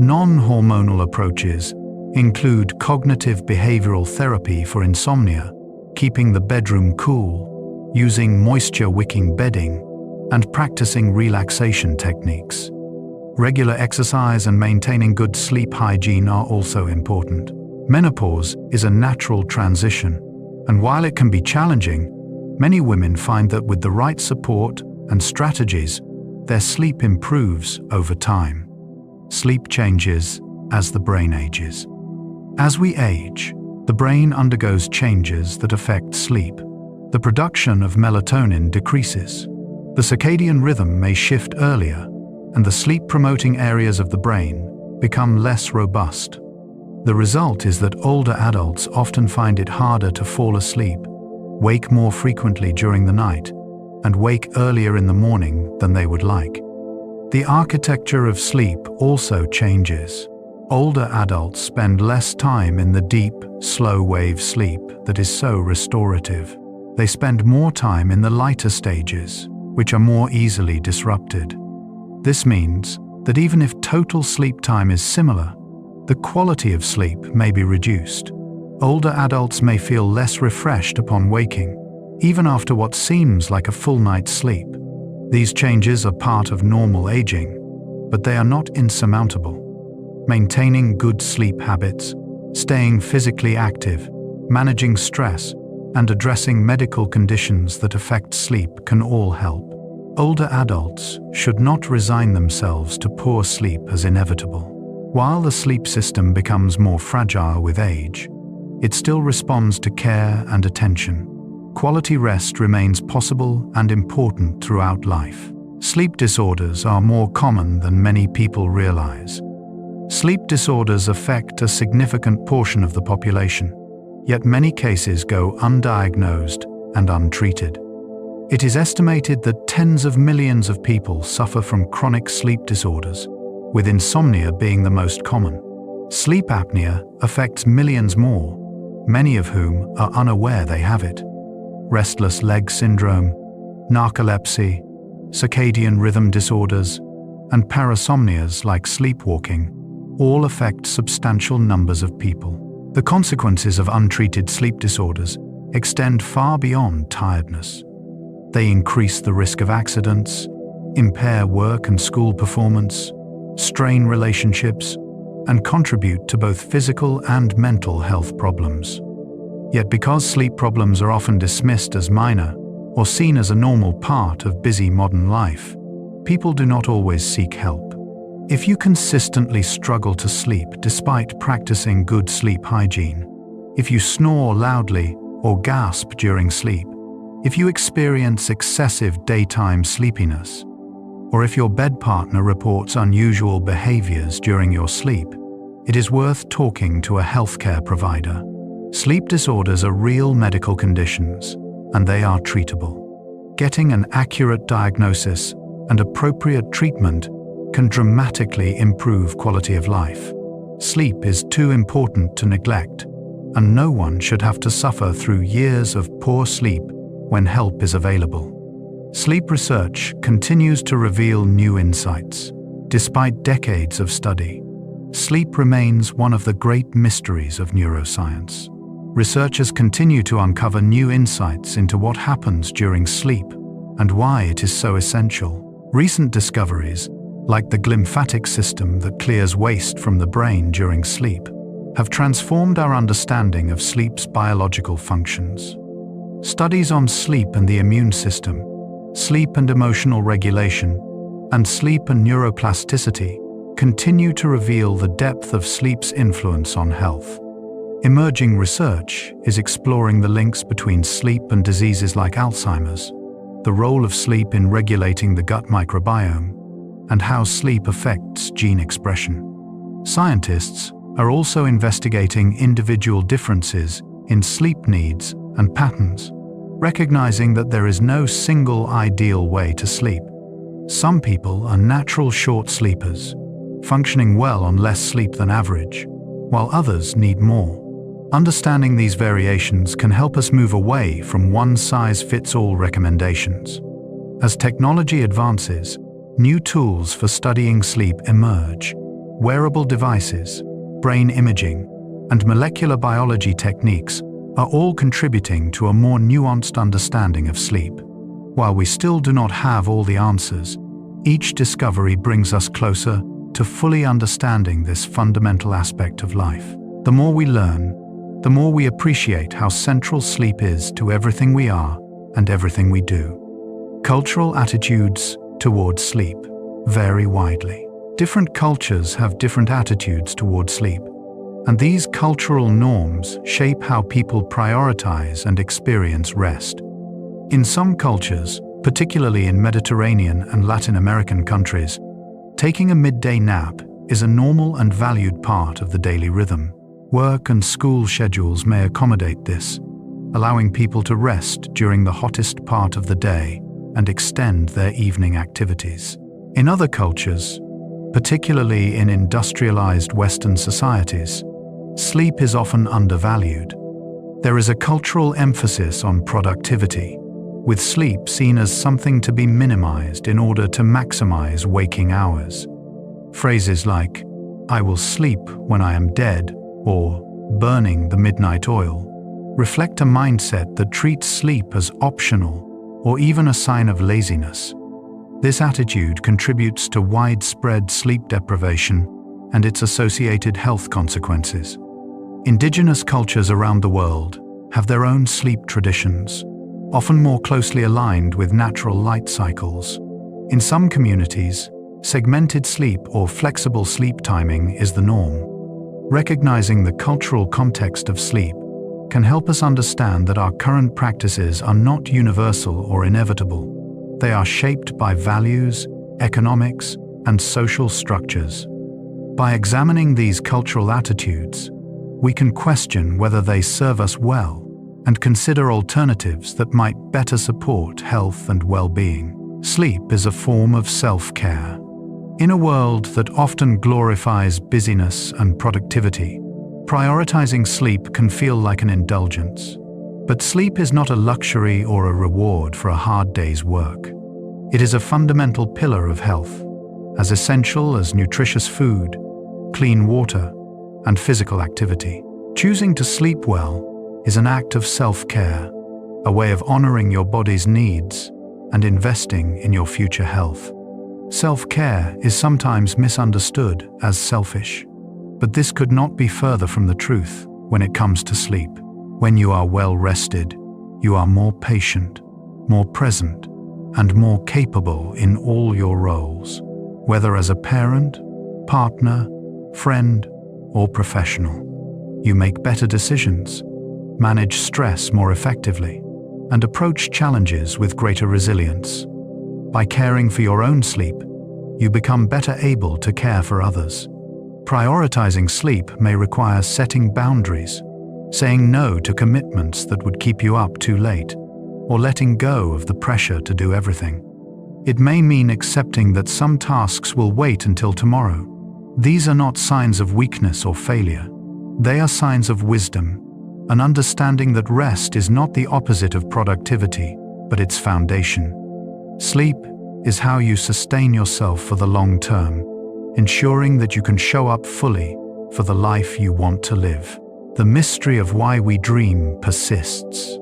Non-hormonal approaches include cognitive behavioral therapy for insomnia, keeping the bedroom cool, using moisture-wicking bedding, and practicing relaxation techniques. Regular exercise and maintaining good sleep hygiene are also important. Menopause is a natural transition, and while it can be challenging, many women find that with the right support and strategies, their sleep improves over time. Sleep changes as the brain ages. As we age, the brain undergoes changes that affect sleep. The production of melatonin decreases. The circadian rhythm may shift earlier, and the sleep-promoting areas of the brain become less robust. The result is that older adults often find it harder to fall asleep, wake more frequently during the night, and wake earlier in the morning than they would like. The architecture of sleep also changes. Older adults spend less time in the deep, slow-wave sleep that is so restorative. They spend more time in the lighter stages, which are more easily disrupted. This means that even if total sleep time is similar, the quality of sleep may be reduced. Older adults may feel less refreshed upon waking, even after what seems like a full night's sleep. These changes are part of normal aging, but they are not insurmountable. Maintaining good sleep habits, staying physically active, managing stress, and addressing medical conditions that affect sleep can all help. Older adults should not resign themselves to poor sleep as inevitable. While the sleep system becomes more fragile with age, it still responds to care and attention. Quality rest remains possible and important throughout life. Sleep disorders are more common than many people realize. Sleep disorders affect a significant portion of the population, yet many cases go undiagnosed and untreated. It is estimated that tens of millions of people suffer from chronic sleep disorders, with insomnia being the most common. Sleep apnea affects millions more, many of whom are unaware they have it. Restless leg syndrome, narcolepsy, circadian rhythm disorders, and parasomnias like sleepwalking all affect substantial numbers of people. The consequences of untreated sleep disorders extend far beyond tiredness. They increase the risk of accidents, impair work and school performance, strain relationships, and contribute to both physical and mental health problems. Yet because sleep problems are often dismissed as minor or seen as a normal part of busy modern life, people do not always seek help. If you consistently struggle to sleep despite practicing good sleep hygiene, if you snore loudly or gasp during sleep, if you experience excessive daytime sleepiness, or if your bed partner reports unusual behaviors during your sleep, it is worth talking to a healthcare provider. Sleep disorders are real medical conditions, and they are treatable. Getting an accurate diagnosis and appropriate treatment can dramatically improve quality of life. Sleep is too important to neglect, and no one should have to suffer through years of poor sleep when help is available. Sleep research continues to reveal new insights. Despite decades of study, sleep remains one of the great mysteries of neuroscience. Researchers continue to uncover new insights into what happens during sleep and why it is so essential. Recent discoveries, like the glymphatic system that clears waste from the brain during sleep, have transformed our understanding of sleep's biological functions. Studies on sleep and the immune system, sleep and emotional regulation, and sleep and neuroplasticity continue to reveal the depth of sleep's influence on health. Emerging research is exploring the links between sleep and diseases like Alzheimer's, the role of sleep in regulating the gut microbiome, and how sleep affects gene expression. Scientists are also investigating individual differences in sleep needs and patterns, recognizing that there is no single ideal way to sleep. Some people are natural short sleepers, functioning well on less sleep than average, while others need more. Understanding these variations can help us move away from one-size-fits-all recommendations. As technology advances, new tools for studying sleep emerge. Wearable devices, brain imaging, and molecular biology techniques are all contributing to a more nuanced understanding of sleep. While we still do not have all the answers, each discovery brings us closer to fully understanding this fundamental aspect of life. The more we learn, the more we appreciate how central sleep is to everything we are and everything we do. Cultural attitudes towards sleep vary widely. Different cultures have different attitudes towards sleep, and these cultural norms shape how people prioritize and experience rest. In some cultures, particularly in Mediterranean and Latin American countries, taking a midday nap is a normal and valued part of the daily rhythm. Work and school schedules may accommodate this, allowing people to rest during the hottest part of the day and extend their evening activities. In other cultures, particularly in industrialized Western societies, sleep is often undervalued. There is a cultural emphasis on productivity, with sleep seen as something to be minimized in order to maximize waking hours. Phrases like, "I will sleep when I am dead," or "burning the midnight oil," reflect a mindset that treats sleep as optional or even a sign of laziness. This attitude contributes to widespread sleep deprivation and its associated health consequences. Indigenous cultures around the world have their own sleep traditions, often more closely aligned with natural light cycles. In some communities, segmented sleep or flexible sleep timing is the norm. Recognizing the cultural context of sleep can help us understand that our current practices are not universal or inevitable. They are shaped by values, economics, and social structures. By examining these cultural attitudes, we can question whether they serve us well and consider alternatives that might better support health and well-being. Sleep is a form of self-care. In a world that often glorifies busyness and productivity, prioritizing sleep can feel like an indulgence. But sleep is not a luxury or a reward for a hard day's work. It is a fundamental pillar of health, as essential as nutritious food, clean water, and physical activity. Choosing to sleep well is an act of self-care, a way of honoring your body's needs and investing in your future health. Self-care is sometimes misunderstood as selfish, but this could not be further from the truth when it comes to sleep. When you are well rested, you are more patient, more present, and more capable in all your roles, whether as a parent, partner, friend, or professional. You make better decisions, manage stress more effectively, and approach challenges with greater resilience. By caring for your own sleep, you become better able to care for others. Prioritizing sleep may require setting boundaries, saying no to commitments that would keep you up too late, or letting go of the pressure to do everything. It may mean accepting that some tasks will wait until tomorrow. These are not signs of weakness or failure. They are signs of wisdom, an understanding that rest is not the opposite of productivity, but its foundation. Sleep is how you sustain yourself for the long term, ensuring that you can show up fully for the life you want to live. The mystery of why we dream persists.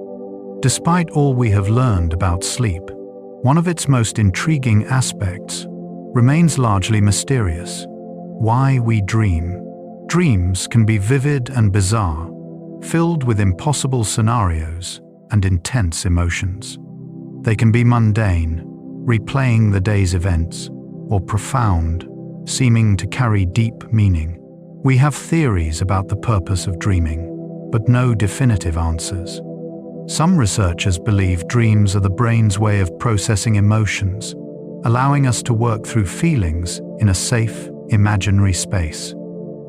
Despite all we have learned about sleep, one of its most intriguing aspects remains largely mysterious. Why we dream. Dreams can be vivid and bizarre, filled with impossible scenarios and intense emotions. They can be mundane, replaying the day's events, or profound, seeming to carry deep meaning. We have theories about the purpose of dreaming, but no definitive answers. Some researchers believe dreams are the brain's way of processing emotions, allowing us to work through feelings in a safe, imaginary space.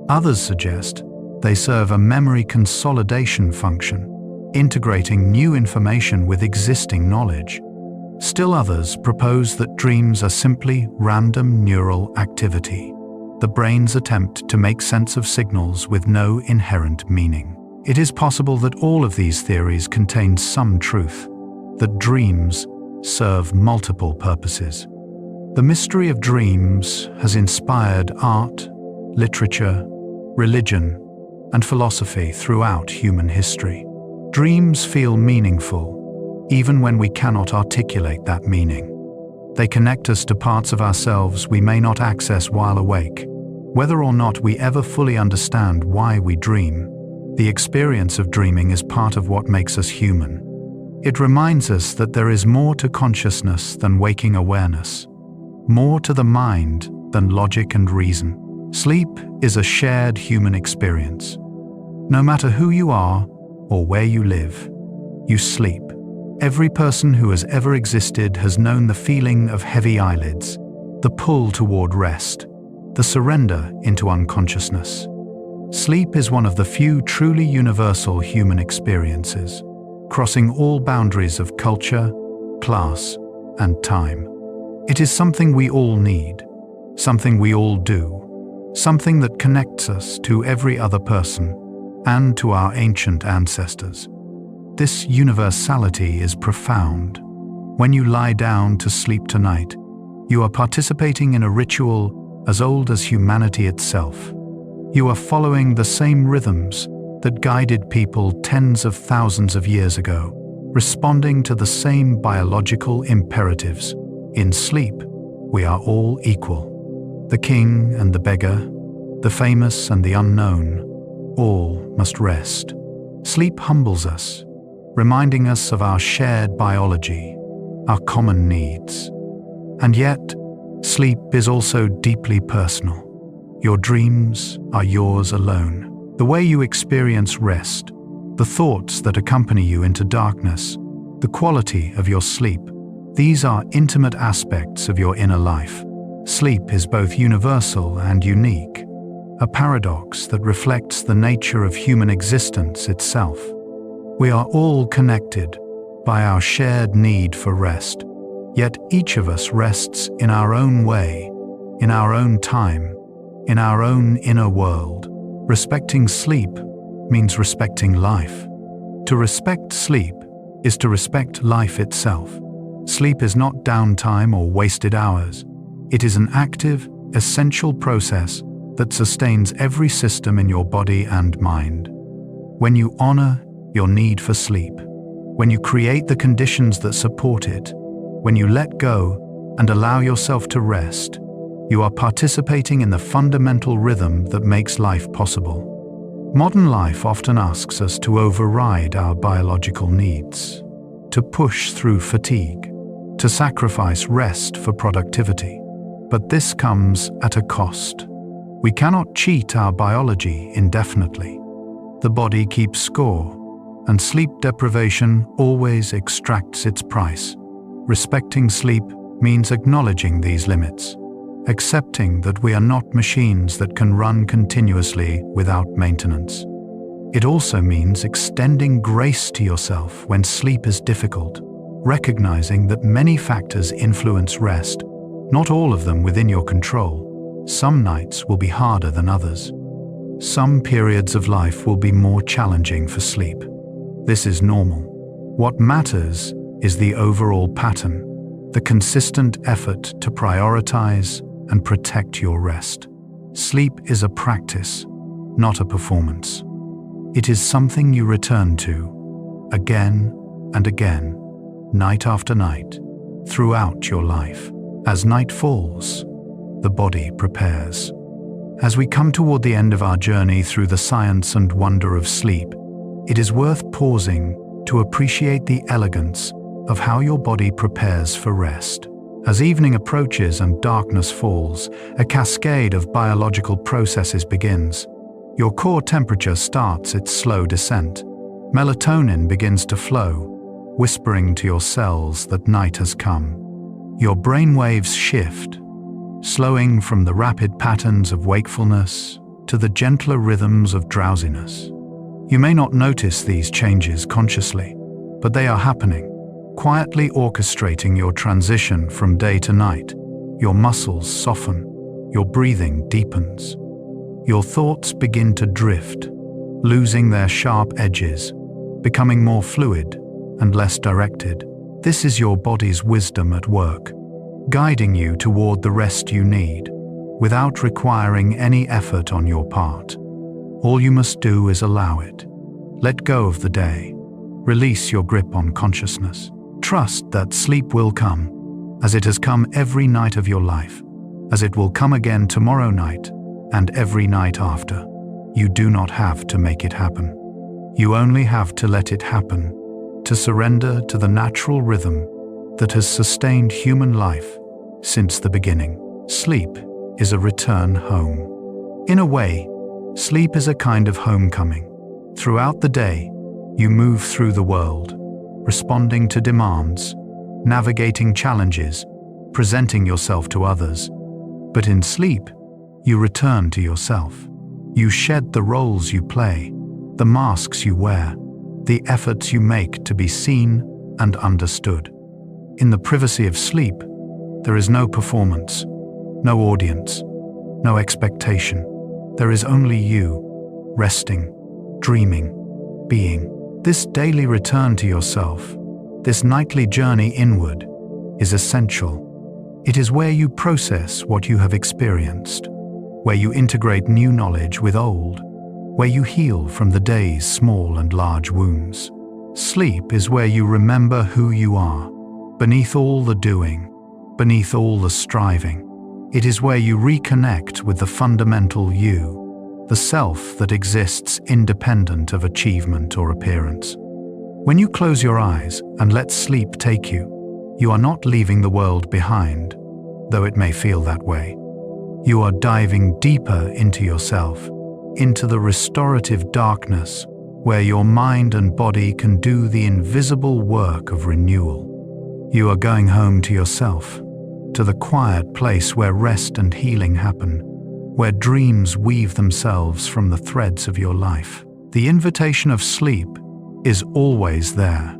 Others suggest they serve a memory consolidation function, integrating new information with existing knowledge. Still others propose that dreams are simply random neural activity, the brain's attempt to make sense of signals with no inherent meaning. It is possible that all of these theories contain some truth, that dreams serve multiple purposes. The mystery of dreams has inspired art, literature, religion, and philosophy throughout human history. Dreams feel meaningful, even when we cannot articulate that meaning. They connect us to parts of ourselves we may not access while awake. Whether or not we ever fully understand why we dream, the experience of dreaming is part of what makes us human. It reminds us that there is more to consciousness than waking awareness, more to the mind than logic and reason. Sleep is a shared human experience. No matter who you are or where you live, you sleep. Every person who has ever existed has known the feeling of heavy eyelids, the pull toward rest, the surrender into unconsciousness. Sleep is one of the few truly universal human experiences, crossing all boundaries of culture, class, and time. It is something we all need, something we all do, something that connects us to every other person and to our ancient ancestors. This universality is profound. When you lie down to sleep tonight, you are participating in a ritual as old as humanity itself. You are following the same rhythms that guided people tens of thousands of years ago, responding to the same biological imperatives. In sleep, we are all equal. The king and the beggar, the famous and the unknown, all must rest. Sleep humbles us, reminding us of our shared biology, our common needs. And yet, sleep is also deeply personal. Your dreams are yours alone. The way you experience rest, the thoughts that accompany you into darkness, the quality of your sleep, these are intimate aspects of your inner life. Sleep is both universal and unique, a paradox that reflects the nature of human existence itself. We are all connected by our shared need for rest, yet each of us rests in our own way, in our own time, in our own inner world. Respecting sleep means respecting life. To respect sleep is to respect life itself. Sleep is not downtime or wasted hours. It is an active, essential process that sustains every system in your body and mind. When you honor your need for sleep, when you create the conditions that support it, when you let go and allow yourself to rest, you are participating in the fundamental rhythm that makes life possible. Modern life often asks us to override our biological needs, to push through fatigue, to sacrifice rest for productivity. But this comes at a cost. We cannot cheat our biology indefinitely. The body keeps score, and sleep deprivation always extracts its price. Respecting sleep means acknowledging these limits, accepting that we are not machines that can run continuously without maintenance. It also means extending grace to yourself when sleep is difficult, recognizing that many factors influence rest, not all of them within your control. Some nights will be harder than others. Some periods of life will be more challenging for sleep. This is normal. What matters is the overall pattern, the consistent effort to prioritize and protect your rest. Sleep is a practice, not a performance. It is something you return to, again and again, night after night, throughout your life. As night falls, the body prepares. As we come toward the end of our journey through the science and wonder of sleep, it is worth pausing to appreciate the elegance of how your body prepares for rest. As evening approaches and darkness falls, a cascade of biological processes begins. Your core temperature starts its slow descent. Melatonin begins to flow, whispering to your cells that night has come. Your brain waves shift, slowing from the rapid patterns of wakefulness to the gentler rhythms of drowsiness. You may not notice these changes consciously, but they are happening, quietly orchestrating your transition from day to night. Your muscles soften, your breathing deepens. Your thoughts begin to drift, losing their sharp edges, becoming more fluid and less directed. This is your body's wisdom at work, guiding you toward the rest you need, without requiring any effort on your part. All you must do is allow it. Let go of the day. Release your grip on consciousness. Trust that sleep will come, as it has come every night of your life, as it will come again tomorrow night, and every night after. You do not have to make it happen. You only have to let it happen, to surrender to the natural rhythm that has sustained human life since the beginning. Sleep is a return home. In a way, sleep is a kind of homecoming. Throughout the day, you move through the world, responding to demands, navigating challenges, presenting yourself to others. But in sleep, you return to yourself. You shed the roles you play, the masks you wear, the efforts you make to be seen and understood. In the privacy of sleep, there is no performance, no audience, no expectation. There is only you, resting, dreaming, being. This daily return to yourself, this nightly journey inward, is essential. It is where you process what you have experienced, where you integrate new knowledge with old, where you heal from the day's small and large wounds. Sleep is where you remember who you are, beneath all the doing, beneath all the striving. It is where you reconnect with the fundamental you, the self that exists independent of achievement or appearance. When you close your eyes and let sleep take you, you are not leaving the world behind, though it may feel that way. You are diving deeper into yourself, into the restorative darkness where your mind and body can do the invisible work of renewal. You are going home to yourself, to the quiet place where rest and healing happen, where dreams weave themselves from the threads of your life. The invitation of sleep is always there.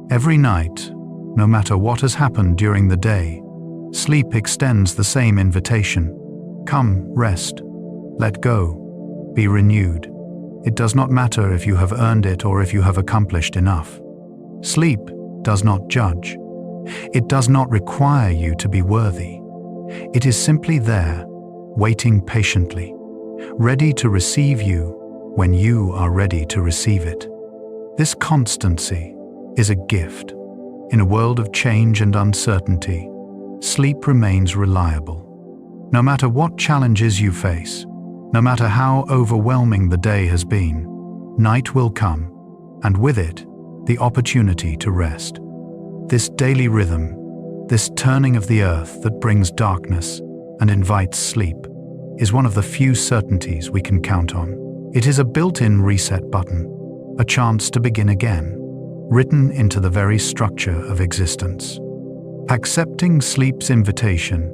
Every night, no matter what has happened during the day, sleep extends the same invitation. Come, rest, let go, be renewed. It does not matter if you have earned it or if you have accomplished enough. Sleep does not judge. It does not require you to be worthy. It is simply there, waiting patiently, ready to receive you when you are ready to receive it. This constancy is a gift. In a world of change and uncertainty, sleep remains reliable. No matter what challenges you face, no matter how overwhelming the day has been, night will come, and with it, the opportunity to rest. This daily rhythm, this turning of the earth that brings darkness and invites sleep, is one of the few certainties we can count on. It is a built-in reset button, a chance to begin again, written into the very structure of existence. Accepting sleep's invitation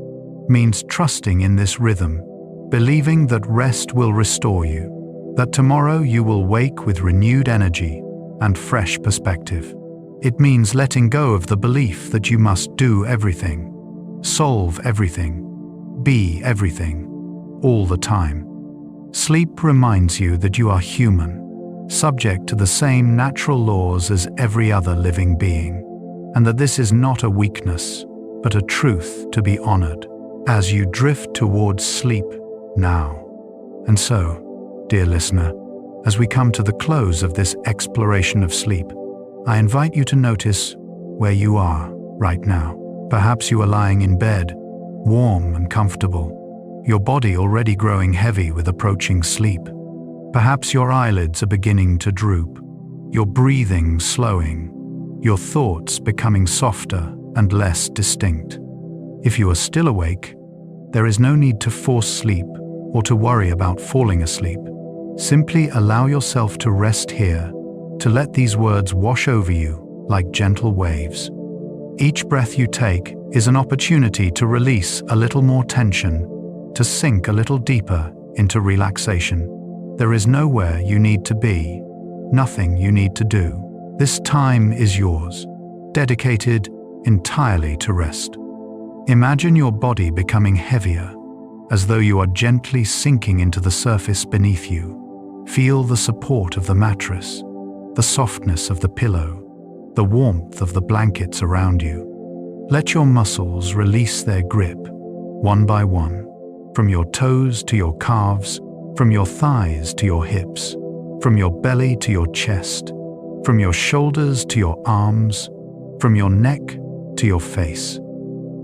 means trusting in this rhythm, believing that rest will restore you, that tomorrow you will wake with renewed energy and fresh perspective. It means letting go of the belief that you must do everything, solve everything, be everything, all the time. Sleep reminds you that you are human, subject to the same natural laws as every other living being, and that this is not a weakness, but a truth to be honored as you drift towards sleep now. And so, dear listener, as we come to the close of this exploration of sleep, I invite you to notice where you are right now. Perhaps you are lying in bed, warm and comfortable, your body already growing heavy with approaching sleep. Perhaps your eyelids are beginning to droop, your breathing slowing, your thoughts becoming softer and less distinct. If you are still awake, there is no need to force sleep or to worry about falling asleep. Simply allow yourself to rest here, to let these words wash over you like gentle waves. Each breath you take is an opportunity to release a little more tension, to sink a little deeper into relaxation. There is nowhere you need to be, nothing you need to do. This time is yours, dedicated entirely to rest. Imagine your body becoming heavier, as though you are gently sinking into the surface beneath you. Feel the support of the mattress, the softness of the pillow, the warmth of the blankets around you. Let your muscles release their grip, one by one, from your toes to your calves, from your thighs to your hips, from your belly to your chest, from your shoulders to your arms, from your neck to your face.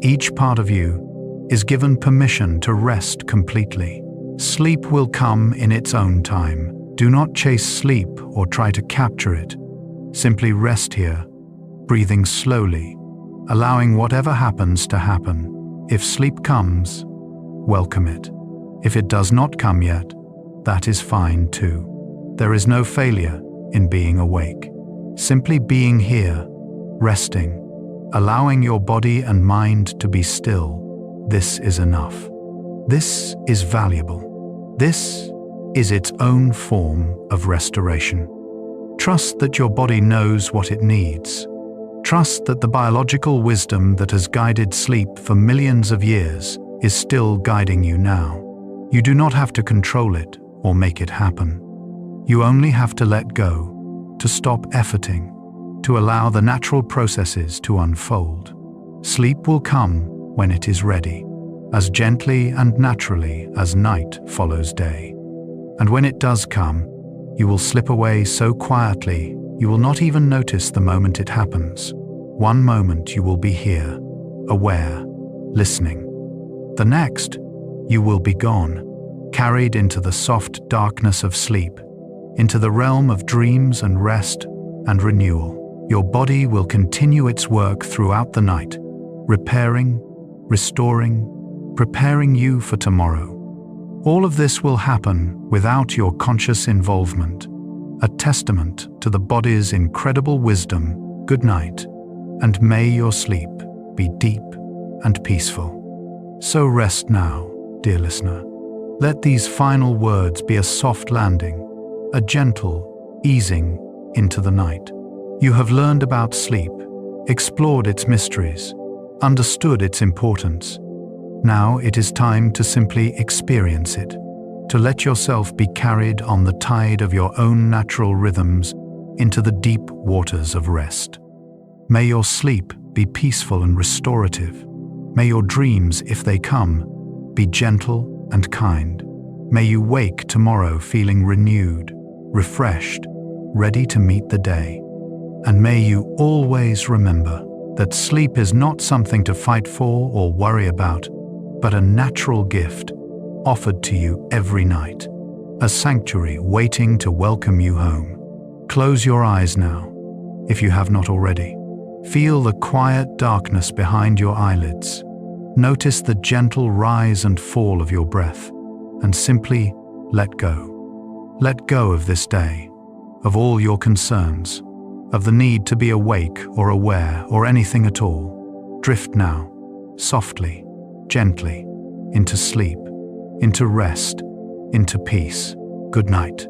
Each part of you is given permission to rest completely. Sleep will come in its own time. Do not chase sleep or try to capture it. Simply rest here, breathing slowly, allowing whatever happens to happen. If sleep comes, welcome it. If it does not come yet, that is fine too. There is no failure in being awake. Simply being here, resting, allowing your body and mind to be still. This is enough. This is valuable. This is its own form of restoration. Trust that your body knows what it needs. Trust that the biological wisdom that has guided sleep for millions of years is still guiding you now. You do not have to control it or make it happen. You only have to let go, to stop efforting, to allow the natural processes to unfold. Sleep will come when it is ready, as gently and naturally as night follows day. And when it does come, you will slip away so quietly you will not even notice the moment it happens. One moment you will be here, aware, listening. The next, you will be gone, carried into the soft darkness of sleep, into the realm of dreams and rest and renewal. Your body will continue its work throughout the night, repairing, restoring, preparing you for tomorrow. All of this will happen without your conscious involvement, a testament to the body's incredible wisdom. Good night, and may your sleep be deep and peaceful. So rest now, dear listener. Let these final words be a soft landing, a gentle easing into the night. You have learned about sleep, explored its mysteries, understood its importance. Now it is time to simply experience it, to let yourself be carried on the tide of your own natural rhythms into the deep waters of rest. May your sleep be peaceful and restorative. May your dreams, if they come, be gentle and kind. May you wake tomorrow feeling renewed, refreshed, ready to meet the day. And may you always remember that sleep is not something to fight for or worry about, but a natural gift offered to you every night, a sanctuary waiting to welcome you home. Close your eyes now, if you have not already. Feel the quiet darkness behind your eyelids. Notice the gentle rise and fall of your breath, and simply let go. Let go of this day, of all your concerns, of the need to be awake or aware or anything at all. Drift now, softly, gently, into sleep, into rest, into peace. Good night.